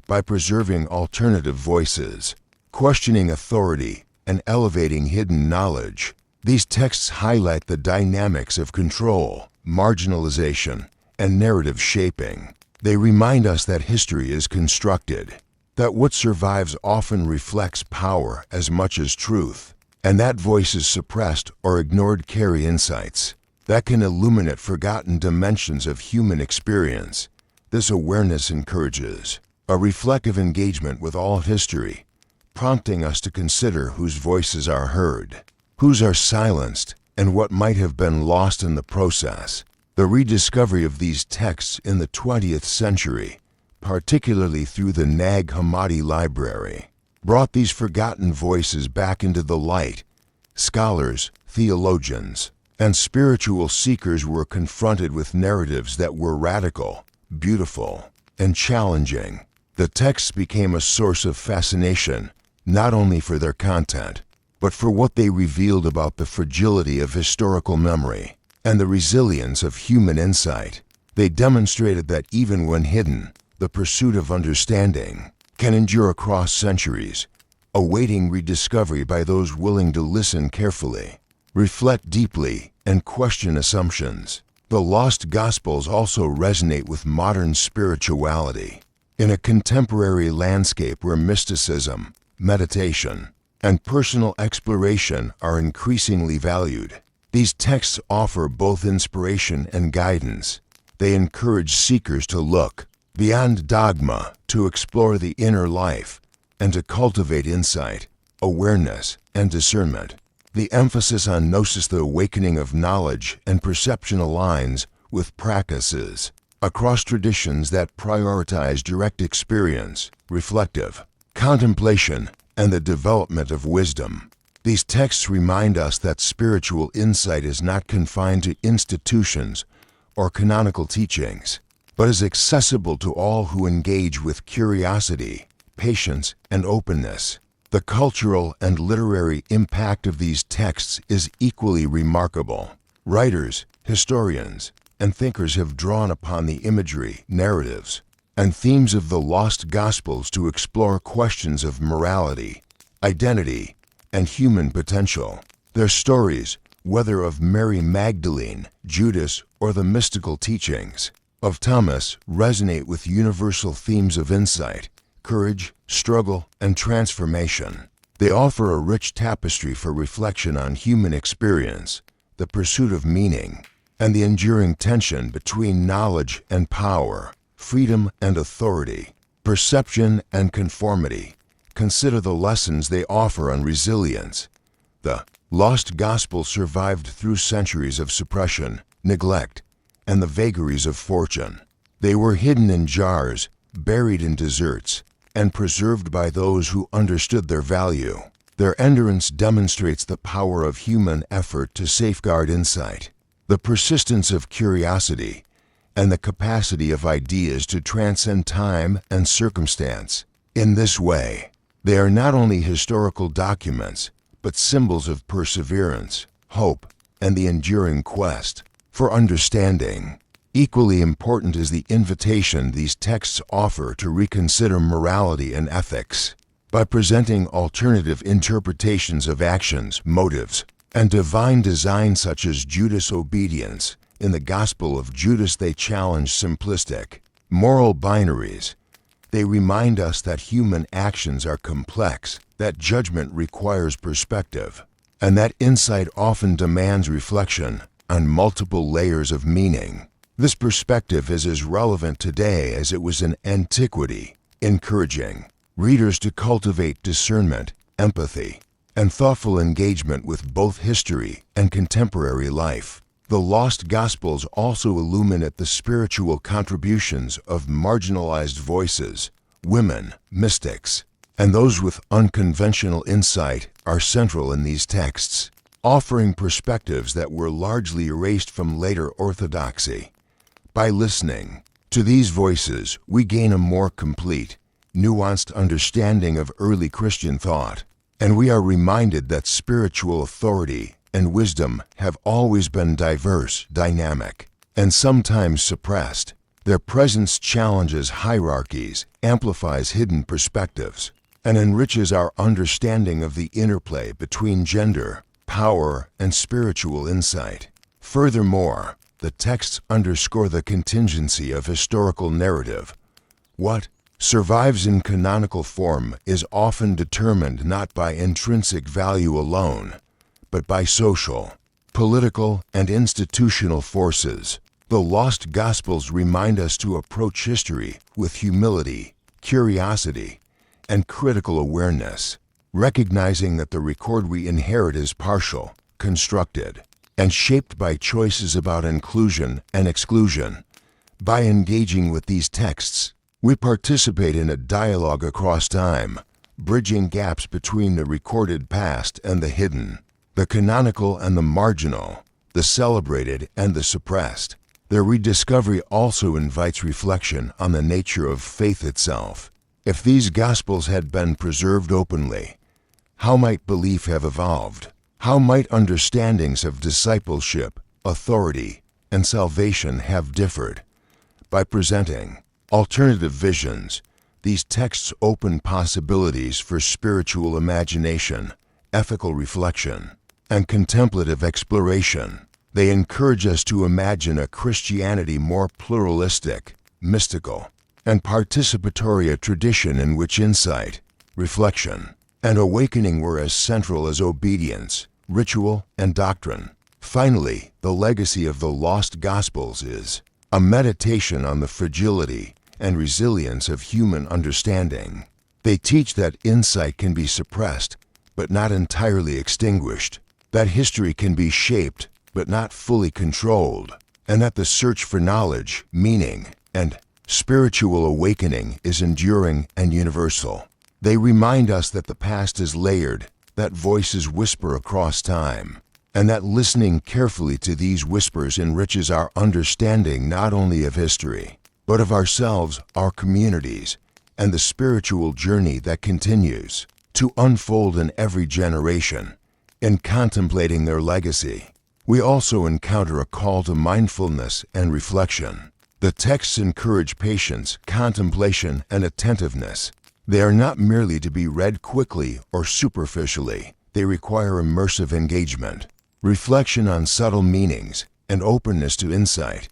By preserving alternative voices, questioning authority, and elevating hidden knowledge, these texts highlight the dynamics of control, marginalization, and narrative shaping. They remind us that history is constructed, that what survives often reflects power as much as truth, and that voices suppressed or ignored carry insights that can illuminate forgotten dimensions of human experience. This awareness encourages a reflective engagement with all history, prompting us to consider whose voices are heard, whose are silenced, and what might have been lost in the process. The rediscovery of these texts in the 20th century, particularly through the Nag Hammadi Library, brought these forgotten voices back into the light. Scholars, theologians, and spiritual seekers were confronted with narratives that were radical, beautiful, and challenging. The texts became a source of fascination, not only for their content, but for what they revealed about the fragility of historical memory and the resilience of human insight. They demonstrated that even when hidden, the pursuit of understanding can endure across centuries, awaiting rediscovery by those willing to listen carefully, reflect deeply, and question assumptions. The lost Gospels also resonate with modern spirituality. In a contemporary landscape where mysticism, meditation, and personal exploration are increasingly valued, these texts offer both inspiration and guidance. They encourage seekers to look beyond dogma, to explore the inner life, and to cultivate insight, awareness, and discernment. The emphasis on gnosis, the awakening of knowledge and perception, aligns with practices across traditions that prioritize direct experience, reflective contemplation, and the development of wisdom. These texts remind us that spiritual insight is not confined to institutions or canonical teachings, but is accessible to all who engage with curiosity, patience, and openness. The cultural and literary impact of these texts is equally remarkable. Writers, historians, and thinkers have drawn upon the imagery, narratives, and themes of the lost Gospels to explore questions of morality, identity, and human potential. Their stories, whether of Mary Magdalene, Judas, or the mystical teachings of Thomas, resonate with universal themes of insight, courage, struggle, and transformation. They offer a rich tapestry for reflection on human experience, the pursuit of meaning, and the enduring tension between knowledge and power, freedom and authority, perception and conformity. Consider the lessons they offer on resilience. The lost gospel survived through centuries of suppression, neglect, and the vagaries of fortune. They were hidden in jars, buried in deserts, and preserved by those who understood their value. Their endurance demonstrates the power of human effort to safeguard insight, the persistence of curiosity, and the capacity of ideas to transcend time and circumstance. In this way, they are not only historical documents, but symbols of perseverance, hope, and the enduring quest for understanding. Equally important is the invitation these texts offer to reconsider morality and ethics. By presenting alternative interpretations of actions, motives, and divine design such as Judas' obedience, in the Gospel of Judas they challenge simplistic, moral binaries. They remind us that human actions are complex, that judgment requires perspective, and that insight often demands reflection on multiple layers of meaning. This perspective is as relevant today as it was in antiquity, encouraging readers to cultivate discernment, empathy, and thoughtful engagement with both history and contemporary life. The lost Gospels also illuminate the spiritual contributions of marginalized voices. Women, mystics, and those with unconventional insight are central in these texts, offering perspectives that were largely erased from later orthodoxy. By listening to these voices, we gain a more complete, nuanced understanding of early Christian thought, and we are reminded that spiritual authority and wisdom have always been diverse, dynamic, and sometimes suppressed. Their presence challenges hierarchies, amplifies hidden perspectives, and enriches our understanding of the interplay between gender, power, and spiritual insight. Furthermore, the texts underscore the contingency of historical narrative. What survives in canonical form is often determined not by intrinsic value alone, but by social, political, and institutional forces. The lost Gospels remind us to approach history with humility, curiosity, and critical awareness, recognizing that the record we inherit is partial, constructed, and shaped by choices about inclusion and exclusion. By engaging with these texts, we participate in a dialogue across time, bridging gaps between the recorded past and the hidden, the canonical and the marginal, the celebrated and the suppressed. Their rediscovery also invites reflection on the nature of faith itself. If these Gospels had been preserved openly, how might belief have evolved? How might understandings of discipleship, authority, and salvation have differed? By presenting alternative visions, these texts open possibilities for spiritual imagination, ethical reflection, and contemplative exploration. They encourage us to imagine a Christianity more pluralistic, mystical, and participatory, a tradition in which insight, reflection, and awakening were as central as obedience, ritual, and doctrine. Finally, the legacy of the lost Gospels is a meditation on the fragility and resilience of human understanding. They teach that insight can be suppressed, but not entirely extinguished, that history can be shaped, but not fully controlled, and that the search for knowledge, meaning, and spiritual awakening is enduring and universal. They remind us that the past is layered, that voices whisper across time, and that listening carefully to these whispers enriches our understanding not only of history, but of ourselves, our communities, and the spiritual journey that continues to unfold in every generation. In contemplating their legacy, we also encounter a call to mindfulness and reflection. The texts encourage patience, contemplation, and attentiveness. They are not merely to be read quickly or superficially. They require immersive engagement, reflection on subtle meanings, and openness to insight.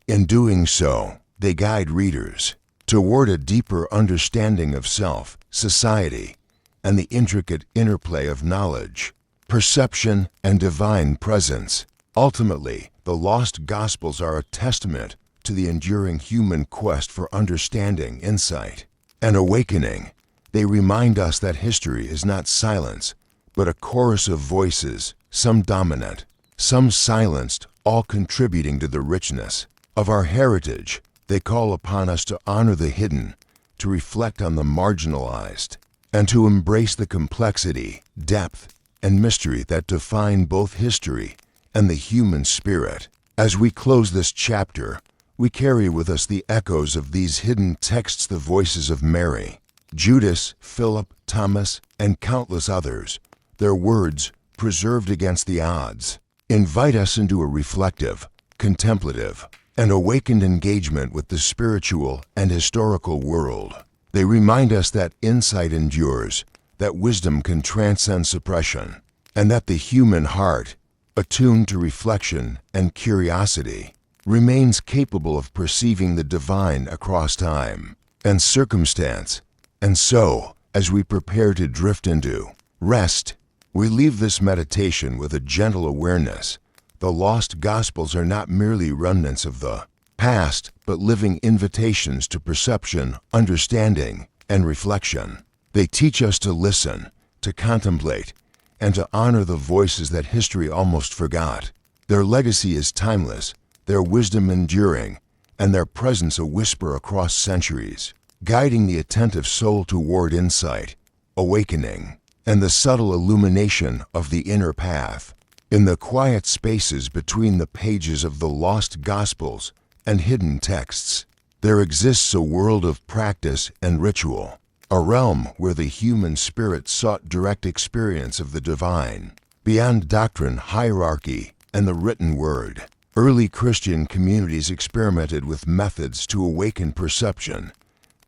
In doing so, they guide readers toward a deeper understanding of self, society, and the intricate interplay of knowledge, perception, and divine presence. Ultimately, the lost Gospels are a testament to the enduring human quest for understanding, insight, and awakening. They remind us that history is not silence, but a chorus of voices, some dominant, some silenced, all contributing to the richness of our heritage. They call upon us to honor the hidden, to reflect on the marginalized, and to embrace the complexity, depth, and mystery that define both history and the human spirit. As we close this chapter, we carry with us the echoes of these hidden texts, the voices of Mary, Judas, Philip, Thomas, and countless others. Their words, preserved against the odds, invite us into a reflective, contemplative, and awakened engagement with the spiritual and historical world. They remind us that insight endures, that wisdom can transcend suppression, and that the human heart, attuned to reflection and curiosity, remains capable of perceiving the divine across time and circumstance. And so, as we prepare to drift into rest, we leave this meditation with a gentle awareness. The lost Gospels are not merely remnants of the past, but living invitations to perception, understanding, and reflection. They teach us to listen, to contemplate, and to honor the voices that history almost forgot. Their legacy is timeless, their wisdom enduring, and their presence a whisper across centuries, guiding the attentive soul toward insight, awakening, and the subtle illumination of the inner path. In the quiet spaces between the pages of the lost Gospels and hidden texts, there exists a world of practice and ritual, a realm where the human spirit sought direct experience of the divine. Beyond doctrine, hierarchy, and the written word, early Christian communities experimented with methods to awaken perception,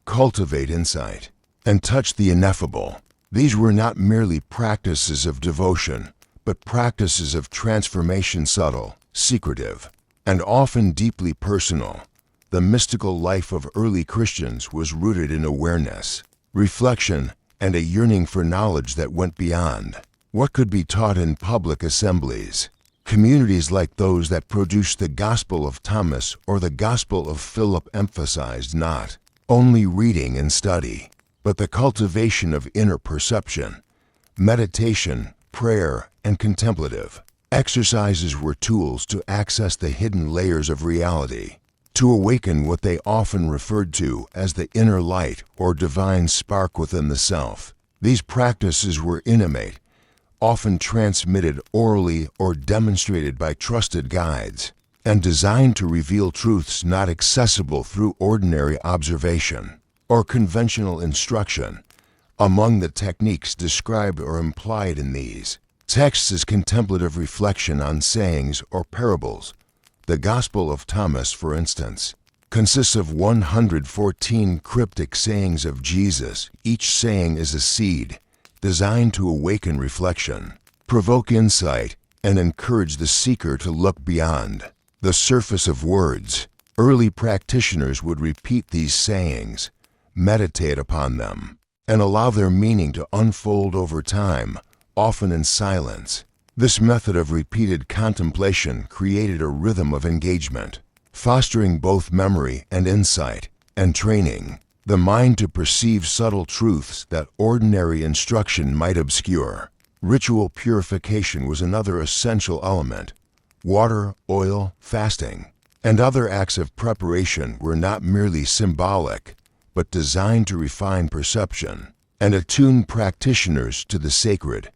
cultivate insight, and touch the ineffable. These were not merely practices of devotion, but practices of transformation, subtle, secretive, and often deeply personal. The mystical life of early Christians was rooted in awareness, reflection, and a yearning for knowledge that went beyond what could be taught in public assemblies. Communities like those that produced the Gospel of Thomas or the Gospel of Philip emphasized not only reading and study, but the cultivation of inner perception. Meditation, prayer, and contemplative exercises were tools to access the hidden layers of reality, to awaken what they often referred to as the inner light or divine spark within the self. These practices were intimate, often transmitted orally or demonstrated by trusted guides, and designed to reveal truths not accessible through ordinary observation or conventional instruction. Among the techniques described or implied in these texts is contemplative reflection on sayings or parables. The Gospel of Thomas, for instance, consists of 114 cryptic sayings of Jesus. Each saying is a seed designed to awaken reflection, provoke insight, and encourage the seeker to look beyond the surface of words. Early practitioners would repeat these sayings, meditate upon them, and allow their meaning to unfold over time, often in silence. This method of repeated contemplation created a rhythm of engagement, fostering both memory and insight, and training the mind to perceive subtle truths that ordinary instruction might obscure. Ritual purification was another essential element. Water, oil, fasting, and other acts of preparation were not merely symbolic, but designed to refine perception and attune practitioners to the sacred.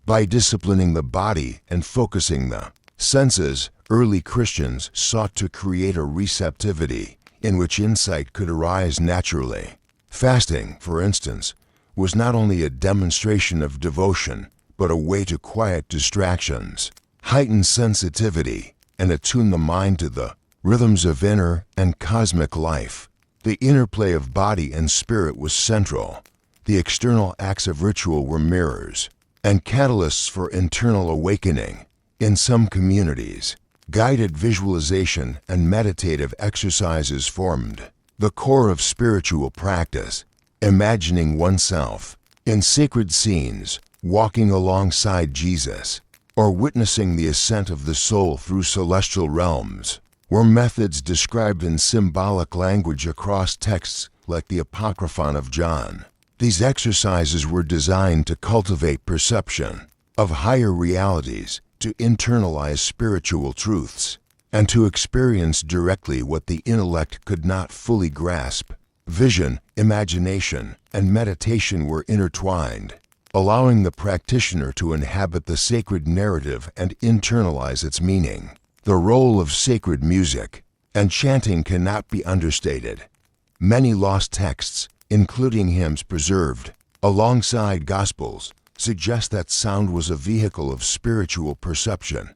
By disciplining the body and focusing the senses, early Christians sought to create a receptivity in which insight could arise naturally. Fasting, for instance, was not only a demonstration of devotion, but a way to quiet distractions, heighten sensitivity, and attune the mind to the rhythms of inner and cosmic life. The interplay of body and spirit was central. The external acts of ritual were mirrors and catalysts for internal awakening. In some communities, guided visualization and meditative exercises formed the core of spiritual practice. Imagining oneself in sacred scenes, walking alongside Jesus, or witnessing the ascent of the soul through celestial realms were methods described in symbolic language across texts like the Apocryphon of John. These exercises were designed to cultivate perception of higher realities, to internalize spiritual truths, and to experience directly what the intellect could not fully grasp. Vision, imagination, and meditation were intertwined, allowing the practitioner to inhabit the sacred narrative and internalize its meaning. The role of sacred music and chanting cannot be understated. Many lost texts, including hymns preserved alongside Gospels, suggest that sound was a vehicle of spiritual perception.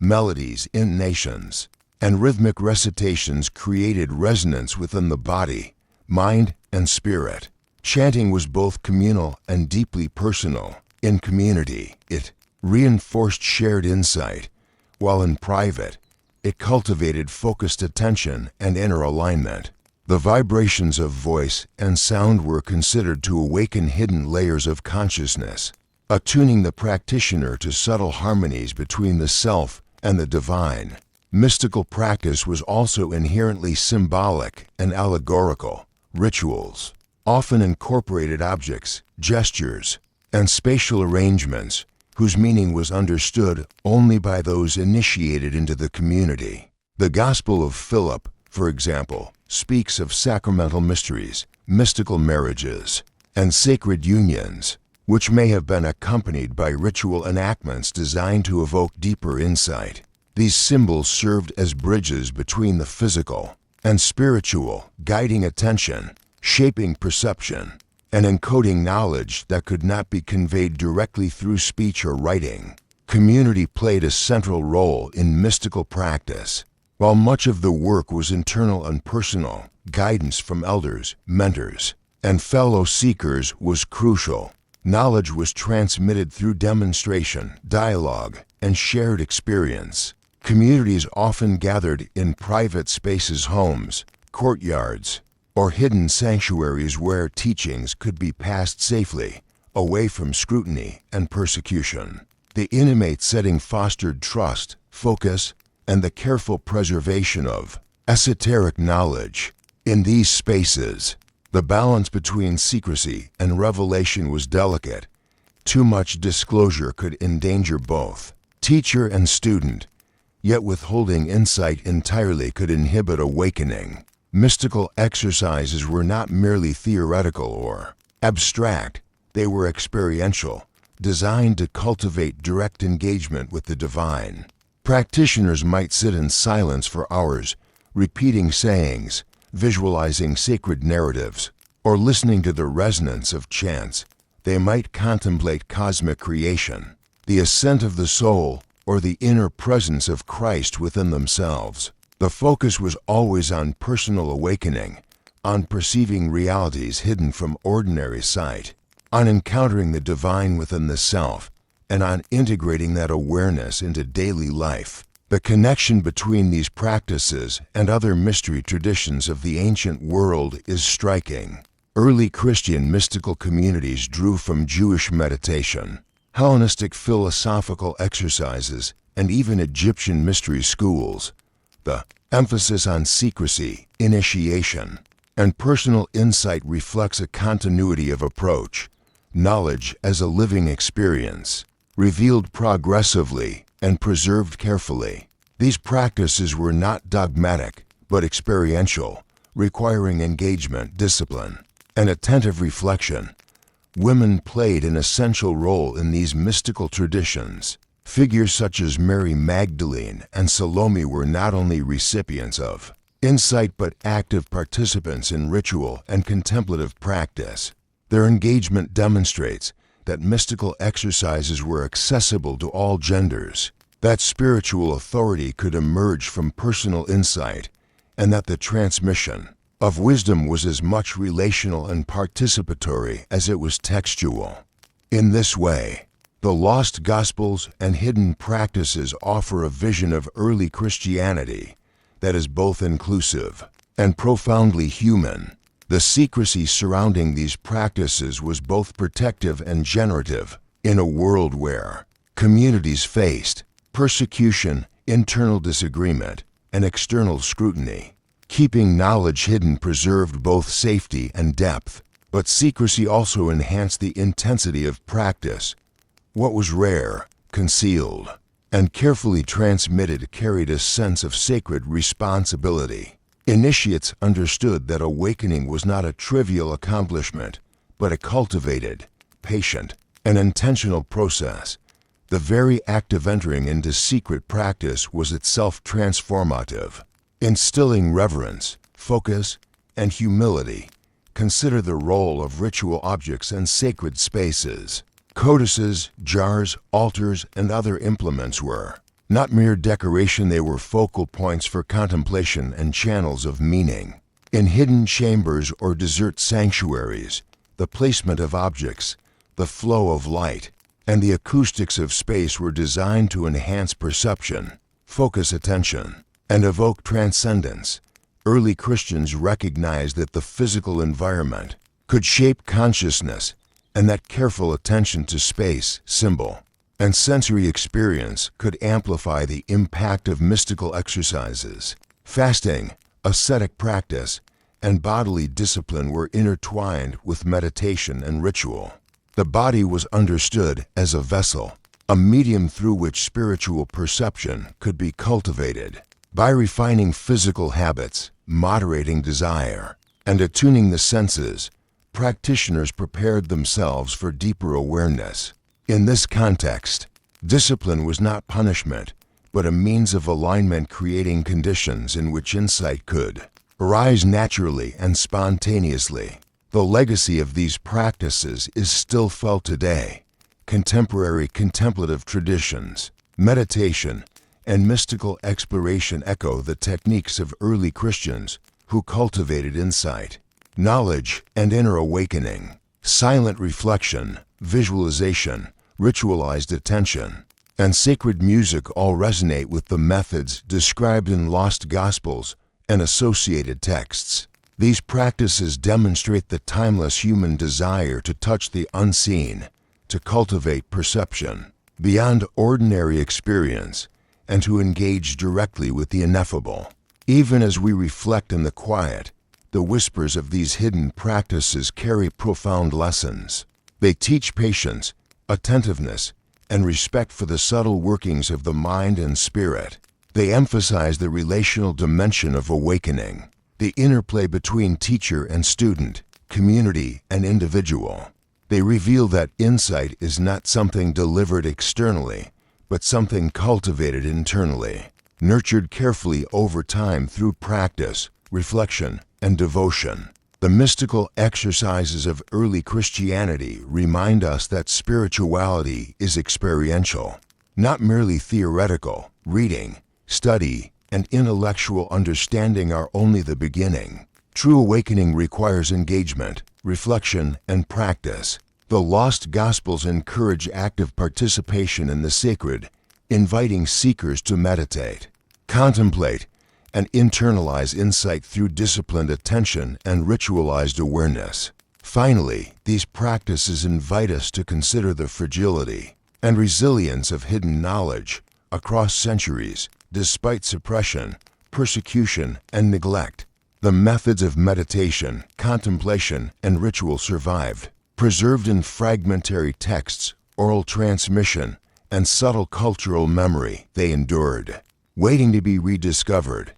Melodies, intonations, and rhythmic recitations created resonance within the body, mind, and spirit. Chanting was both communal and deeply personal. In community, it reinforced shared insight, while in private, it cultivated focused attention and inner alignment. The vibrations of voice and sound were considered to awaken hidden layers of consciousness, attuning the practitioner to subtle harmonies between the self and the divine. Mystical practice was also inherently symbolic and allegorical. Rituals often incorporated objects, gestures, and spatial arrangements whose meaning was understood only by those initiated into the community. The Gospel of Philip, for example, speaks of sacramental mysteries, mystical marriages, and sacred unions, which may have been accompanied by ritual enactments designed to evoke deeper insight. These symbols served as bridges between the physical and spiritual, guiding attention, shaping perception, and encoding knowledge that could not be conveyed directly through speech or writing. Community played a central role in mystical practice. While much of the work was internal and personal, guidance from elders, mentors, and fellow seekers was crucial. Knowledge was transmitted through demonstration, dialogue, and shared experience. Communities often gathered in private spaces, homes, courtyards, or hidden sanctuaries where teachings could be passed safely, away from scrutiny and persecution. The intimate setting fostered trust, focus, and the careful preservation of esoteric knowledge. In these spaces, the balance between secrecy and revelation was delicate. Too much disclosure could endanger both teacher and student, yet withholding insight entirely could inhibit awakening. Mystical exercises were not merely theoretical or abstract, they were experiential, designed to cultivate direct engagement with the divine. Practitioners might sit in silence for hours, repeating sayings, visualizing sacred narratives, or listening to the resonance of chants. They might contemplate cosmic creation, the ascent of the soul, or the inner presence of Christ within themselves. The focus was always on personal awakening, on perceiving realities hidden from ordinary sight, on encountering the divine within the self, and on integrating that awareness into daily life. The connection between these practices and other mystery traditions of the ancient world is striking. Early Christian mystical communities drew from Jewish meditation, Hellenistic philosophical exercises, and even Egyptian mystery schools. The emphasis on secrecy, initiation, and personal insight reflects a continuity of approach. Knowledge as a living experience, revealed progressively and preserved carefully. These practices were not dogmatic, but experiential, requiring engagement, discipline, and attentive reflection. Women played an essential role in these mystical traditions. Figures such as Mary Magdalene and Salome were not only recipients of insight but active participants in ritual and contemplative practice. Their engagement demonstrates that mystical exercises were accessible to all genders, that spiritual authority could emerge from personal insight, and that the transmission of wisdom was as much relational and participatory as it was textual. In this way, the lost Gospels and hidden practices offer a vision of early Christianity that is both inclusive and profoundly human. The secrecy surrounding these practices was both protective and generative in a world where communities faced persecution, internal disagreement, and external scrutiny. Keeping knowledge hidden preserved both safety and depth, but secrecy also enhanced the intensity of practice. What was rare, concealed, and carefully transmitted carried a sense of sacred responsibility. Initiates understood that awakening was not a trivial accomplishment, but a cultivated, patient, and intentional process. The very act of entering into secret practice was itself transformative. Instilling reverence, focus, and humility, consider the role of ritual objects and sacred spaces. Codices, jars, altars, and other implements were not mere decoration, they were focal points for contemplation and channels of meaning. In hidden chambers or desert sanctuaries, the placement of objects, the flow of light, and the acoustics of space were designed to enhance perception, focus attention, and evoke transcendence. Early Christians recognized that the physical environment could shape consciousness, and that careful attention to space, symbol, and sensory experience could amplify the impact of mystical exercises. Fasting, ascetic practice, and bodily discipline were intertwined with meditation and ritual. The body was understood as a vessel, a medium through which spiritual perception could be cultivated. By refining physical habits, moderating desire, and attuning the senses, practitioners prepared themselves for deeper awareness. In this context, discipline was not punishment, but a means of alignment, creating conditions in which insight could arise naturally and spontaneously. The legacy of these practices is still felt today. Contemporary contemplative traditions, meditation, and mystical exploration echo the techniques of early Christians who cultivated insight, knowledge, and inner awakening. Silent reflection, visualization, ritualized attention, and sacred music all resonate with the methods described in lost Gospels and associated texts. These practices demonstrate the timeless human desire to touch the unseen, to cultivate perception beyond ordinary experience, and to engage directly with the ineffable. Even as we reflect in the quiet, the whispers of these hidden practices carry profound lessons. They teach patience, attentiveness, and respect for the subtle workings of the mind and spirit. They emphasize the relational dimension of awakening, the interplay between teacher and student, community and individual. They reveal that insight is not something delivered externally, but something cultivated internally, nurtured carefully over time through practice, reflection, and devotion. The mystical exercises of early Christianity remind us that spirituality is experiential, not merely theoretical. Reading, study, and intellectual understanding are only the beginning. True awakening requires engagement, reflection, and practice. The lost Gospels encourage active participation in the sacred, inviting seekers to meditate, contemplate, and internalize insight through disciplined attention and ritualized awareness. Finally, these practices invite us to consider the fragility and resilience of hidden knowledge across centuries, despite suppression, persecution, and neglect. The methods of meditation, contemplation, and ritual survived, preserved in fragmentary texts, oral transmission, and subtle cultural memory. They endured, waiting to be rediscovered.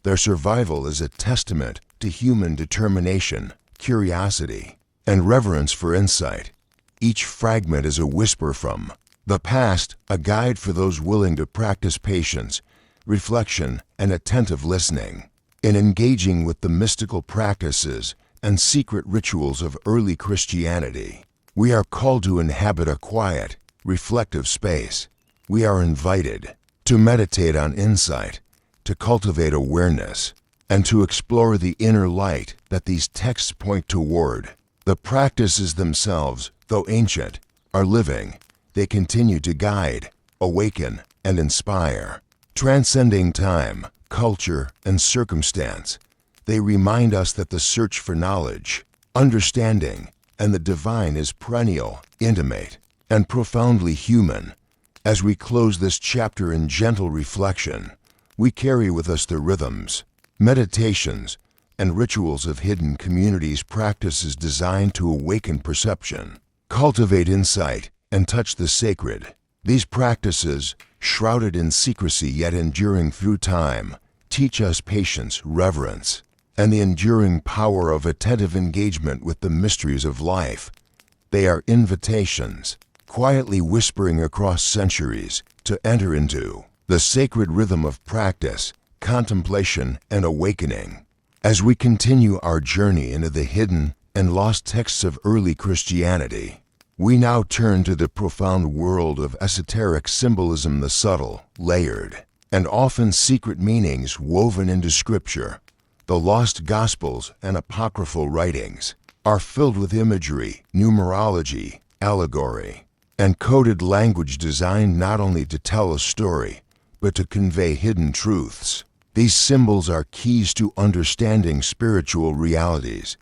Their survival is a testament to human determination, curiosity, and reverence for insight. Each fragment is a whisper from the past, a guide for those willing to practice patience, reflection, and attentive listening. In engaging with the mystical practices and secret rituals of early Christianity, we are called to inhabit a quiet, reflective space. We are invited to meditate on insight, to cultivate awareness, and to explore the inner light that these texts point toward. The practices themselves, though ancient, are living. They continue to guide, awaken, and inspire. Transcending time, culture, and circumstance, they remind us that the search for knowledge, understanding, and the divine is perennial, intimate, and profoundly human. As we close this chapter in gentle reflection, we carry with us the rhythms, meditations, and rituals of hidden communities, practices designed to awaken perception, cultivate insight, and touch the sacred. These practices, shrouded in secrecy yet enduring through time, teach us patience, reverence, and the enduring power of attentive engagement with the mysteries of life. They are invitations, quietly whispering across centuries, to enter into the sacred rhythm of practice, contemplation, and awakening. As we continue our journey into the hidden and lost texts of early Christianity, we now turn to the profound world of esoteric symbolism, the subtle, layered, and often secret meanings woven into Scripture. The lost Gospels and apocryphal writings are filled with imagery, numerology, allegory, and coded language designed not only to tell a story, but to convey hidden truths. These symbols are keys to understanding spiritual realities,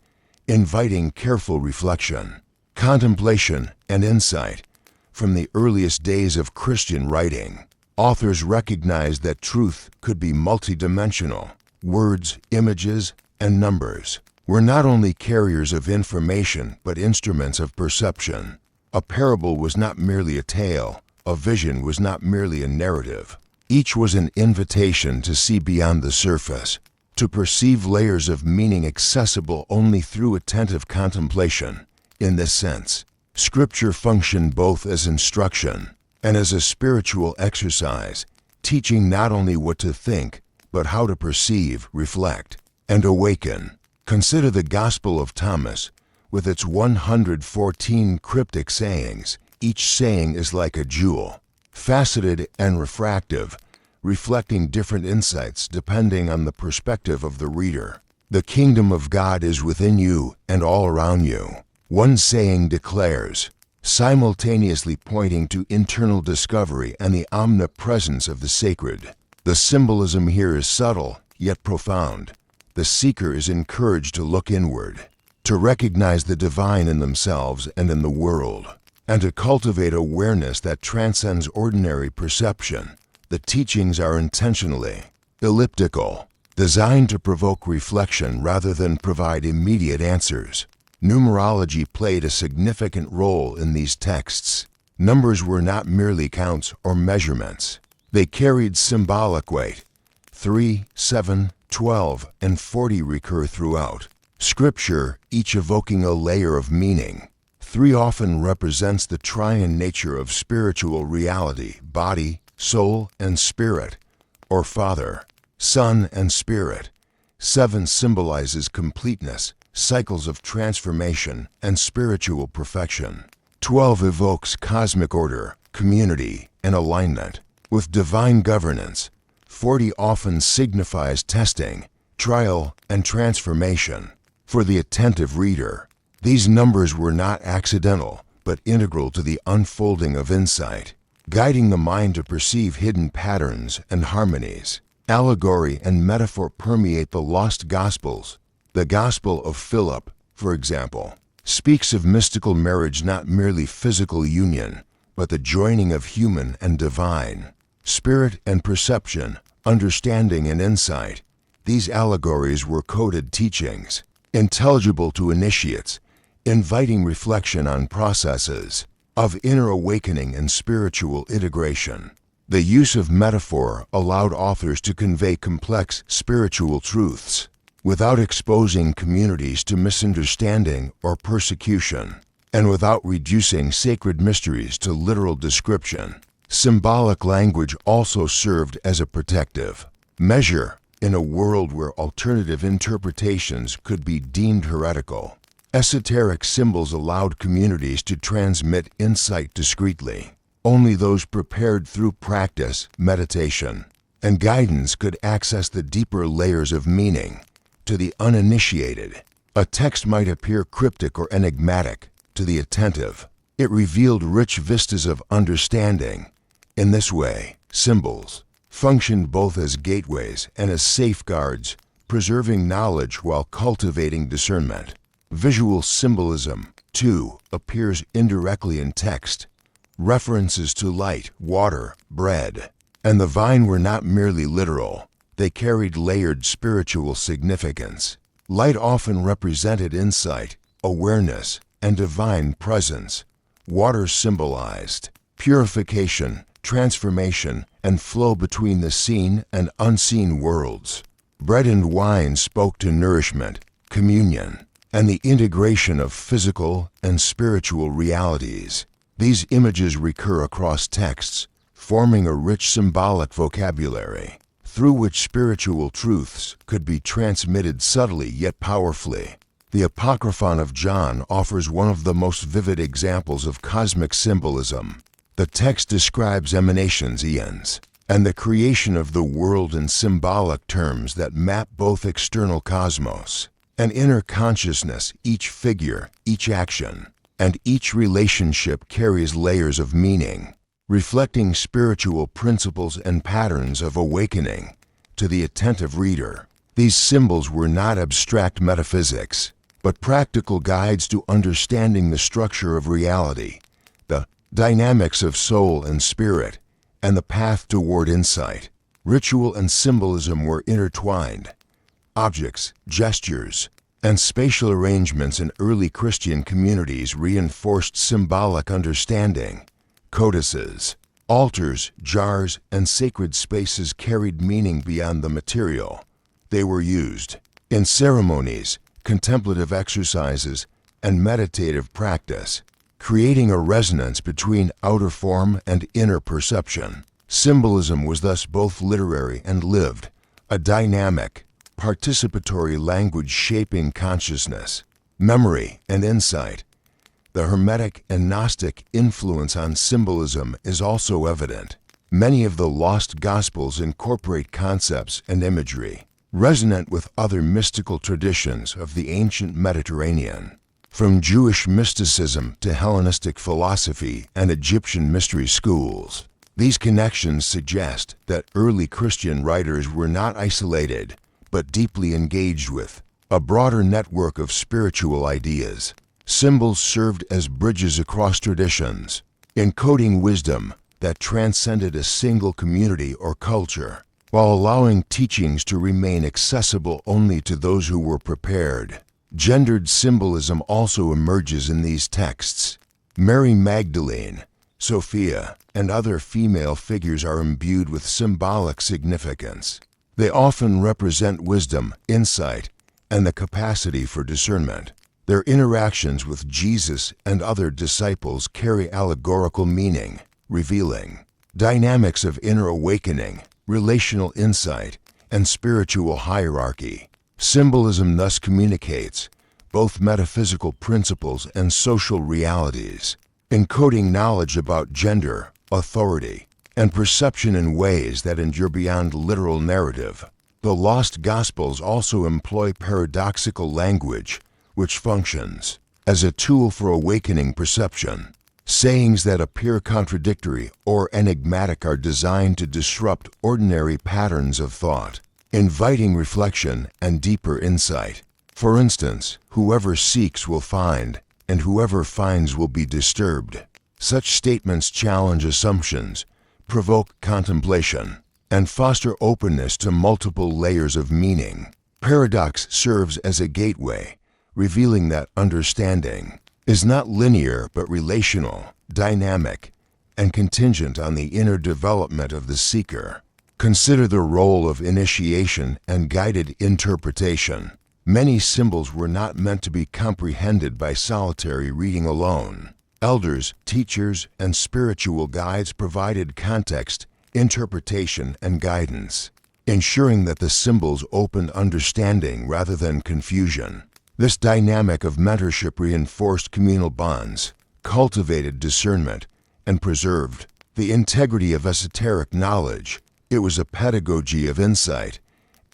inviting careful reflection, contemplation, and insight. From the earliest days of Christian writing, authors recognized that truth could be multidimensional. Words, images, and numbers were not only carriers of information, but instruments of perception. A parable was not merely a tale. A vision was not merely a narrative. Each was an invitation to see beyond the surface, to perceive layers of meaning accessible only through attentive contemplation. In this sense, Scripture functioned both as instruction and as a spiritual exercise, teaching not only what to think, but how to perceive, reflect, and awaken. Consider the Gospel of Thomas, with its 114 cryptic sayings. Each saying is like a jewel, faceted and refractive, reflecting different insights depending on the perspective of the reader. The kingdom of God is within you and all around you, one saying declares, simultaneously pointing to internal discovery and the omnipresence of the sacred. The symbolism here is subtle, yet profound. The seeker is encouraged to look inward, to recognize the divine in themselves and in the world, and to cultivate awareness that transcends ordinary perception. The teachings are intentionally elliptical, designed to provoke reflection rather than provide immediate answers. Numerology played a significant role in these texts. Numbers were not merely counts or measurements. They carried symbolic weight. 3, 7, 12, and 40 recur throughout Scripture, each evoking a layer of meaning. 3 often represents the triune nature of spiritual reality, body, soul, and spirit, or Father, Son, and Spirit. 7 symbolizes completeness, cycles of transformation, and spiritual perfection. 12 evokes cosmic order, community, and alignment with divine governance. 40 often signifies testing, trial, and transformation. For the attentive reader, these numbers were not accidental, but integral to the unfolding of insight, guiding the mind to perceive hidden patterns and harmonies. Allegory and metaphor permeate the lost Gospels. The Gospel of Philip, for example, speaks of mystical marriage, not merely physical union, but the joining of human and divine, spirit and perception, understanding and insight. These allegories were coded teachings, intelligible to initiates, inviting reflection on processes of inner awakening and spiritual integration. The use of metaphor allowed authors to convey complex spiritual truths without exposing communities to misunderstanding or persecution, and without reducing sacred mysteries to literal description. Symbolic language also served as a protective measure in a world where alternative interpretations could be deemed heretical. Esoteric symbols allowed communities to transmit insight discreetly. Only those prepared through practice, meditation, and guidance could access the deeper layers of meaning. To the uninitiated, a text might appear cryptic or enigmatic. To the attentive, it revealed rich vistas of understanding. In this way, symbols functioned both as gateways and as safeguards, preserving knowledge while cultivating discernment. Visual symbolism, too, appears indirectly in text. References to light, water, bread, and the vine were not merely literal. They carried layered spiritual significance. Light often represented insight, awareness, and divine presence. Water symbolized purification, transformation, and flow between the seen and unseen worlds. Bread and wine spoke to nourishment, communion, and the integration of physical and spiritual realities. These images recur across texts, forming a rich symbolic vocabulary through which spiritual truths could be transmitted subtly yet powerfully. The Apocryphon of John offers one of the most vivid examples of cosmic symbolism. The text describes emanations, eons, and the creation of the world in symbolic terms that map both external cosmos and inner consciousness. Each figure, each action, and each relationship carries layers of meaning, reflecting spiritual principles and patterns of awakening. To the attentive reader, these symbols were not abstract metaphysics, but practical guides to understanding the structure of reality, the dynamics of soul and spirit, and the path toward insight. Ritual and symbolism were intertwined. Objects, gestures, and spatial arrangements in early Christian communities reinforced symbolic understanding. Codices, altars, jars, and sacred spaces carried meaning beyond the material. They were used in ceremonies, contemplative exercises, and meditative practice, creating a resonance between outer form and inner perception. Symbolism was thus both literary and lived, a dynamic, participatory language shaping consciousness, memory, and insight. The Hermetic and Gnostic influence on symbolism is also evident. Many of the lost Gospels incorporate concepts and imagery resonant with other mystical traditions of the ancient Mediterranean. From Jewish mysticism to Hellenistic philosophy and Egyptian mystery schools, these connections suggest that early Christian writers were not isolated, but deeply engaged with a broader network of spiritual ideas. Symbols served as bridges across traditions, encoding wisdom that transcended a single community or culture, while allowing teachings to remain accessible only to those who were prepared. Gendered symbolism also emerges in these texts. Mary Magdalene, Sophia, and other female figures are imbued with symbolic significance. They often represent wisdom, insight, and the capacity for discernment. Their interactions with Jesus and other disciples carry allegorical meaning, revealing dynamics of inner awakening, relational insight, and spiritual hierarchy. Symbolism thus communicates both metaphysical principles and social realities, encoding knowledge about gender, authority, and perception in ways that endure beyond literal narrative. The lost Gospels also employ paradoxical language, which functions as a tool for awakening perception. Sayings that appear contradictory or enigmatic are designed to disrupt ordinary patterns of thought, inviting reflection and deeper insight. For instance, whoever seeks will find, and whoever finds will be disturbed. Such statements challenge assumptions, provoke contemplation, and foster openness to multiple layers of meaning. Paradox serves as a gateway, revealing that understanding is not linear but relational, dynamic, and contingent on the inner development of the seeker. Consider the role of initiation and guided interpretation. Many symbols were not meant to be comprehended by solitary reading alone. Elders, teachers, and spiritual guides provided context, interpretation, and guidance, ensuring that the symbols opened understanding rather than confusion. This dynamic of mentorship reinforced communal bonds, cultivated discernment, and preserved the integrity of esoteric knowledge. It was a pedagogy of insight,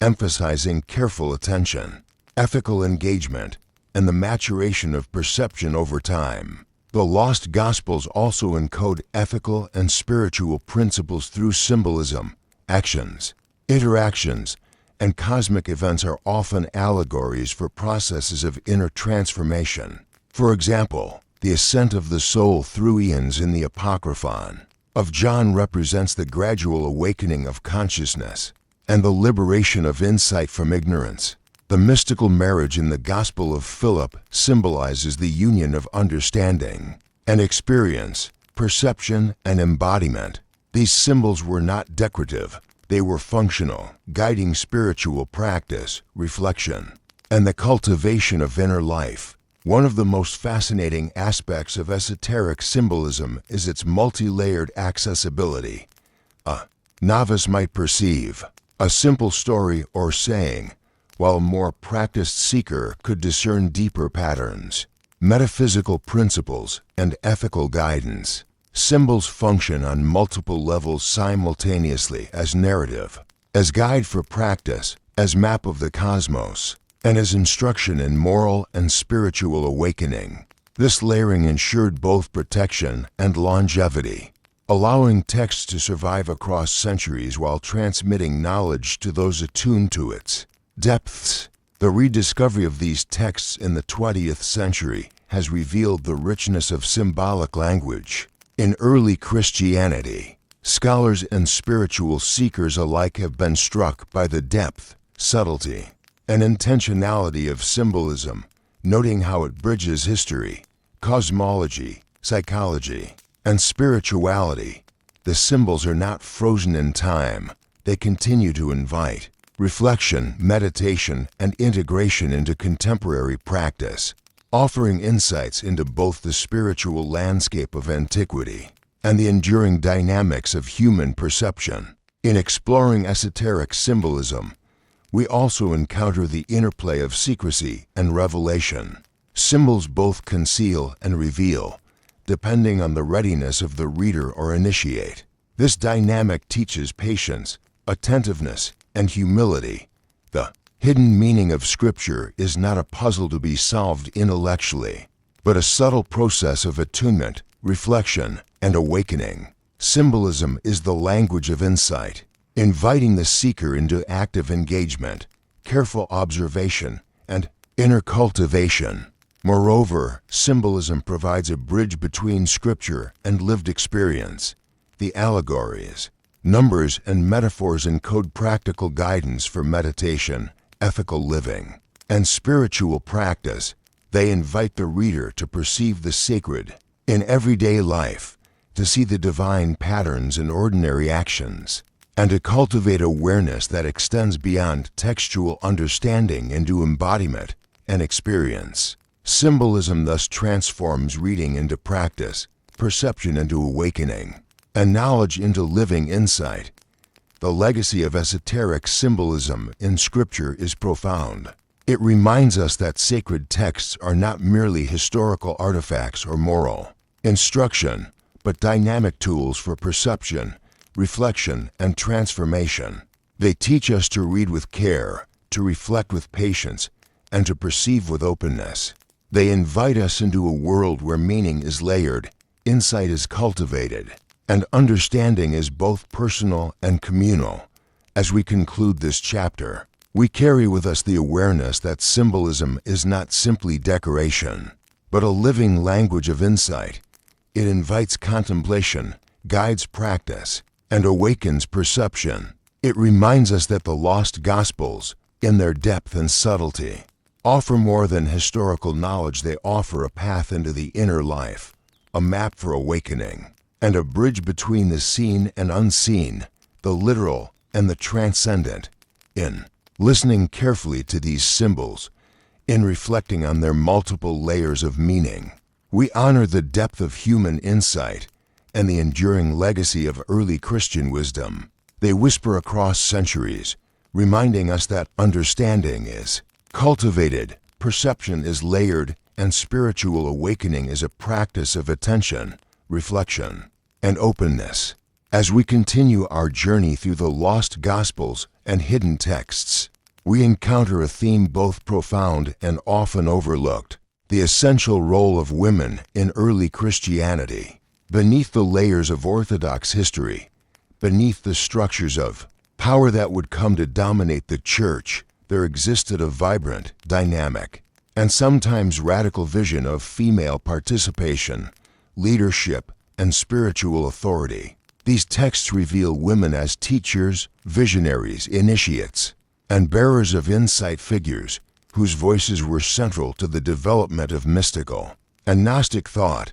emphasizing careful attention, ethical engagement, and the maturation of perception over time. The lost Gospels also encode ethical and spiritual principles through symbolism. Actions, interactions, and cosmic events are often allegories for processes of inner transformation. For example, the ascent of the soul through eons in the Apocryphon of John represents the gradual awakening of consciousness and the liberation of insight from ignorance. The mystical marriage in the Gospel of Philip symbolizes the union of understanding and experience, perception, and embodiment. These symbols were not decorative. They were functional, guiding spiritual practice, reflection, and the cultivation of inner life. One of the most fascinating aspects of esoteric symbolism is its multi-layered accessibility. A novice might perceive a simple story or saying, while a more practiced seeker could discern deeper patterns, metaphysical principles, and ethical guidance. Symbols function on multiple levels simultaneously as narrative, as guide for practice, as map of the cosmos, and as instruction in moral and spiritual awakening. This layering ensured both protection and longevity, allowing texts to survive across centuries while transmitting knowledge to those attuned to its depths. The rediscovery of these texts in the 20th century has revealed the richness of symbolic language. In early Christianity, scholars and spiritual seekers alike have been struck by the depth, subtlety, and intentionality of symbolism, noting how it bridges history, cosmology, psychology, and spirituality. The symbols are not frozen in time. They continue to invite reflection, meditation, and integration into contemporary practice, offering insights into both the spiritual landscape of antiquity and the enduring dynamics of human perception. In exploring esoteric symbolism, we also encounter the interplay of secrecy and revelation. Symbols both conceal and reveal, depending on the readiness of the reader or initiate. This dynamic teaches patience, attentiveness, and humility. The hidden meaning of Scripture is not a puzzle to be solved intellectually, but a subtle process of attunement, reflection, and awakening. Symbolism is the language of insight, inviting the seeker into active engagement, careful observation, and inner cultivation. Moreover, symbolism provides a bridge between scripture and lived experience. The allegories, numbers, and metaphors encode practical guidance for meditation, ethical living, and spiritual practice. They invite the reader to perceive the sacred in everyday life, to see the divine patterns in ordinary actions, and to cultivate awareness that extends beyond textual understanding into embodiment and experience. Symbolism thus transforms reading into practice, perception into awakening, and knowledge into living insight. The legacy of esoteric symbolism in Scripture is profound. It reminds us that sacred texts are not merely historical artifacts or moral instruction, but dynamic tools for perception, reflection, and transformation. They teach us to read with care, to reflect with patience, and to perceive with openness. They invite us into a world where meaning is layered, insight is cultivated, and understanding is both personal and communal. As we conclude this chapter, we carry with us the awareness that symbolism is not simply decoration, but a living language of insight. It invites contemplation, guides practice, and awakens perception. It reminds us that the lost Gospels, in their depth and subtlety, offer more than historical knowledge. They offer a path into the inner life, a map for awakening, and a bridge between the seen and unseen, the literal and the transcendent. In listening carefully to these symbols, in reflecting on their multiple layers of meaning, we honor the depth of human insight and the enduring legacy of early Christian wisdom. They whisper across centuries, reminding us that understanding is cultivated, perception is layered, and spiritual awakening is a practice of attention, reflection, and openness. As we continue our journey through the lost Gospels and hidden texts, we encounter a theme both profound and often overlooked: the essential role of women in early Christianity. Beneath the layers of Orthodox history, beneath the structures of power that would come to dominate the church, there existed a vibrant, dynamic, and sometimes radical vision of female participation, leadership, and spiritual authority. These texts reveal women as teachers, visionaries, initiates, and bearers of insight, figures whose voices were central to the development of mystical and Gnostic thought,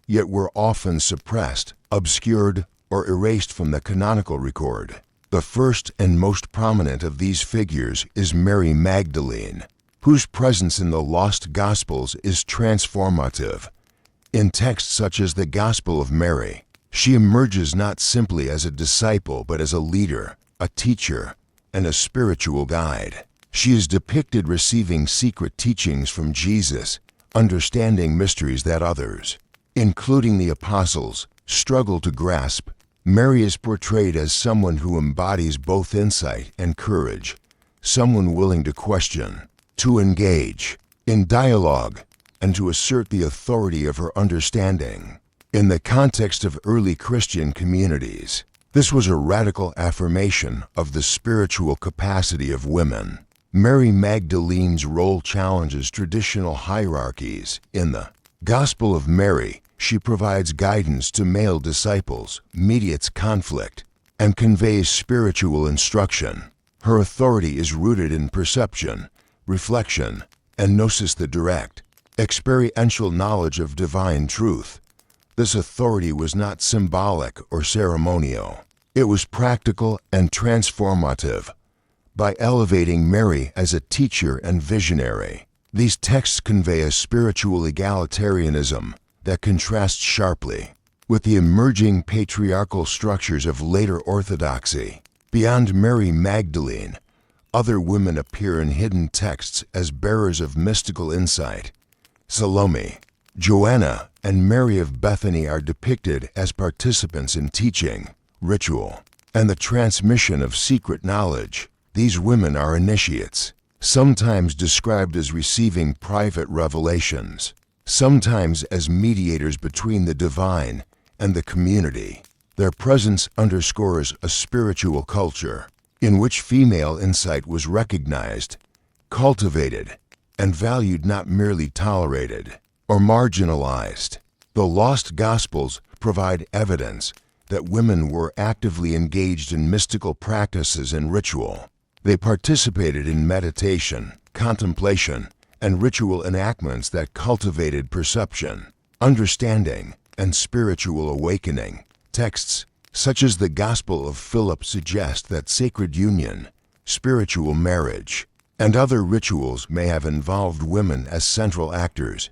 yet were often suppressed, obscured, or erased from the canonical record. The first and most prominent of these figures is Mary Magdalene, whose presence in the lost Gospels is transformative. In texts such as the Gospel of Mary, she emerges not simply as a disciple but as a leader, a teacher, and a spiritual guide. She is depicted receiving secret teachings from Jesus, understanding mysteries that others, including the apostles, struggle to grasp. Mary is portrayed as someone who embodies both insight and courage, someone willing to question, to engage in dialogue, and to assert the authority of her understanding. In the context of early Christian communities, this was a radical affirmation of the spiritual capacity of women. Mary Magdalene's role challenges traditional hierarchies. In the Gospel of Mary, she provides guidance to male disciples, mediates conflict, and conveys spiritual instruction. Her authority is rooted in perception, reflection, and gnosis, the direct, experiential knowledge of divine truth. This authority was not symbolic or ceremonial. It was practical and transformative. By elevating Mary as a teacher and visionary, these texts convey a spiritual egalitarianism that contrasts sharply with the emerging patriarchal structures of later orthodoxy. Beyond Mary Magdalene, other women appear in hidden texts as bearers of mystical insight. Salome, Joanna, and Mary of Bethany are depicted as participants in teaching, ritual, and the transmission of secret knowledge. These women are initiates, sometimes described as receiving private revelations, sometimes as mediators between the divine and the community. Their presence underscores a spiritual culture. in which female insight was recognized, cultivated, and valued, not merely tolerated or marginalized. The lost Gospels provide evidence that women were actively engaged in mystical practices and ritual. They participated in meditation, contemplation, and ritual enactments that cultivated perception, understanding, and spiritual awakening. Texts such as the Gospel of Philip suggest that sacred union, spiritual marriage, and other rituals may have involved women as central actors,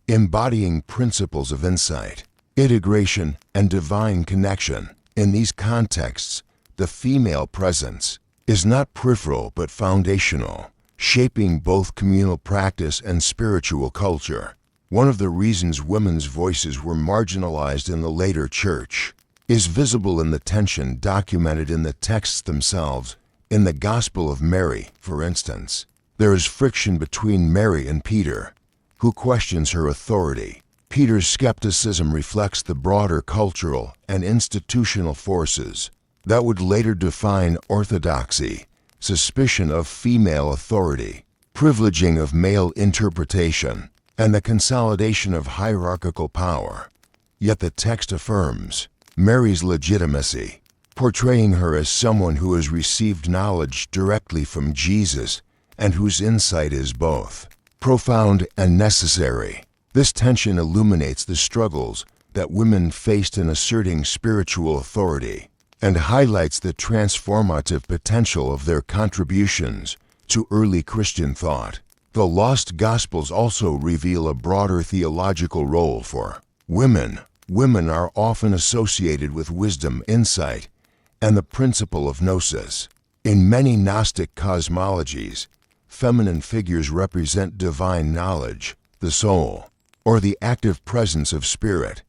embodying principles of insight, integration, and divine connection. In these contexts, the female presence is not peripheral but foundational, shaping both communal practice and spiritual culture. One of the reasons women's voices were marginalized in the later church is visible in the tension documented in the texts themselves. In the Gospel of Mary, for instance, there is friction between Mary and Peter, who questions her authority. Peter's skepticism reflects the broader cultural and institutional forces that would later define orthodoxy: suspicion of female authority, privileging of male interpretation, and the consolidation of hierarchical power. Yet the text affirms Mary's legitimacy, portraying her as someone who has received knowledge directly from Jesus and whose insight is both profound and necessary. This tension illuminates the struggles that women faced in asserting spiritual authority and highlights the transformative potential of their contributions to early Christian thought. The lost Gospels also reveal a broader theological role for women. Women are often associated with wisdom, insight, and the principle of gnosis. In many Gnostic cosmologies, feminine figures represent divine knowledge, the soul, or the active presence of spirit.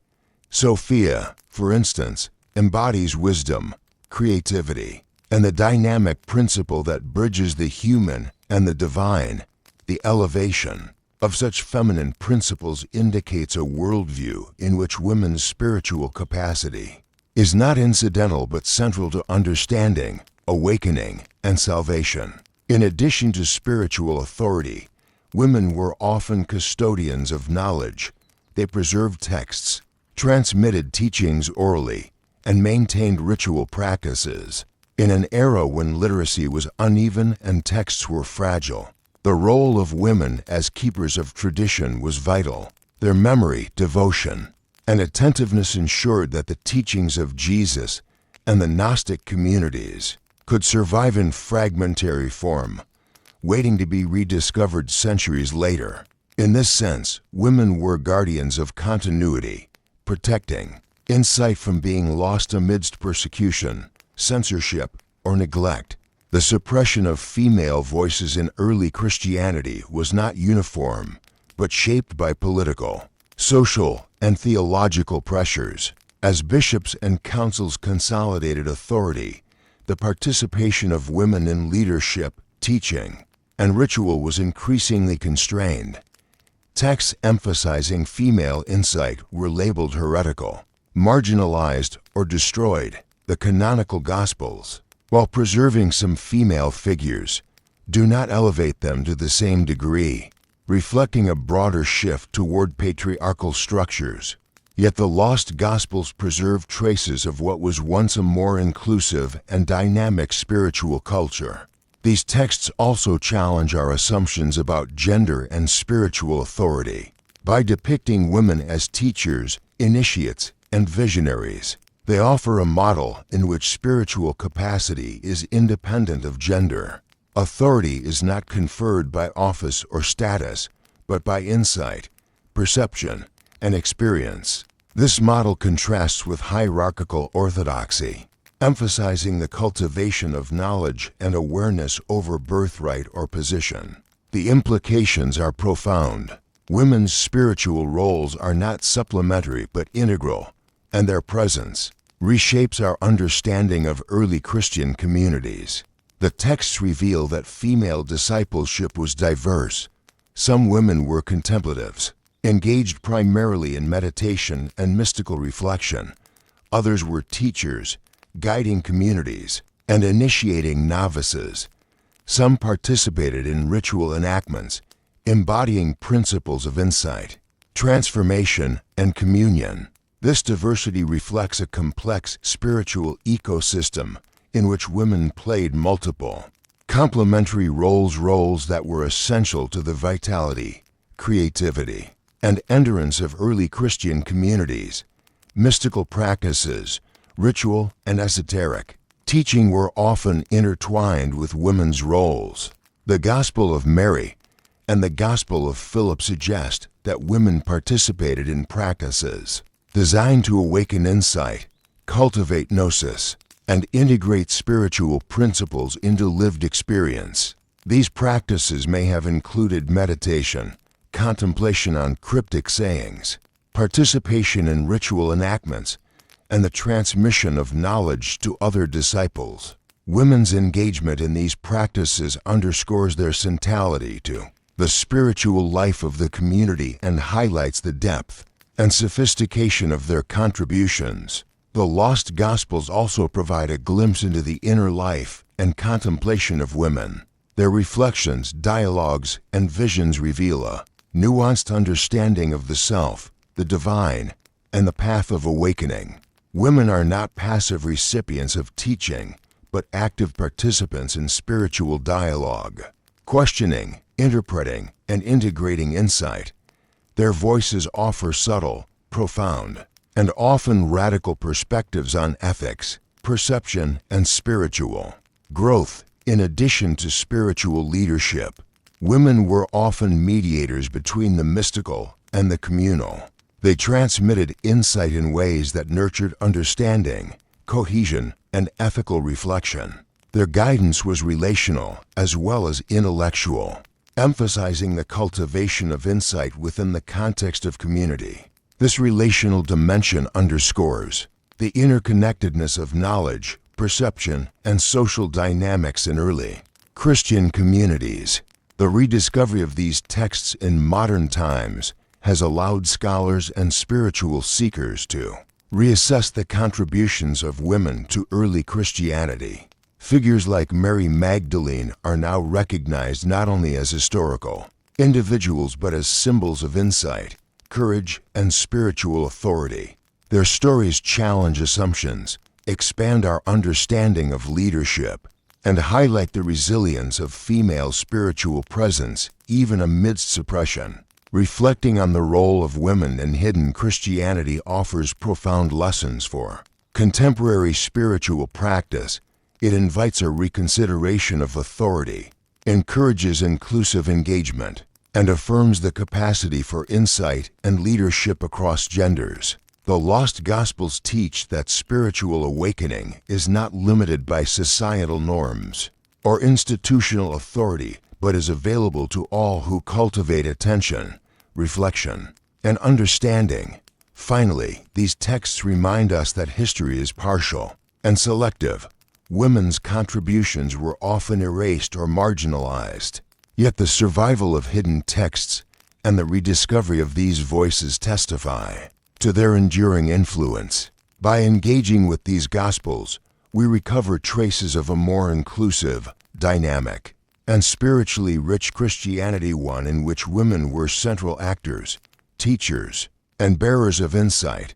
Sophia, for instance, embodies wisdom, creativity, and the dynamic principle that bridges the human and the divine. The elevation of such feminine principles indicates a worldview in which women's spiritual capacity is not incidental but central to understanding, awakening, and salvation. In addition to spiritual authority, women were often custodians of knowledge. They preserved texts, transmitted teachings orally, and maintained ritual practices. In an era when literacy was uneven and texts were fragile, the role of women as keepers of tradition was vital. Their memory, devotion, and attentiveness ensured that the teachings of Jesus and the Gnostic communities could survive in fragmentary form, waiting to be rediscovered centuries later. In this sense, women were guardians of continuity, protecting insight from being lost amidst persecution, censorship, or neglect. The suppression of female voices in early Christianity was not uniform, but shaped by political, social, and theological pressures. As bishops and councils consolidated authority, the participation of women in leadership, teaching, and ritual was increasingly constrained. Texts emphasizing female insight were labeled heretical, marginalized, or destroyed. The canonical Gospels, while preserving some female figures, do not elevate them to the same degree, reflecting a broader shift toward patriarchal structures. Yet the lost Gospels preserve traces of what was once a more inclusive and dynamic spiritual culture. These texts also challenge our assumptions about gender and spiritual authority. By depicting women as teachers, initiates, and visionaries, they offer a model in which spiritual capacity is independent of gender. Authority is not conferred by office or status, but by insight, perception, and experience. This model contrasts with hierarchical orthodoxy, emphasizing the cultivation of knowledge and awareness over birthright or position. The implications are profound. Women's spiritual roles are not supplementary but integral, and their presence reshapes our understanding of early Christian communities. The texts reveal that female discipleship was diverse. Some women were contemplatives, engaged primarily in meditation and mystical reflection. Others were teachers, guiding communities, and initiating novices. Some participated in ritual enactments, embodying principles of insight, transformation, and communion. This diversity reflects a complex spiritual ecosystem in which women played multiple, complementary roles that were essential to the vitality, creativity, and endurance of early Christian communities. Mystical practices, ritual, and esoteric teaching were often intertwined with women's roles. The Gospel of Mary and the Gospel of Philip suggest that women participated in practices designed to awaken insight, cultivate gnosis, and integrate spiritual principles into lived experience. These practices may have included meditation, contemplation on cryptic sayings, participation in ritual enactments, and the transmission of knowledge to other disciples. Women's engagement in these practices underscores their centrality to the spiritual life of the community and highlights the depth and sophistication of their contributions. The lost Gospels also provide a glimpse into the inner life and contemplation of women. Their reflections, dialogues, and visions reveal a nuanced understanding of the self, the divine, and the path of awakening. Women are not passive recipients of teaching, but active participants in spiritual dialogue, questioning, interpreting, and integrating insight. Their voices offer subtle, profound, and often radical perspectives on ethics, perception, and spiritual growth. In addition to spiritual leadership, women were often mediators between the mystical and the communal. They transmitted insight in ways that nurtured understanding, cohesion, and ethical reflection. Their guidance was relational as well as intellectual, emphasizing the cultivation of insight within the context of community. This relational dimension underscores the interconnectedness of knowledge, perception, and social dynamics in early Christian communities. The rediscovery of these texts in modern times has allowed scholars and spiritual seekers to reassess the contributions of women to early Christianity. Figures like Mary Magdalene are now recognized not only as historical individuals but as symbols of insight, courage, and spiritual authority. Their stories challenge assumptions, expand our understanding of leadership, and highlight the resilience of female spiritual presence even amidst suppression. Reflecting on the role of women in hidden Christianity offers profound lessons for contemporary spiritual practice. It invites a reconsideration of authority, encourages inclusive engagement, and affirms the capacity for insight and leadership across genders. The lost Gospels teach that spiritual awakening is not limited by societal norms or institutional authority, but is available to all who cultivate attention, reflection, and understanding. Finally, these texts remind us that history is partial and selective. Women's contributions were often erased or marginalized, yet the survival of hidden texts and the rediscovery of these voices testify to their enduring influence. By engaging with these Gospels, we recover traces of a more inclusive, dynamic, and spiritually rich Christianity, one in which women were central actors, teachers, and bearers of insight.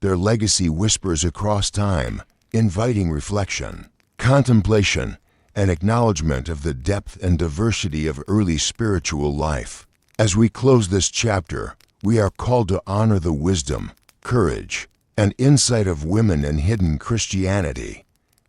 Their legacy whispers across time, inviting reflection, contemplation, and acknowledgement of the depth and diversity of early spiritual life. As we close this chapter, we are called to honor the wisdom, courage, and insight of women in hidden Christianity.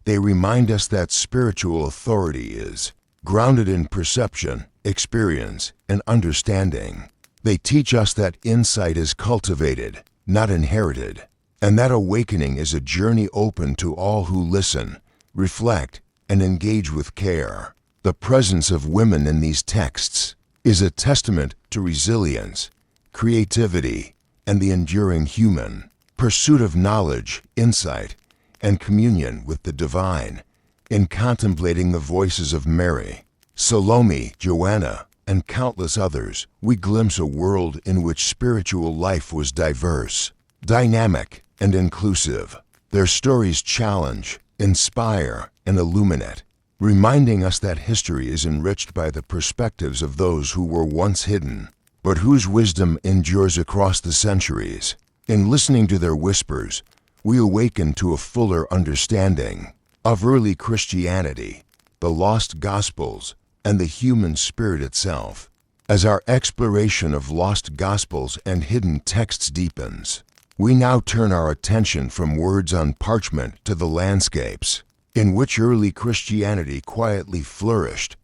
They remind us that spiritual authority is grounded in perception, experience, and understanding. They teach us that insight is cultivated, not inherited, and that awakening is a journey open to all who listen, reflect, and engage with care. The presence of women in these texts is a testament to resilience, creativity, and the enduring human pursuit of knowledge, insight, and communion with the divine. In contemplating the voices of Mary, Salome, Joanna, and countless others, we glimpse a world in which spiritual life was diverse, dynamic, and inclusive. Their stories challenge, inspire, and illuminate, reminding us that history is enriched by the perspectives of those who were once hidden, but whose wisdom endures across the centuries. In listening to their whispers, we awaken to a fuller understanding of early Christianity, the lost Gospels, and the human spirit itself. As our exploration of lost Gospels and hidden texts deepens, we now turn our attention from words on parchment to the landscapes in which early Christianity quietly flourished.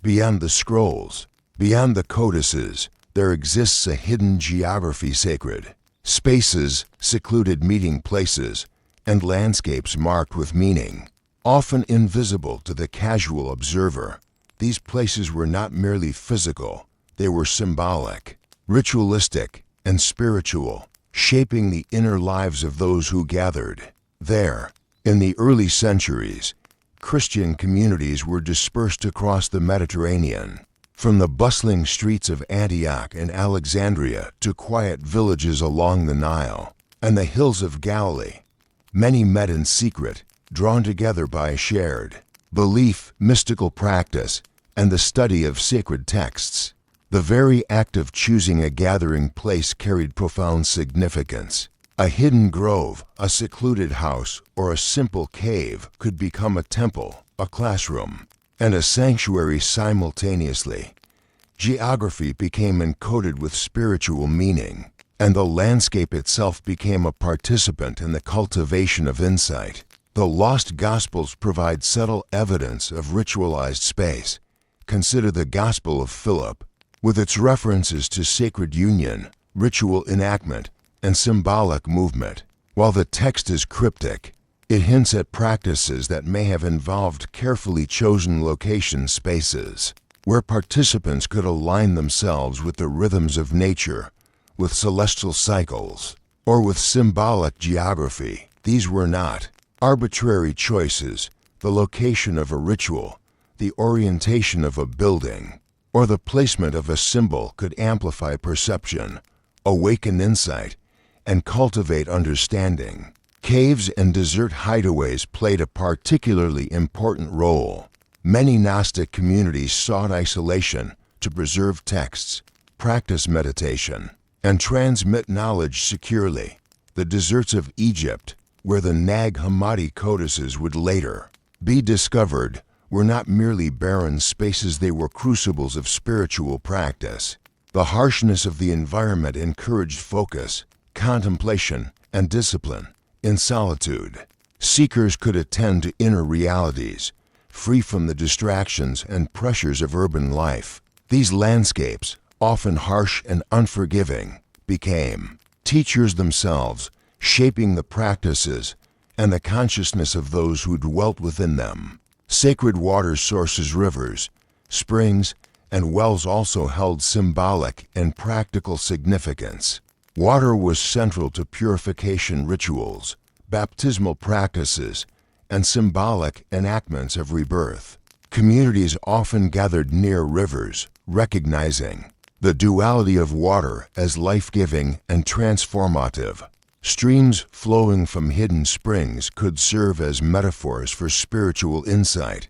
Beyond the scrolls, beyond the codices, there exists a hidden geography sacred. Spaces, secluded meeting places, and landscapes marked with meaning, often invisible to the casual observer. These places were not merely physical, they were symbolic, ritualistic, and spiritual, shaping the inner lives of those who gathered there. In the early centuries, Christian communities were dispersed across the Mediterranean, from the bustling streets of Antioch and Alexandria to quiet villages along the Nile and the hills of Galilee. Many met in secret, drawn together by a shared belief, mystical practice, and the study of sacred texts. The very act of choosing a gathering place carried profound significance. A hidden grove, a secluded house, or a simple cave could become a temple, a classroom, and a sanctuary simultaneously. Geography became encoded with spiritual meaning, and the landscape itself became a participant in the cultivation of insight. The lost Gospels provide subtle evidence of ritualized space. Consider the Gospel of Philip, with its references to sacred union, ritual enactment, and symbolic movement. While the text is cryptic, it hints at practices that may have involved carefully chosen location spaces, where participants could align themselves with the rhythms of nature, with celestial cycles, or with symbolic geography. These were not arbitrary choices. The location of a ritual, the orientation of a building, or the placement of a symbol could amplify perception, awaken insight, and cultivate understanding. Caves and desert hideaways played a particularly important role. Many Gnostic communities sought isolation to preserve texts, practice meditation, and transmit knowledge securely. The deserts of Egypt, where the Nag Hammadi codices would later be discovered, were not merely barren spaces, they were crucibles of spiritual practice. The harshness of the environment encouraged focus, contemplation, and discipline. In solitude, seekers could attend to inner realities, free from the distractions and pressures of urban life. These landscapes, often harsh and unforgiving, became teachers themselves, shaping the practices and the consciousness of those who dwelt within them. Sacred water sources, rivers, springs, and wells also held symbolic and practical significance. Water was central to purification rituals, baptismal practices, and symbolic enactments of rebirth. Communities often gathered near rivers, recognizing the duality of water as life-giving and transformative. Streams flowing from hidden springs could serve as metaphors for spiritual insight,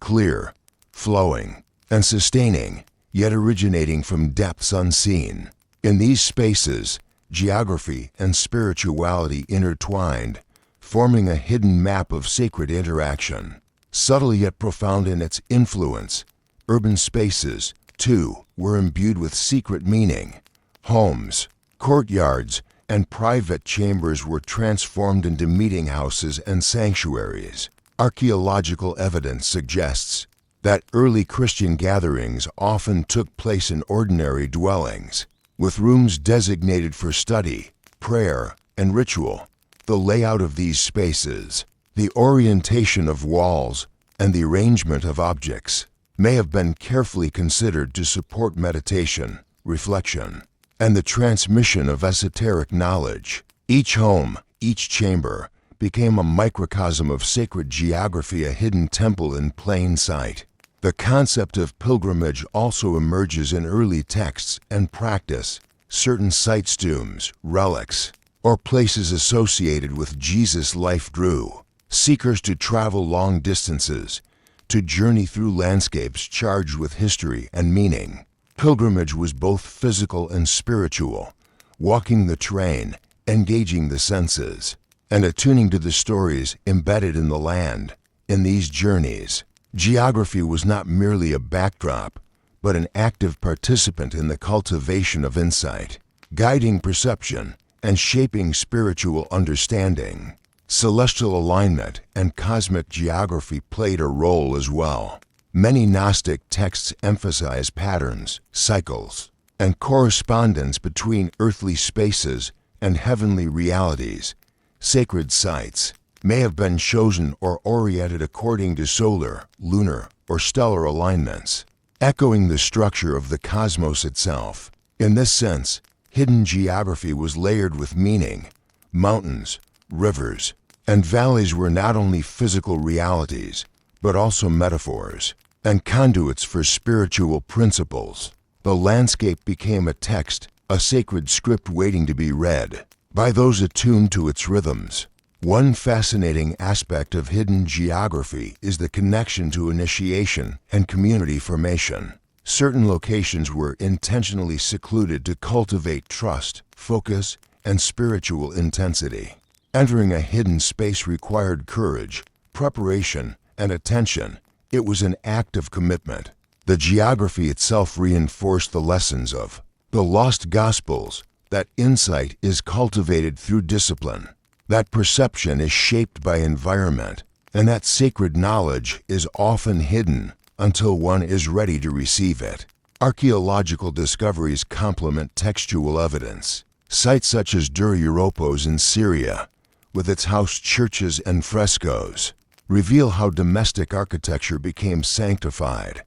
clear, flowing, and sustaining, yet originating from depths unseen. In these spaces, geography and spirituality intertwined, forming a hidden map of sacred interaction. Subtle yet profound in its influence, urban spaces, too, were imbued with secret meaning. Homes, courtyards, and private chambers were transformed into meeting houses and sanctuaries. Archaeological evidence suggests that early Christian gatherings often took place in ordinary dwellings, with rooms designated for study, prayer, and ritual. The layout of these spaces, the orientation of walls, and the arrangement of objects may have been carefully considered to support meditation, reflection, and the transmission of esoteric knowledge. Each home, each chamber, became a microcosm of sacred geography, a hidden temple in plain sight. The concept of pilgrimage also emerges in early texts and practice. Certain sites, tombs, relics, or places associated with Jesus' life drew seekers to travel long distances, to journey through landscapes charged with history and meaning. Pilgrimage was both physical and spiritual, walking the terrain, engaging the senses, and attuning to the stories embedded in the land. In these journeys, geography was not merely a backdrop, but an active participant in the cultivation of insight, guiding perception and shaping spiritual understanding. Celestial alignment and cosmic geography played a role as well. Many Gnostic texts emphasize patterns, cycles, and correspondence between earthly spaces and heavenly realities. Sacred sites may have been chosen or oriented according to solar, lunar, or stellar alignments, echoing the structure of the cosmos itself. In this sense, hidden geography was layered with meaning. Mountains, rivers, and valleys were not only physical realities, but also metaphors and conduits for spiritual principles. The landscape became a text, a sacred script waiting to be read by those attuned to its rhythms. One fascinating aspect of hidden geography is the connection to initiation and community formation. Certain locations were intentionally secluded to cultivate trust, focus, and spiritual intensity. Entering a hidden space required courage, preparation, and attention. It was an act of commitment. The geography itself reinforced the lessons of the lost Gospels, that insight is cultivated through discipline, that perception is shaped by environment, and that sacred knowledge is often hidden until one is ready to receive it. Archaeological discoveries complement textual evidence. Sites such as Dur Europos in Syria, with its house churches and frescoes, reveal how domestic architecture became sanctified.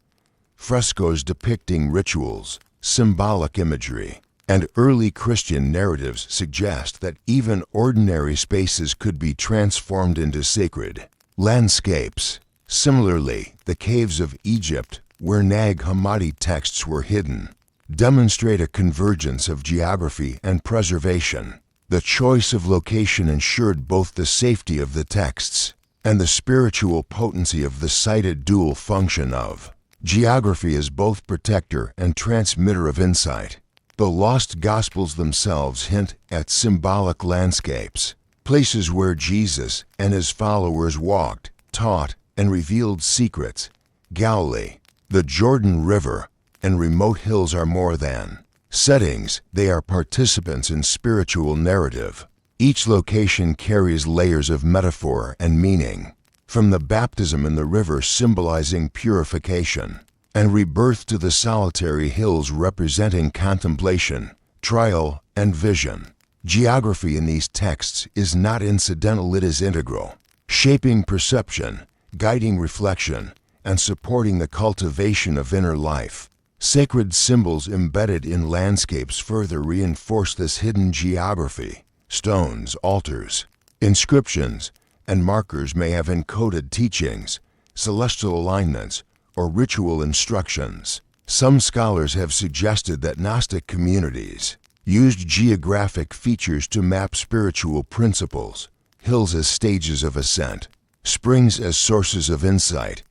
Frescoes depicting rituals, symbolic imagery, and early Christian narratives suggest that even ordinary spaces could be transformed into sacred landscapes. Similarly, the caves of Egypt, where Nag Hammadi texts were hidden, demonstrate a convergence of geography and preservation. The choice of location ensured both the safety of the texts and the spiritual potency of the cited dual function of geography as both protector and transmitter of insight. The lost Gospels themselves hint at symbolic landscapes, places where Jesus and his followers walked, taught, and revealed secrets. Galilee, the Jordan River, and remote hills are more than settings, they are participants in spiritual narrative. Each location carries layers of metaphor and meaning, from the baptism in the river symbolizing purification and rebirth to the solitary hills representing contemplation, trial, and vision. Geography in these texts is not incidental, it is integral, shaping perception, guiding reflection, and supporting the cultivation of inner life. Sacred symbols embedded in landscapes further reinforce this hidden geography. Stones, altars, inscriptions, and markers may have encoded teachings, celestial alignments, or ritual instructions. Some scholars have suggested that Gnostic communities used geographic features to map spiritual principles, hills as stages of ascent, springs as sources of insight,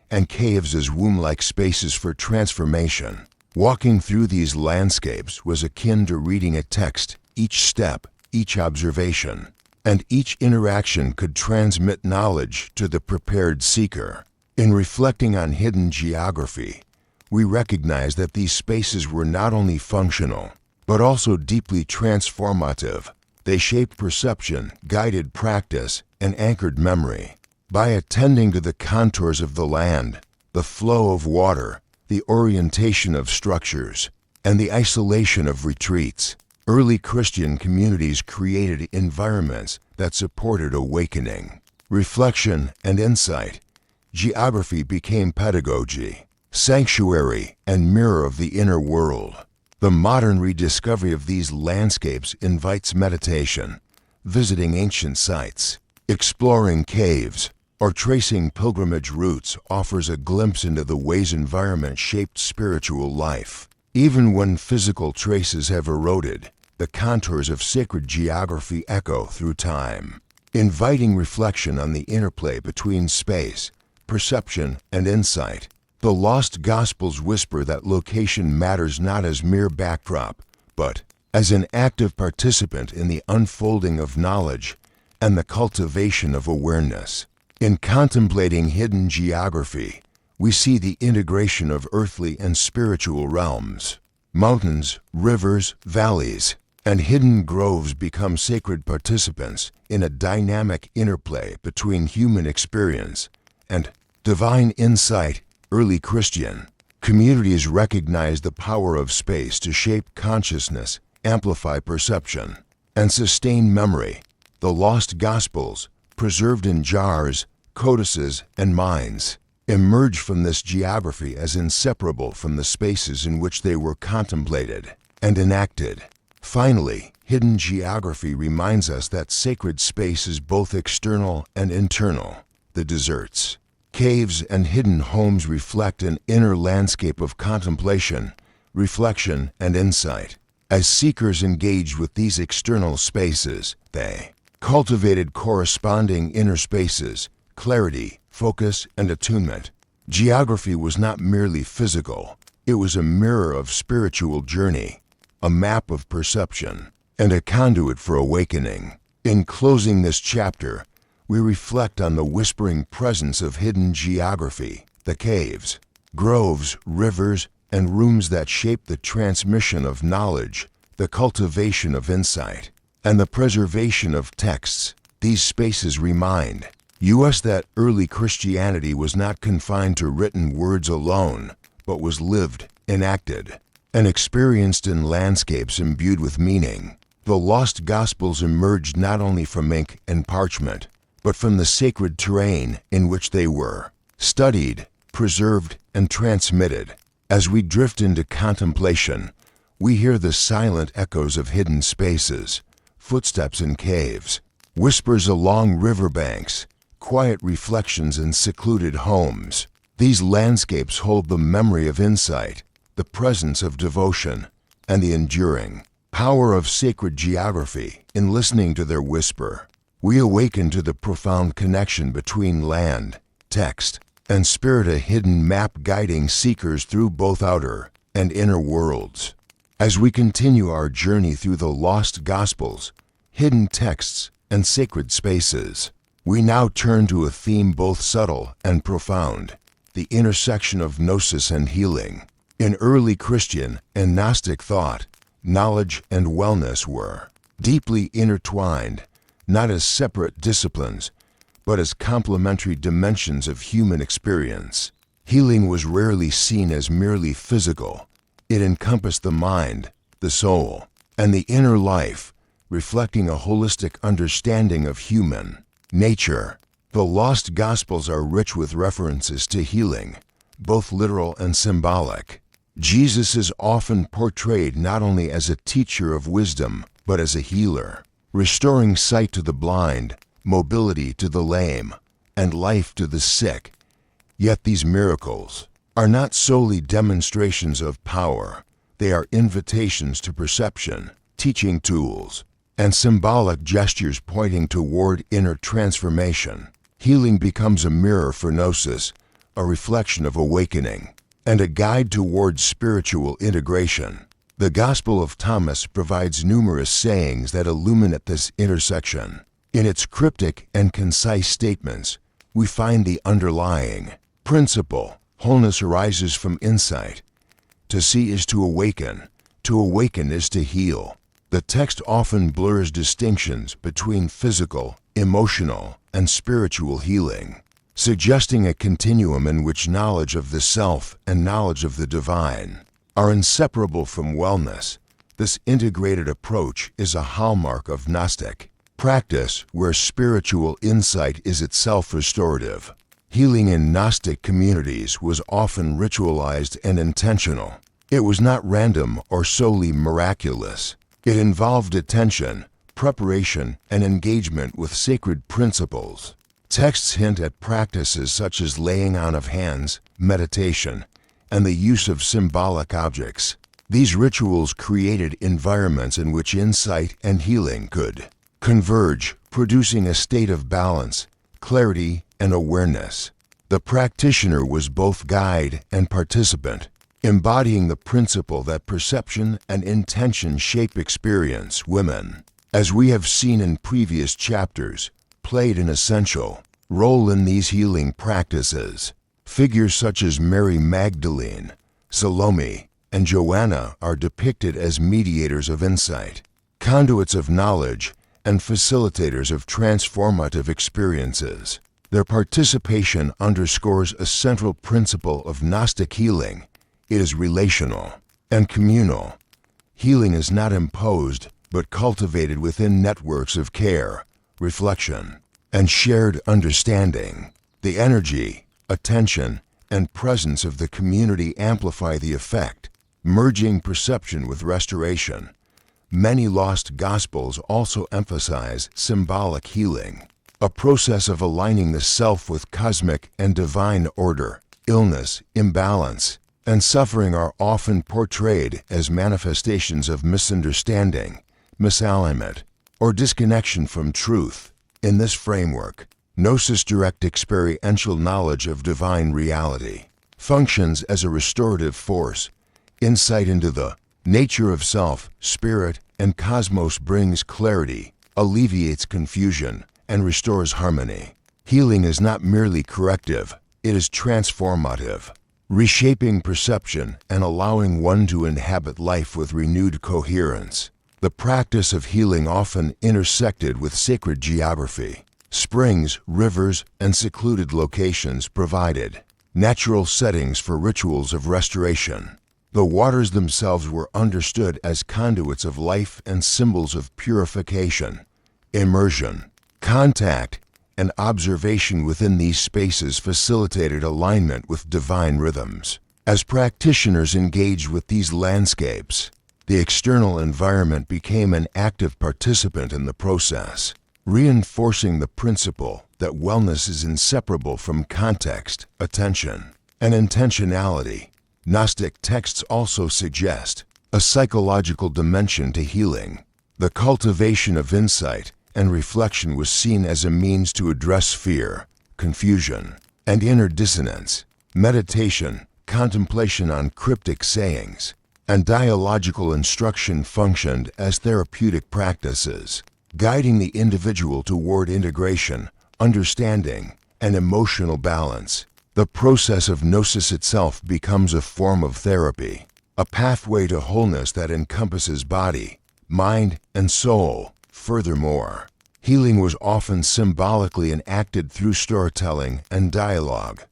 and caves as womb-like spaces for transformation. Walking through these landscapes was akin to reading a text. Each step, each observation, and each interaction could transmit knowledge to the prepared seeker. In reflecting on hidden geography, we recognize that these spaces were not only functional, but also deeply transformative. They shaped perception, guided practice, and anchored memory. By attending to the contours of the land, the flow of water, the orientation of structures, and the isolation of retreats, early Christian communities created environments that supported awakening, reflection, and insight. Geography became pedagogy, sanctuary, and mirror of the inner world. The modern rediscovery of these landscapes invites meditation, visiting ancient sites, exploring caves, or tracing pilgrimage routes offers a glimpse into the ways environment shaped spiritual life. Even when physical traces have eroded, the contours of sacred geography echo through time. inviting reflection on the interplay between space, perception, and insight. The Lost Gospels whisper that location matters not as mere backdrop, but as an active participant in the unfolding of knowledge and the cultivation of awareness. In contemplating hidden geography, we see the integration of earthly and spiritual realms. Mountains, rivers, valleys, and hidden groves become sacred participants in a dynamic interplay between human experience and divine insight. Early Christian communities recognized the power of space to shape consciousness, amplify perception, and sustain memory. The Lost Gospels, preserved in jars, codices, and minds, emerge from this geography as inseparable from the spaces in which they were contemplated and enacted. Finally, hidden geography reminds us that sacred space is both external and internal. The deserts, caves, and hidden homes reflect an inner landscape of contemplation, reflection, and insight. As seekers engaged with these external spaces, they cultivated corresponding inner spaces, clarity, focus, and attunement. Geography was not merely physical, it was a mirror of spiritual journey, a map of perception, and a conduit for awakening. In closing this chapter, we reflect on the whispering presence of hidden geography, the caves, groves, rivers, and rooms that shape the transmission of knowledge, the cultivation of insight, and the preservation of texts. These spaces remind us that early Christianity was not confined to written words alone, but was lived, enacted, and experienced in landscapes imbued with meaning. The Lost Gospels emerged not only from ink and parchment, but from the sacred terrain in which they were studied, preserved, and transmitted. As we drift into contemplation, we hear the silent echoes of hidden spaces, footsteps in caves, whispers along riverbanks, quiet reflections in secluded homes. These landscapes hold the memory of insight, the presence of devotion, and the enduring power of sacred geography. In listening to their whisper, we awaken to the profound connection between land, text, and spirit, a hidden map guiding seekers through both outer and inner worlds. As we continue our journey through the Lost Gospels, hidden texts, and sacred spaces, we now turn to a theme both subtle and profound: the intersection of gnosis and healing. In early Christian and Gnostic thought, knowledge and wellness were deeply intertwined, not as separate disciplines, but as complementary dimensions of human experience. Healing was rarely seen as merely physical. It encompassed the mind, the soul, and the inner life, reflecting a holistic understanding of human nature. The Lost Gospels are rich with references to healing, both literal and symbolic. Jesus is often portrayed not only as a teacher of wisdom, but as a healer, restoring sight to the blind, mobility to the lame, and life to the sick. Yet these miracles are not solely demonstrations of power. They are invitations to perception, teaching tools, and symbolic gestures pointing toward inner transformation. Healing becomes a mirror for gnosis, a reflection of awakening, and a guide towards spiritual integration. The Gospel of Thomas provides numerous sayings that illuminate this intersection. In its cryptic and concise statements, we find the underlying principle. Wholeness arises from insight. To see is to awaken is to heal. The text often blurs distinctions between physical, emotional, and spiritual healing, suggesting a continuum in which knowledge of the self and knowledge of the divine are inseparable from wellness. This integrated approach is a hallmark of Gnostic practice, where spiritual insight is itself restorative. Healing in Gnostic communities was often ritualized and intentional. It was not random or solely miraculous. It involved attention, preparation, and engagement with sacred principles. Texts hint at practices such as laying on of hands, meditation, and the use of symbolic objects. These rituals created environments in which insight and healing could converge, producing a state of balance, clarity, and awareness. The practitioner was both guide and participant, embodying the principle that perception and intention shape experience. Women, as we have seen in previous chapters, played an essential role in these healing practices. Figures such as Mary Magdalene, Salome, and Joanna are depicted as mediators of insight, conduits of knowledge, and facilitators of transformative experiences. Their participation underscores a central principle of Gnostic healing. It is relational and communal. Healing is not imposed, but cultivated within networks of care, reflection, and shared understanding. The energy, attention, and presence of the community amplify the effect, merging perception with restoration. Many lost Gospels also emphasize symbolic healing, a process of aligning the self with cosmic and divine order. Illness, imbalance, and suffering are often portrayed as manifestations of misunderstanding, misalignment, or disconnection from truth. In this framework, Gnosis, direct experiential knowledge of divine reality, functions as a restorative force. Insight into the nature of self, spirit, and cosmos brings clarity, alleviates confusion, and restores harmony. Healing is not merely corrective, it is transformative, reshaping perception and allowing one to inhabit life with renewed coherence. The practice of healing often intersected with sacred geography. Springs, rivers, and secluded locations provided natural settings for rituals of restoration. The waters themselves were understood as conduits of life and symbols of purification. Immersion, contact, and observation within these spaces facilitated alignment with divine rhythms. As practitioners engaged with these landscapes, the external environment became an active participant in the process, reinforcing the principle that wellness is inseparable from context, attention, and intentionality. Gnostic texts also suggest a psychological dimension to healing. The cultivation of insight and reflection was seen as a means to address fear, confusion, and inner dissonance. Meditation, contemplation on cryptic sayings, and dialogical instruction functioned as therapeutic practices, guiding the individual toward integration, understanding, and emotional balance. The process of gnosis itself becomes a form of therapy, a pathway to wholeness that encompasses body, mind, and soul. Furthermore, healing was often symbolically enacted through storytelling and dialogue.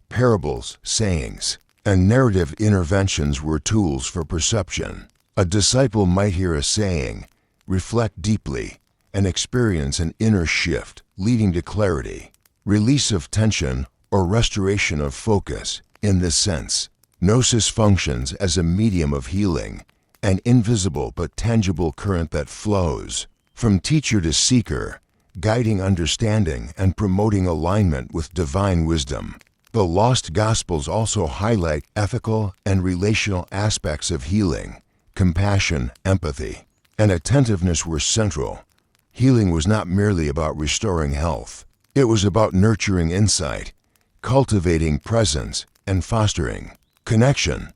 Parables, sayings, and narrative interventions were tools for perception. A disciple might hear a saying, reflect deeply, and experience an inner shift, leading to clarity, release of tension, or restoration of focus. In this sense, gnosis functions as a medium of healing, an invisible but tangible current that flows from teacher to seeker, guiding understanding and promoting alignment with divine wisdom. The lost Gospels also highlight ethical and relational aspects of healing. Compassion, empathy, and attentiveness were central. Healing was not merely about restoring health. It was about nurturing insight, cultivating presence, and fostering connection.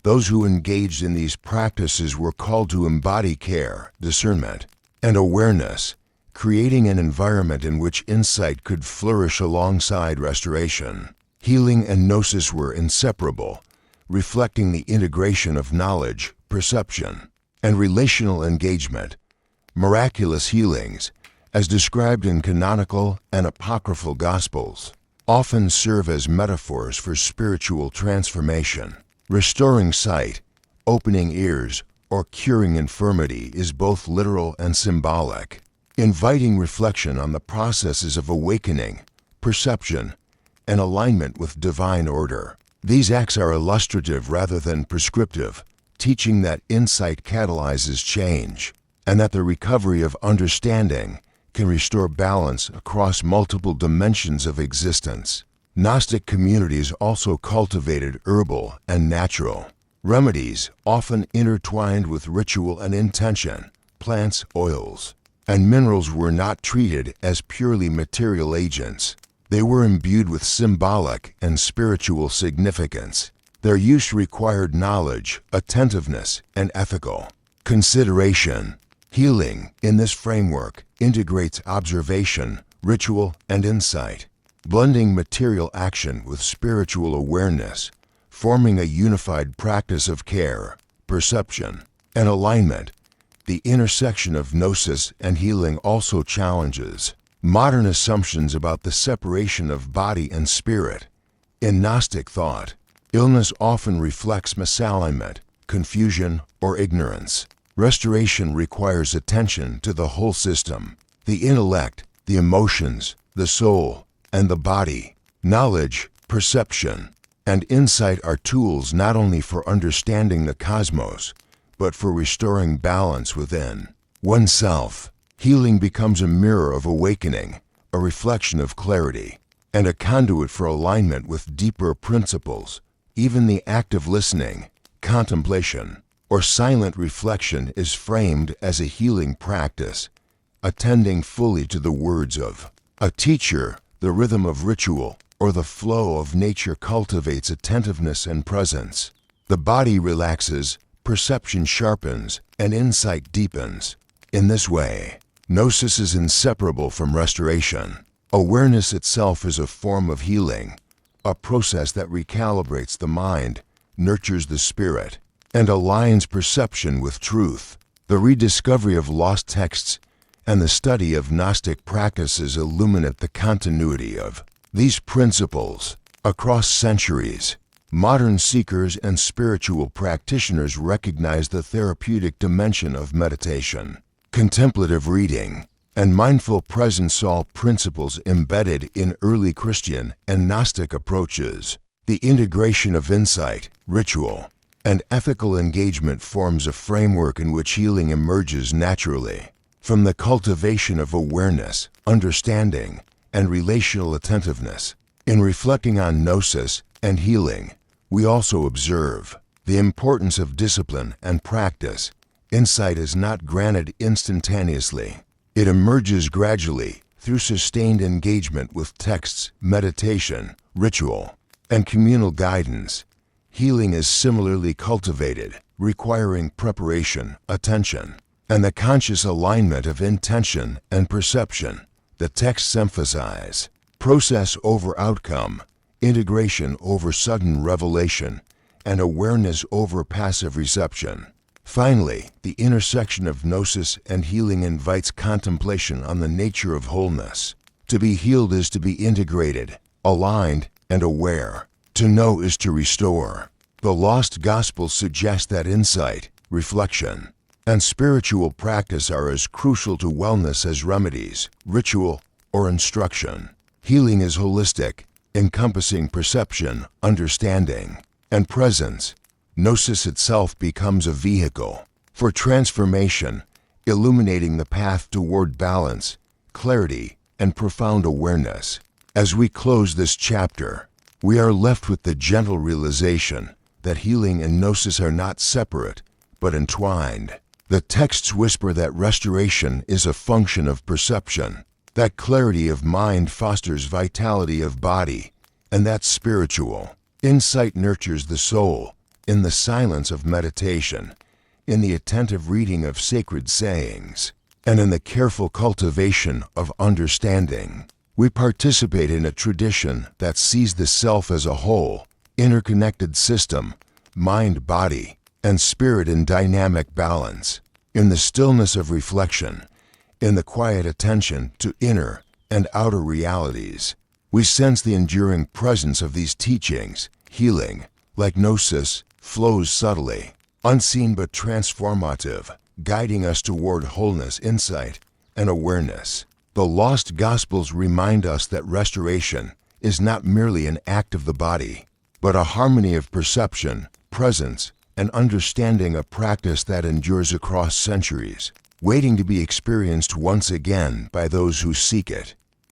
Those who engaged in these practices were called to embody care, discernment, and awareness, creating an environment in which insight could flourish alongside restoration. Healing and gnosis were inseparable, reflecting the integration of knowledge, perception, and relational engagement. Miraculous healings, as described in canonical and apocryphal Gospels, often serve as metaphors for spiritual transformation. Restoring sight, opening ears, or curing infirmity is both literal and symbolic, inviting reflection on the processes of awakening, perception, and alignment with divine order. These acts are illustrative rather than prescriptive, teaching that insight catalyzes change, and that the recovery of understanding can restore balance across multiple dimensions of existence. Gnostic communities also cultivated herbal and natural remedies, often intertwined with ritual and intention. Plants, oils, and minerals were not treated as purely material agents. They were imbued with symbolic and spiritual significance. Their use required knowledge, attentiveness, and ethical consideration. Healing, in this framework, integrates observation, ritual, and insight, blending material action with spiritual awareness, forming a unified practice of care, perception, and alignment. The intersection of gnosis and healing also challenges modern assumptions about the separation of body and spirit. In Gnostic thought, illness often reflects misalignment, confusion, or ignorance. Restoration requires attention to the whole system: the intellect, the emotions, the soul, and the body. Knowledge, perception, and insight are tools not only for understanding the cosmos, but for restoring balance within oneself. Healing becomes a mirror of awakening, a reflection of clarity, and a conduit for alignment with deeper principles. Even the act of listening, contemplation, or silent reflection is framed as a healing practice. Attending fully to the words of a teacher, the rhythm of ritual, or the flow of nature cultivates attentiveness and presence. The body relaxes, perception sharpens, and insight deepens. In this way, gnosis is inseparable from restoration. Awareness itself is a form of healing, a process that recalibrates the mind, nurtures the spirit, and aligns perception with truth. The rediscovery of lost texts and the study of Gnostic practices illuminate the continuity of these principles across centuries. Modern seekers and spiritual practitioners recognize the therapeutic dimension of meditation, contemplative reading, and mindful presence, all principles embedded in early Christian and Gnostic approaches. The integration of insight, ritual, and ethical engagement forms a framework in which healing emerges naturally. From the cultivation of awareness, understanding, and relational attentiveness, in reflecting on gnosis and healing, we also observe the importance of discipline and practice. Insight is not granted instantaneously. It emerges gradually through sustained engagement with texts, meditation, ritual, and communal guidance. Healing is similarly cultivated, requiring preparation, attention, and the conscious alignment of intention and perception. The texts emphasize process over outcome, integration over sudden revelation, and awareness over passive reception. Finally, the intersection of gnosis and healing invites contemplation on the nature of wholeness. To be healed is to be integrated, aligned, and aware. To know is to restore. The lost Gospels suggest that insight, reflection, and spiritual practice are as crucial to wellness as remedies, ritual, or instruction. Healing is holistic, encompassing perception, understanding, and presence. Gnosis itself becomes a vehicle for transformation, illuminating the path toward balance, clarity, and profound awareness. As we close this chapter, we are left with the gentle realization that healing and gnosis are not separate, but entwined. The texts whisper that restoration is a function of perception, that clarity of mind fosters vitality of body, and that spiritual insight nurtures the soul. In the silence of meditation, in the attentive reading of sacred sayings, and in the careful cultivation of understanding, we participate in a tradition that sees the self as a whole, interconnected system, mind, body, and spirit in dynamic balance. In the stillness of reflection, in the quiet attention to inner and outer realities, we sense the enduring presence of these teachings. Healing, like gnosis, flows subtly, unseen but transformative, guiding us toward wholeness, insight, and awareness. The lost Gospels remind us that restoration is not merely an act of the body, but a harmony of perception, presence, and understanding, a practice that endures across centuries, waiting to be experienced once again by those who seek it.